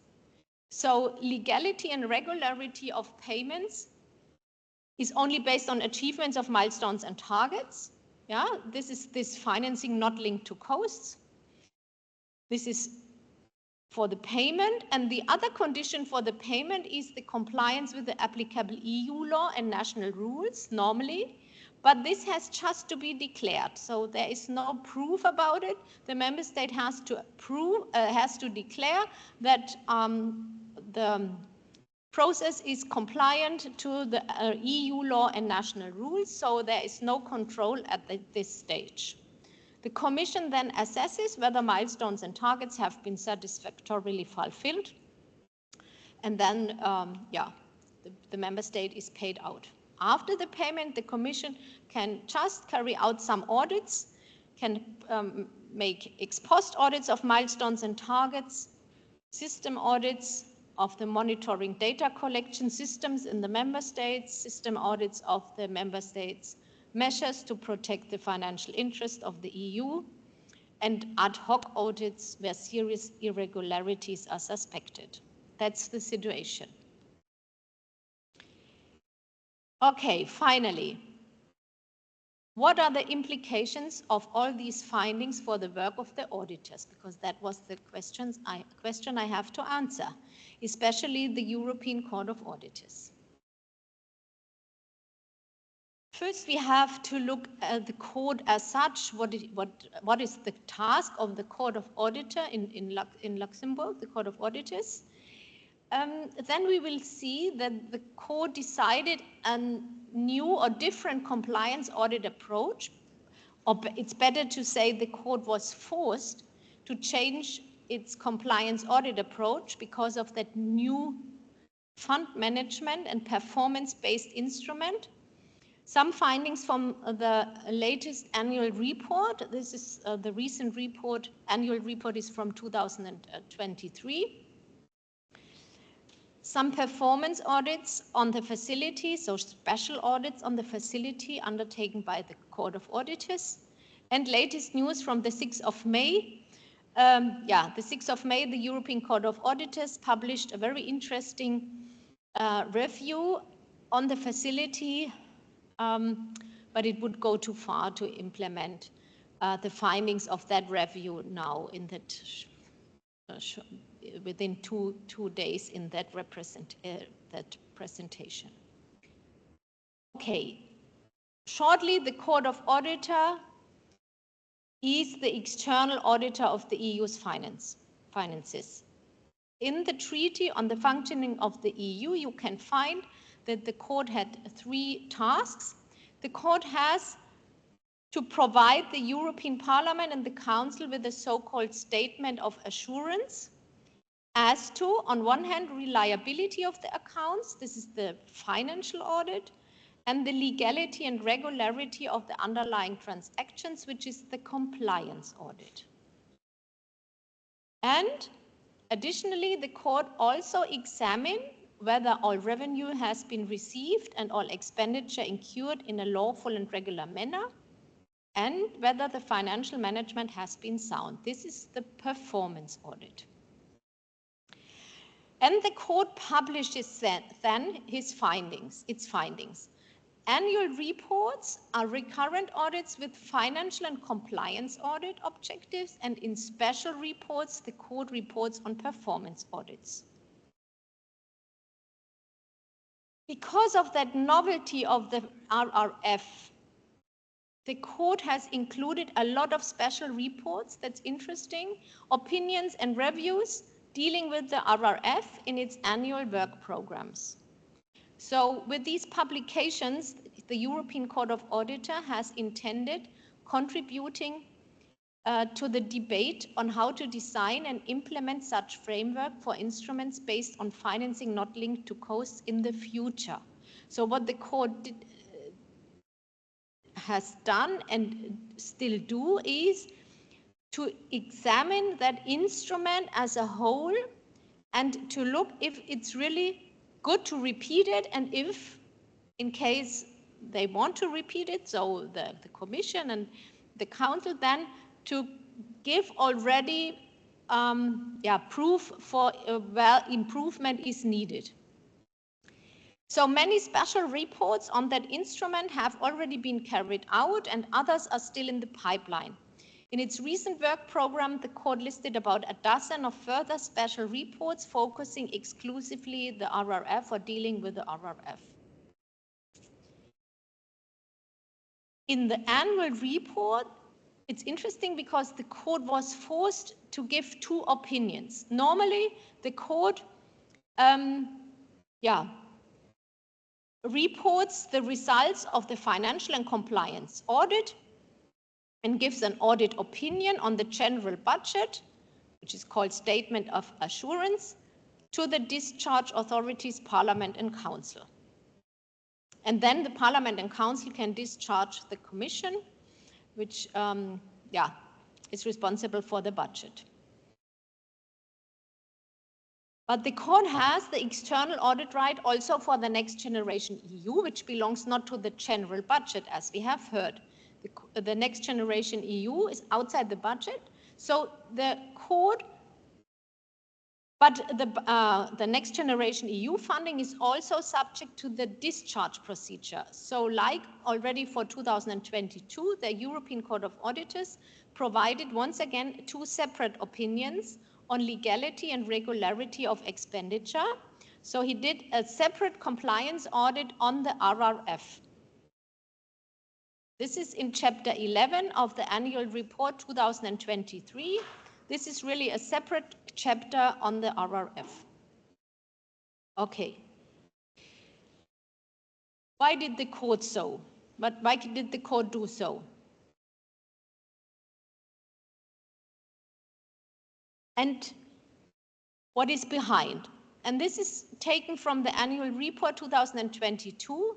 So legality and regularity of payments is only based on achievements of milestones and targets. Yeah, this is this financing not linked to costs. This is for the payment, and the other condition for the payment is the compliance with the applicable EU law and national rules normally, but this has just to be declared. So there is no proof about it. The member state has to declare that the process is compliant to the EU law and national rules, so there is no control at this stage. The Commission then assesses whether milestones and targets have been satisfactorily fulfilled, and then, the member state is paid out. After the payment, the Commission can just carry out some audits, can make ex post audits of milestones and targets, system audits of the monitoring data collection systems in the member states, system audits of the member states' measures to protect the financial interest of the EU, and ad hoc audits where serious irregularities are suspected. That's the situation. Okay, finally, what are the implications of all these findings for the work of the auditors? Because that was the question I have to answer, especially the European Court of Auditors. First, we have to look at the court as such. What is the task of the Court of Auditor in Luxembourg, the Court of Auditors? Then we will see that the court decided a new or different compliance audit approach, or it's better to say the court was forced to change its compliance audit approach because of that new fund management and performance-based instrument. Some findings from the latest annual report. This is the recent report. Annual report is from 2023. Some performance audits on the facility, so special audits on the facility undertaken by the Court of Auditors. And latest news from the 6th of May. The 6th of May, the European Court of Auditors published a very interesting review on the facility, but it would go too far to implement the findings of that review now in that within two days in that presentation. Okay, shortly, the Court of Auditor is the external auditor of the EU's finances. In the Treaty on the Functioning of the EU, you can find that the court had 3 tasks. The court has to provide the European Parliament and the Council with a so-called statement of assurance as to, on one hand, reliability of the accounts, this is the financial audit, and the legality and regularity of the underlying transactions, which is the compliance audit. And additionally, the court also examined whether all revenue has been received and all expenditure incurred in a lawful and regular manner, and whether the financial management has been sound. This is the performance audit. And the court publishes then its findings. Annual reports are recurrent audits with financial and compliance audit objectives, and in special reports, the court reports on performance audits. Because of that novelty of the RRF, the court has included a lot of special reports, that's interesting, opinions and reviews dealing with the RRF in its annual work programs. So with these publications, the European Court of Auditor has intended contributing to the debate on how to design and implement such framework for instruments based on financing not linked to costs in the future. So what the court has done and still do is to examine that instrument as a whole and to look if it's really good to repeat it, and if, in case they want to repeat it, so the Commission and the Council, then to give already proof for where improvement is needed. So many special reports on that instrument have already been carried out and others are still in the pipeline. In its recent work program, the court listed about a dozen of further special reports focusing exclusively the RRF or dealing with the RRF. In the annual report, it's interesting because the court was forced to give two opinions. Normally, the court reports the results of the financial and compliance audit and gives an audit opinion on the general budget, which is called Statement of Assurance, to the discharge authorities, Parliament and Council. And then the Parliament and Council can discharge the Commission, which is responsible for the budget. But the court has the external audit right also for the Next Generation EU, which belongs not to the general budget, as we have heard. The Next Generation EU is outside the budget, so the court, but the Next Generation EU funding is also subject to the discharge procedure. So like already for 2022, the European Court of Auditors provided once again two separate opinions on legality and regularity of expenditure. So he did a separate compliance audit on the RRF. This is in chapter 11 of the annual report 2023. This is really a separate chapter on the RRF. Okay. Why did the court so? But why did the court do so? And what is behind? And this is taken from the annual report 2022.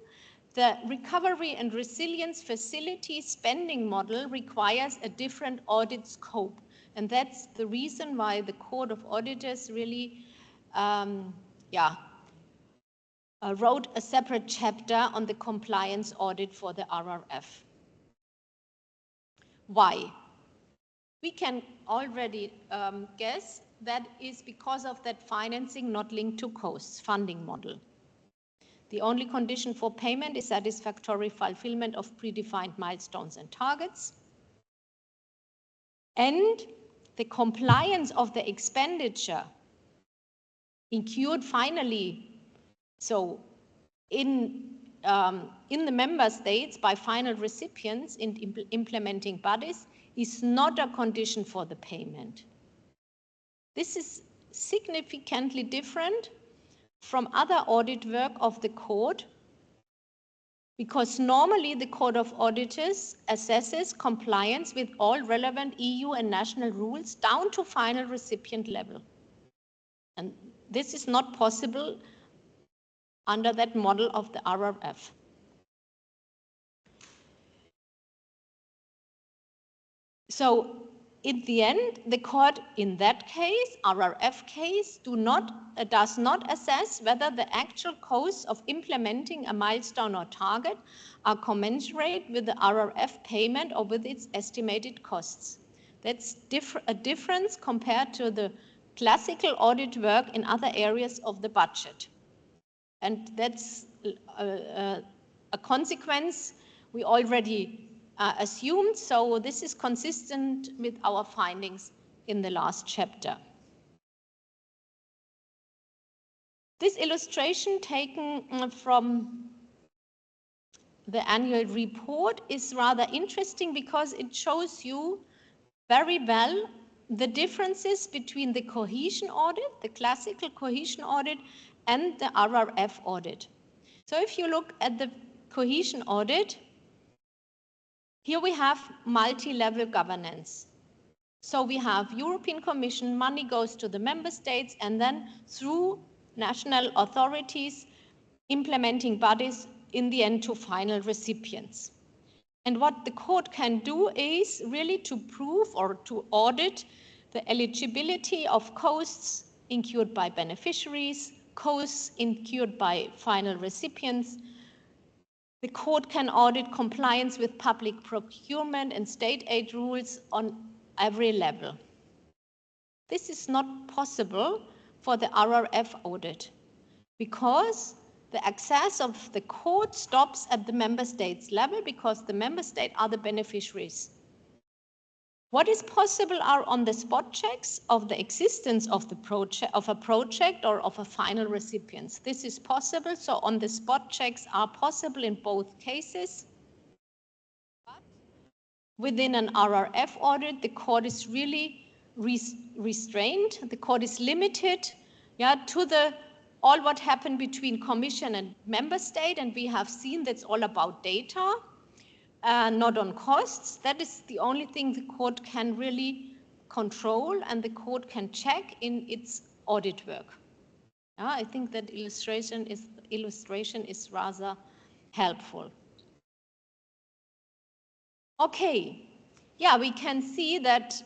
The Recovery and Resilience Facility spending model requires a different audit scope. And that's the reason why the Court of Auditors really wrote a separate chapter on the compliance audit for the RRF. Why? We can already guess that is because of that financing not linked to costs funding model. The only condition for payment is satisfactory fulfillment of predefined milestones and targets. And the compliance of the expenditure incurred finally, so in the member states by final recipients in implementing bodies, is not a condition for the payment. This is significantly different from other audit work of the court, because normally the Court of Auditors assesses compliance with all relevant EU and national rules down to final recipient level. And this is not possible under that model of the RRF. So in the end, the court in that case, RRF case, does not assess whether the actual costs of implementing a milestone or target are commensurate with the RRF payment or with its estimated costs. That's a difference compared to the classical audit work in other areas of the budget. And that's a consequence we already assumed, so this is consistent with our findings in the last chapter. This illustration taken from the annual report is rather interesting because it shows you very well the differences between the cohesion audit, the classical cohesion audit, and the RRF audit. So if you look at the cohesion audit, here we have multi-level governance. So we have European Commission, money goes to the member states, and then through national authorities, implementing bodies, in the end to final recipients. And what the court can do is really to prove or to audit the eligibility of costs incurred by beneficiaries, costs incurred by final recipients. The court can audit compliance with public procurement and state aid rules on every level. This is not possible for the RRF audit because the access of the court stops at the member states level because the member states are the beneficiaries. What is possible are on the spot checks of the existence of the project, of a project or of a final recipient. This is possible, so on the spot checks are possible in both cases. But within an RRF audit, the court is really restrained. The court is limited to all what happened between Commission and member state, and we have seen that's all about data, not on costs. That is the only thing the court can really control and the court can check in its audit work. I think that illustration is rather helpful. Okay, we can see that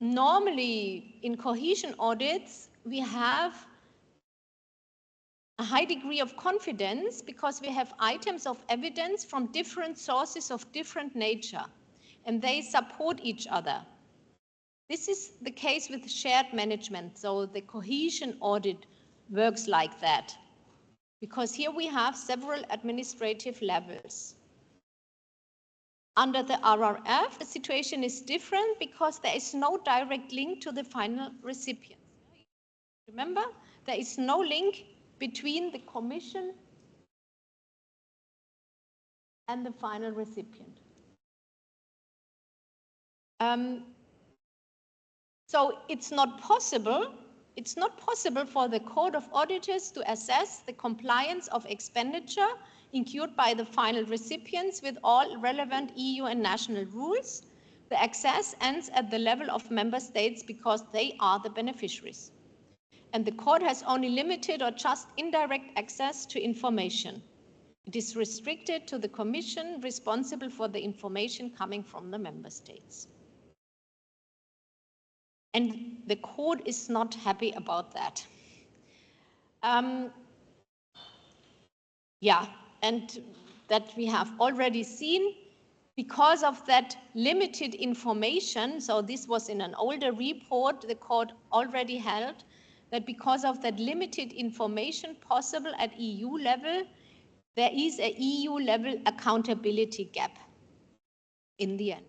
normally in cohesion audits, we have a high degree of confidence because we have items of evidence from different sources of different nature, and they support each other. This is the case with shared management, so the cohesion audit works like that, because here we have several administrative levels. Under the RRF, the situation is different because there is no direct link to the final recipient. Remember, there is no link between the Commission and the final recipient. So it's not possible for the Court of Auditors to assess the compliance of expenditure incurred by the final recipients with all relevant EU and national rules. The access ends at the level of member states because they are the beneficiaries. And the court has only limited or just indirect access to information. It is restricted to the Commission responsible for the information coming from the member states. And the court is not happy about that. And that we have already seen because of that limited information. So this was in an older report, the court already held that because of that limited information possible at EU level, there is a EU level accountability gap in the end.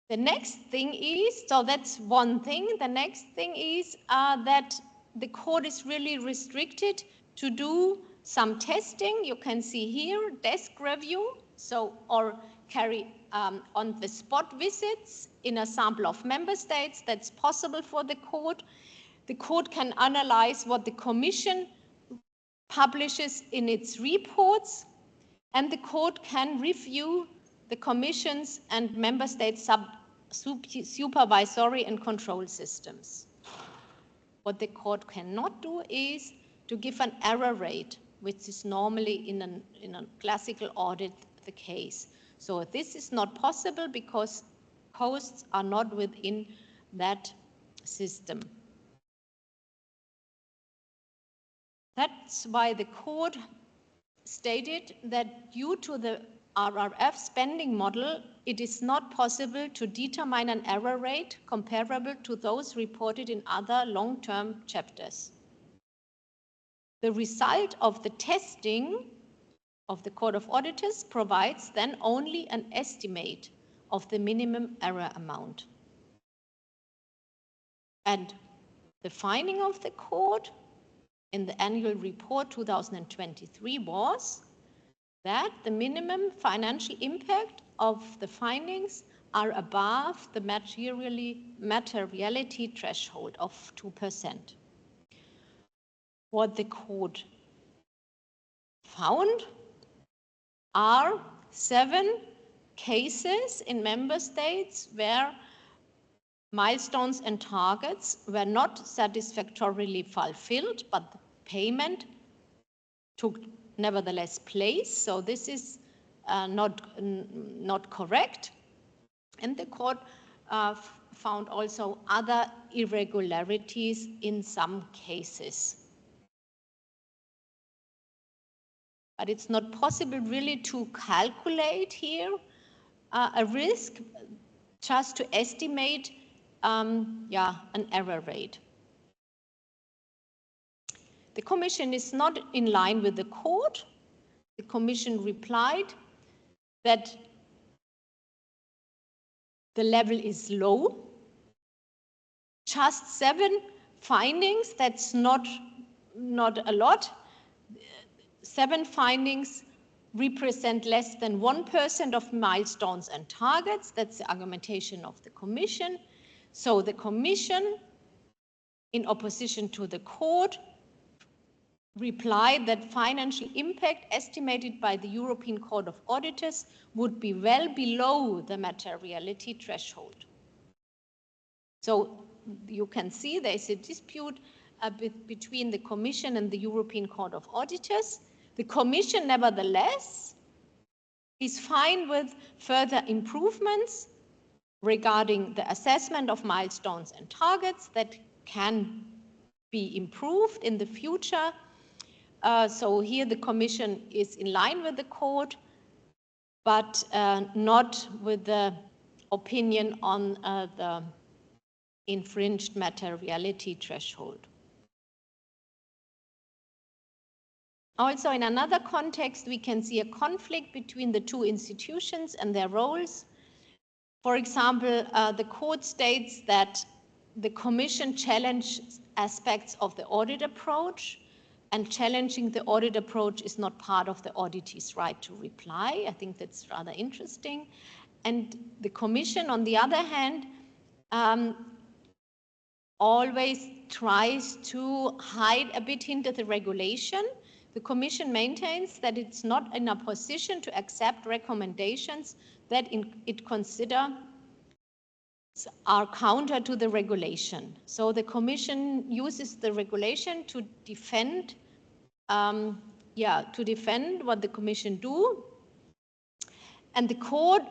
The next thing is, so that's one thing. The next thing is that the court is really restricted to do some testing. You can see here, desk review, or carry on the spot visits in a sample of member states. That's possible for the court. The court can analyze what the Commission publishes in its reports, and the court can review the Commission's and member states' supervisory and control systems. What the court cannot do is to give an error rate, which is normally in a classical audit the case. So this is not possible because costs are not within that system. That's why the court stated that due to the RRF spending model, it is not possible to determine an error rate comparable to those reported in other long-term chapters. The result of the testing of the Court of Auditors provides then only an estimate of the minimum error amount. And the finding of the court in the annual report 2023 was that the minimum financial impact of the findings are above the materiality threshold of 2%. What the court found are 7 cases in member states where milestones and targets were not satisfactorily fulfilled, but the payment took nevertheless place. So this is not correct. And the court found also other irregularities in some cases. But it's not possible really to calculate here a risk, just to estimate an error rate. The Commission is not in line with the court. The Commission replied that the level is low. Just 7 findings, that's not a lot. 7 findings represent less than 1% of milestones and targets. That's the argumentation of the Commission. So the Commission, in opposition to the court, replied that financial impact estimated by the European Court of Auditors would be well below the materiality threshold. So you can see there's a dispute between the Commission and the European Court of Auditors. The Commission, nevertheless, is fine with further improvements regarding the assessment of milestones and targets that can be improved in the future. So here the Commission is in line with the court, but not with the opinion on the infringed materiality threshold. Also, in another context, we can see a conflict between the 2 institutions and their roles. For example, the court states that the Commission challenged aspects of the audit approach, and challenging the audit approach is not part of the auditor's right to reply. I think that's rather interesting. And the Commission, on the other hand, always tries to hide a bit into the regulation. The Commission maintains that it's not in a position to accept recommendations that it considers are counter to the regulation. So the Commission uses the regulation to defend, what the Commission do. And the court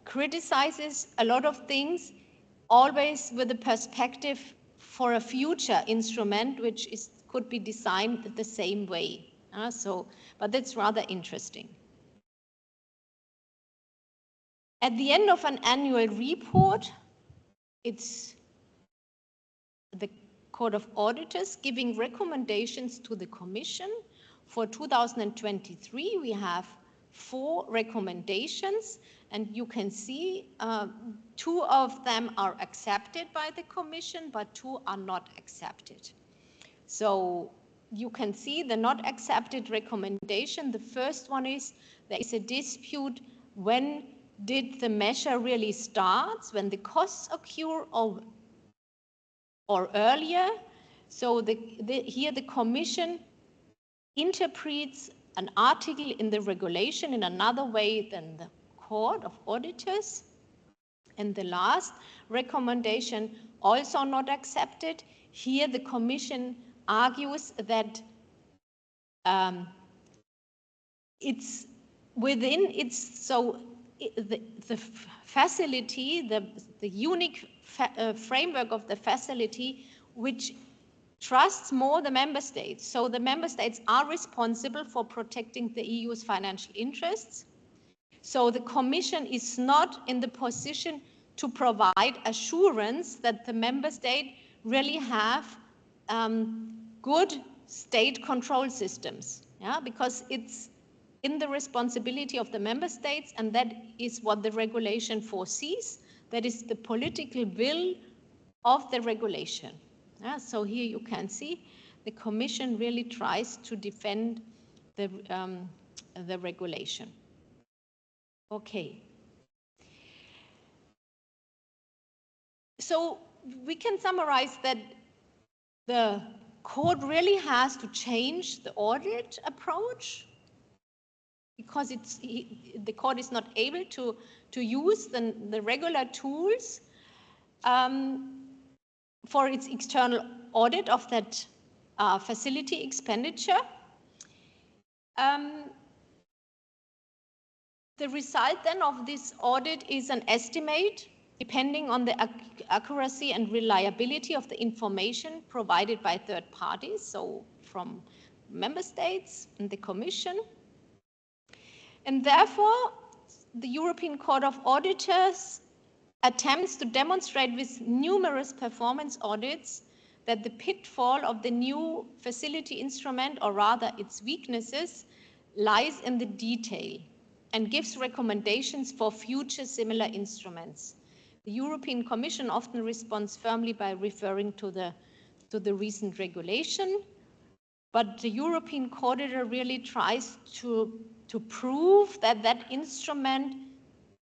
criticizes a lot of things, always with a perspective for a future instrument, which could be designed the same way. But that's rather interesting. At the end of an annual report, it's the Court of Auditors giving recommendations to the Commission. For 2023, we have 4 recommendations, and you can see 2 of them are accepted by the Commission, but 2 are not accepted. So you can see the not accepted recommendation. The first one is there is a dispute when did the measure really start, when the costs occur or earlier. So here the Commission interprets an article in the regulation in another way than the Court of Auditors. And the last recommendation, also not accepted. Here the Commission argues that it's within its, so the facility, the unique framework of the facility, which trusts more the member states. So the member states are responsible for protecting the EU's financial interests. So the Commission is not in the position to provide assurance that the member state really have good state control systems, because it's in the responsibility of the member states, and that is what the regulation foresees. That is the political will of the regulation. So here you can see the Commission really tries to defend the regulation. Okay. So we can summarize that the court really has to change the audit approach, because the court is not able to use the regular tools for its external audit of that facility expenditure. The result then of this audit is an estimate depending on the accuracy and reliability of the information provided by third parties, so from member states and the Commission. And therefore, the European Court of Auditors attempts to demonstrate with numerous performance audits that the pitfall of the new facility instrument, or rather its weaknesses, lies in the detail, and gives recommendations for future similar instruments. The European Commission often responds firmly by referring to the recent regulation, but the European Court really tries to prove that that instrument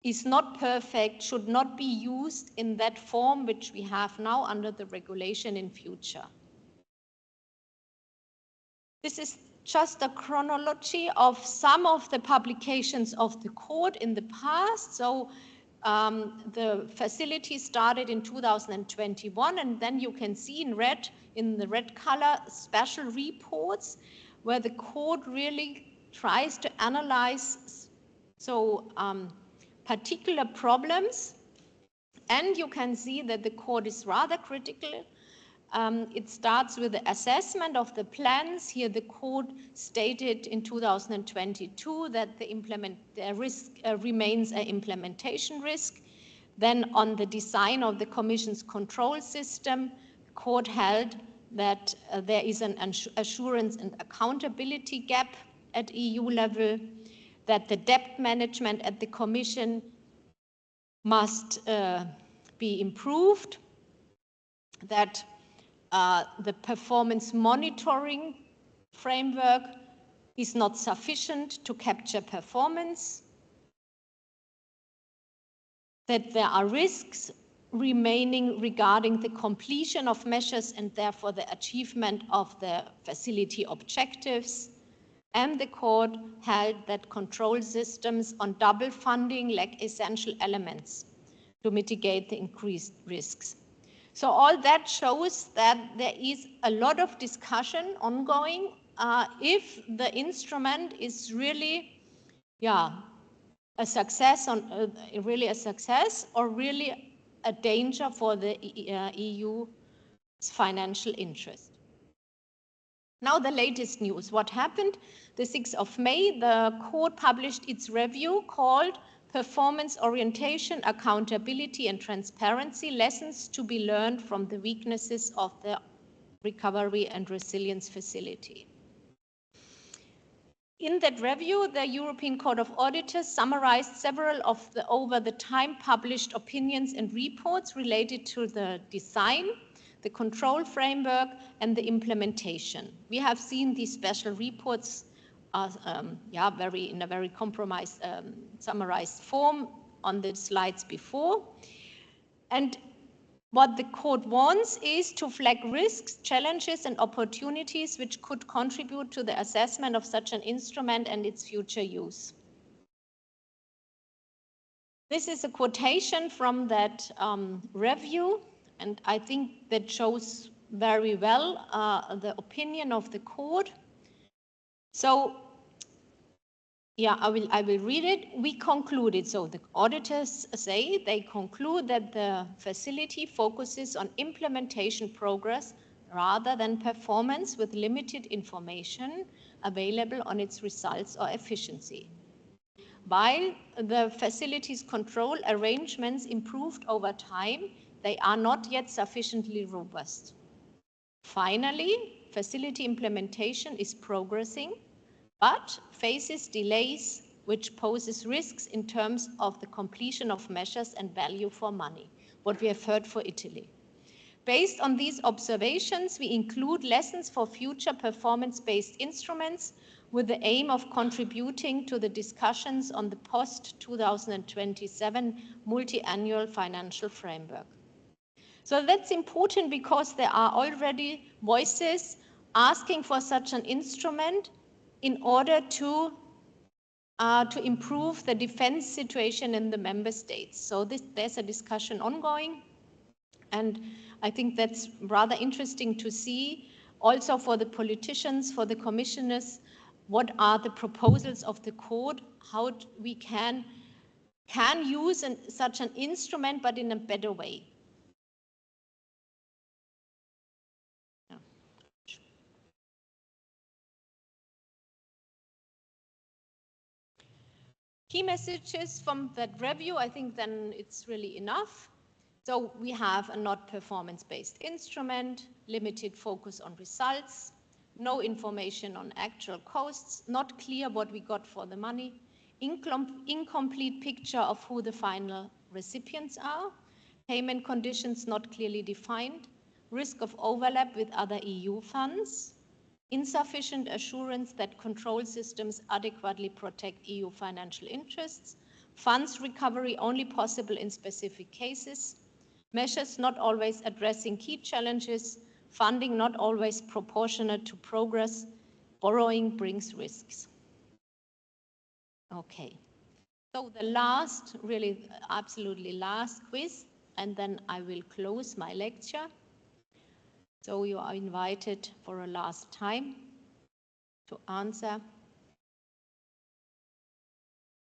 is not perfect, should not be used in that form which we have now under the regulation in future. This is just a chronology of some of the publications of the court in the past. So the facility started in 2021, and then you can see in red, in the red color, special reports where the court really tries to analyze particular problems. And you can see that the court is rather critical. It starts with the assessment of the plans. Here the court stated in 2022 that the risk remains an implementation risk. Then on the design of the Commission's control system, the court held that there is an assurance and accountability gap at EU level, that the debt management at the Commission must be improved, that the performance monitoring framework is not sufficient to capture performance, that there are risks remaining regarding the completion of measures and therefore the achievement of the facility objectives. And the court held that control systems on double funding lack essential elements to mitigate the increased risks. So all that shows that there is a lot of discussion ongoing if the instrument is really, a success, or really a danger for the EU's financial interest. Now the latest news. What happened? The 6th of May, the court published its review called Performance Orientation, Accountability and Transparency, Lessons to be Learned from the Weaknesses of the Recovery and Resilience Facility. In that review, the European Court of Auditors summarized several of the over the time published opinions and reports related to the design, the control framework, and the implementation. We have seen these special reports in a very compromised, summarized form on the slides before. And what the court wants is to flag risks, challenges, and opportunities which could contribute to the assessment of such an instrument and its future use. This is a quotation from that review, and I think that shows very well the opinion of the court. So, I will read it. We concluded, so the auditors say they conclude that the facility focuses on implementation progress rather than performance, with limited information available on its results or efficiency. While the facility's control arrangements improved over time, they are not yet sufficiently robust. Finally, facility implementation is progressing, but faces delays which poses risks in terms of the completion of measures and value for money, what we have heard for Italy. Based on these observations, we include lessons for future performance-based instruments with the aim of contributing to the discussions on the post-2027 multi-annual financial framework. So that's important because there are already voices asking for such an instrument in order to improve the defense situation in the member states. So there's a discussion ongoing, and I think that's rather interesting to see also for the politicians, for the commissioners, what are the proposals of the court, how we can use such an instrument, but in a better way. Key messages from that review, I think then it's really enough. So we have a not performance-based instrument, limited focus on results, no information on actual costs, not clear what we got for the money, incomplete picture of who the final recipients are, payment conditions not clearly defined, risk of overlap with other EU funds, insufficient assurance that control systems adequately protect EU financial interests, funds recovery only possible in specific cases, measures not always addressing key challenges, funding not always proportionate to progress, borrowing brings risks. Okay, so the last, really absolutely last quiz, and then I will close my lecture. So you are invited for a last time to answer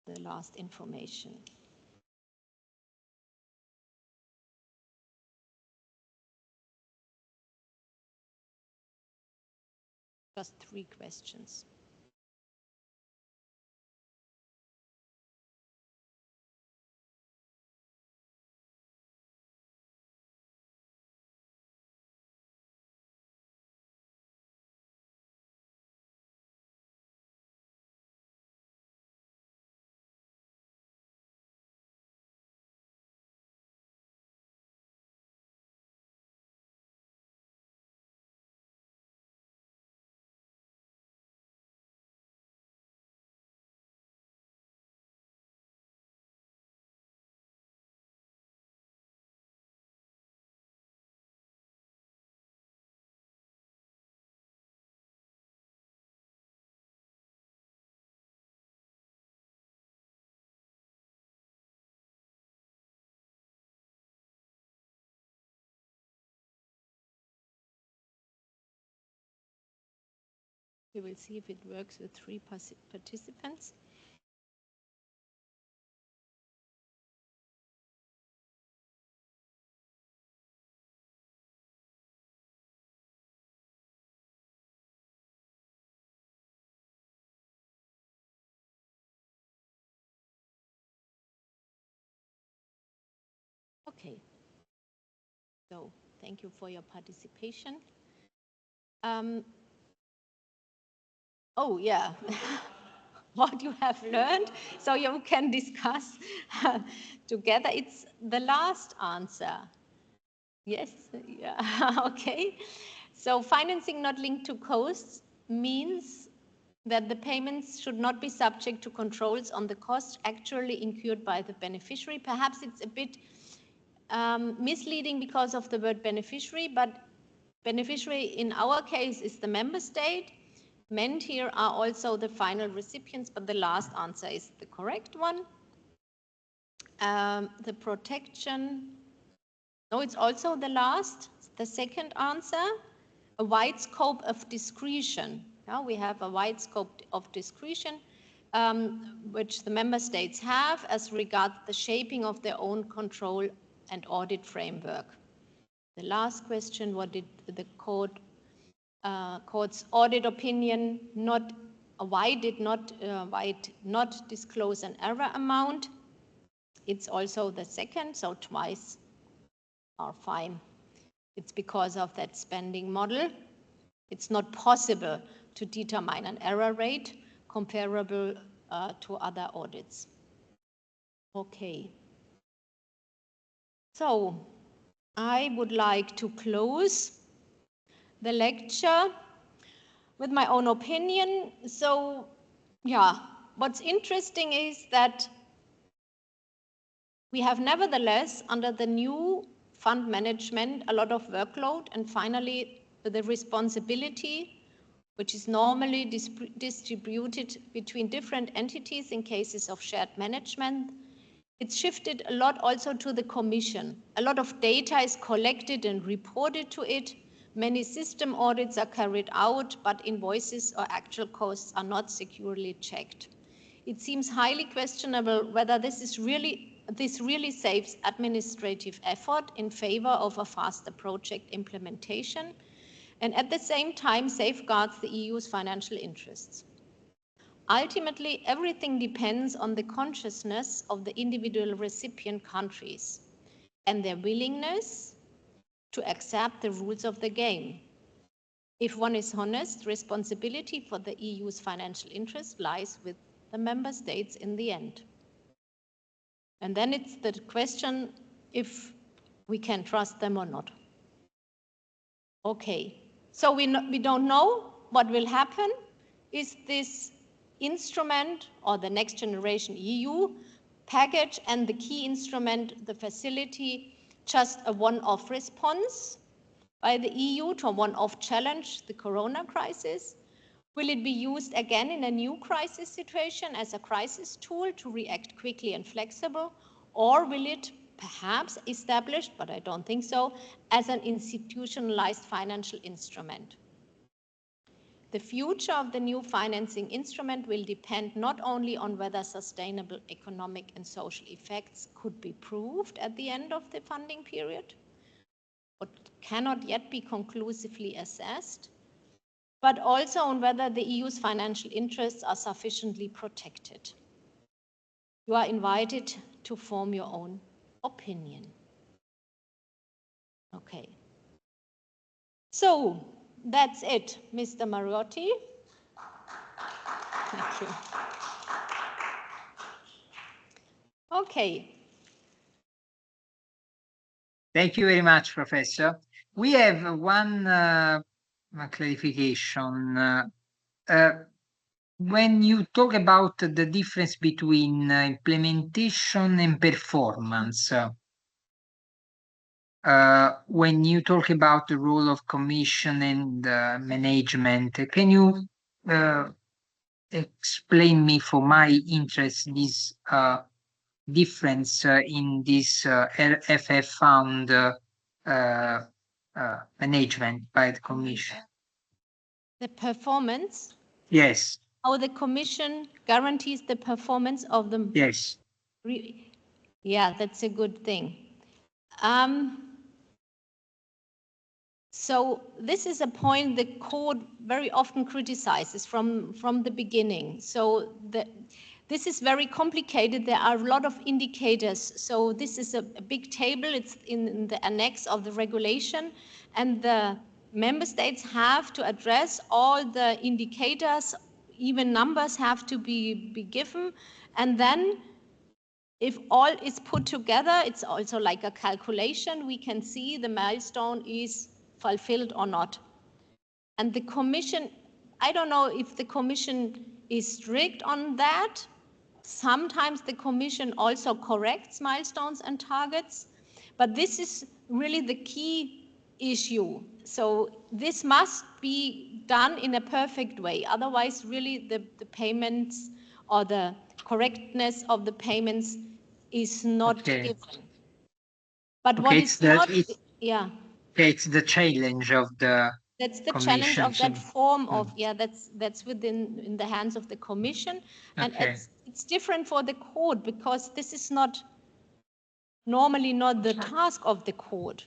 the last information. Just 3 questions. We will see if it works with 3 participants. Okay, so thank you for your participation. Oh yeah, what you have learned, so you can discuss together. It's the last answer. Yes, yeah, okay. So financing not linked to costs means that the payments should not be subject to controls on the cost actually incurred by the beneficiary. Perhaps it's a bit misleading because of the word beneficiary, but beneficiary in our case is the member state. Meant here are also the final recipients, but the last answer is the correct one. The protection, no, it's also the last, the second answer, a wide scope of discretion. Now we have a wide scope of discretion, which the member states have as regards the shaping of their own control and audit framework. The last question, what did the court's audit opinion why did not disclose an error amount? It's also the second, so twice are fine. It's because of that spending model. It's not possible to determine an error rate comparable to other audits. Okay. So I would like to close the lecture with my own opinion. So, yeah, what's interesting is that we have nevertheless, under the new fund management, a lot of workload, and finally the responsibility, which is normally distributed between different entities in cases of shared management. It's shifted a lot also to the Commission. A lot of data is collected and reported to it. Many system audits are carried out, but invoices or actual costs are not securely checked. It seems highly questionable whether this really saves administrative effort in favor of a faster project implementation, and at the same time safeguards the EU's financial interests. Ultimately, everything depends on the consciousness of the individual recipient countries and their willingness to accept the rules of the game. If one is honest, responsibility for the EU's financial interest lies with the member states in the end. And then it's the question if we can trust them or not. Okay, so we don't know what will happen. Is this instrument or the Next Generation EU package and the key instrument, the facility, just a one-off response by the EU to a one-off challenge, the corona crisis? Will it be used again in a new crisis situation as a crisis tool to react quickly and flexible? Or will it perhaps established, but I don't think so, as an institutionalized financial instrument? The future of the new financing instrument will depend not only on whether sustainable economic and social effects could be proved at the end of the funding period, what cannot yet be conclusively assessed, but also on whether the EU's financial interests are sufficiently protected. You are invited to form your own opinion. Okay. So that's it, Mr. Mariotti. Thank you. Okay. Thank you very much, Professor. We have one clarification. When you talk about the difference between implementation and performance, when you talk about the role of commission and management, can you explain me for my interest this difference in this FF fund management by the commission? The performance? Yes. How the commission guarantees the performance of the... Yes. Yeah, that's a good thing. So this is a point the code very often criticizes from the beginning. So this is very complicated. There are a lot of indicators. So this is a big table. It's in the annex of the regulation. And the member states have to address all the indicators. Even numbers have to be given. And then if all is put together, it's also like a calculation. We can see the milestone is fulfilled or not. And the commission, I don't know if the commission is strict on that. Sometimes the commission also corrects milestones and targets, but this is really the key issue. So this must be done in a perfect way. Otherwise, really the payments or the correctness of the payments is not given. But what is not, yeah. It's the challenge of the... That's the challenge of that form of, yeah, that's within in the hands of the commission. And it's different for the code because this is not normally not the task of the code.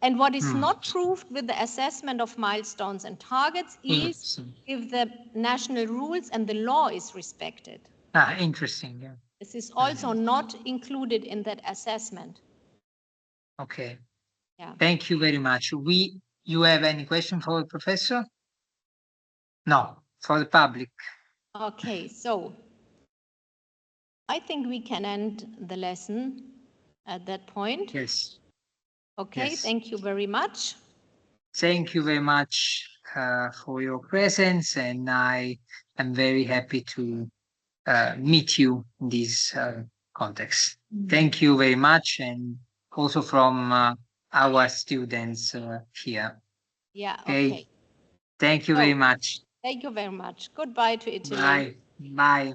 And what is not proved with the assessment of milestones and targets is if the national rules and the law is respected. Ah, interesting. Yeah. This is also not included in that assessment. Okay. Yeah. Thank you very much. You have any question for the professor? No, for the public. Okay, so I think we can end the lesson at that point. Yes. Okay, Yes. thank you very much. Thank you very much for your presence, and I am very happy to meet you in this context. Thank you very much, and also from our students here. Yeah, Okay. okay. Thank you very So, much. thank you very much. Goodbye to Italy. Bye. Bye.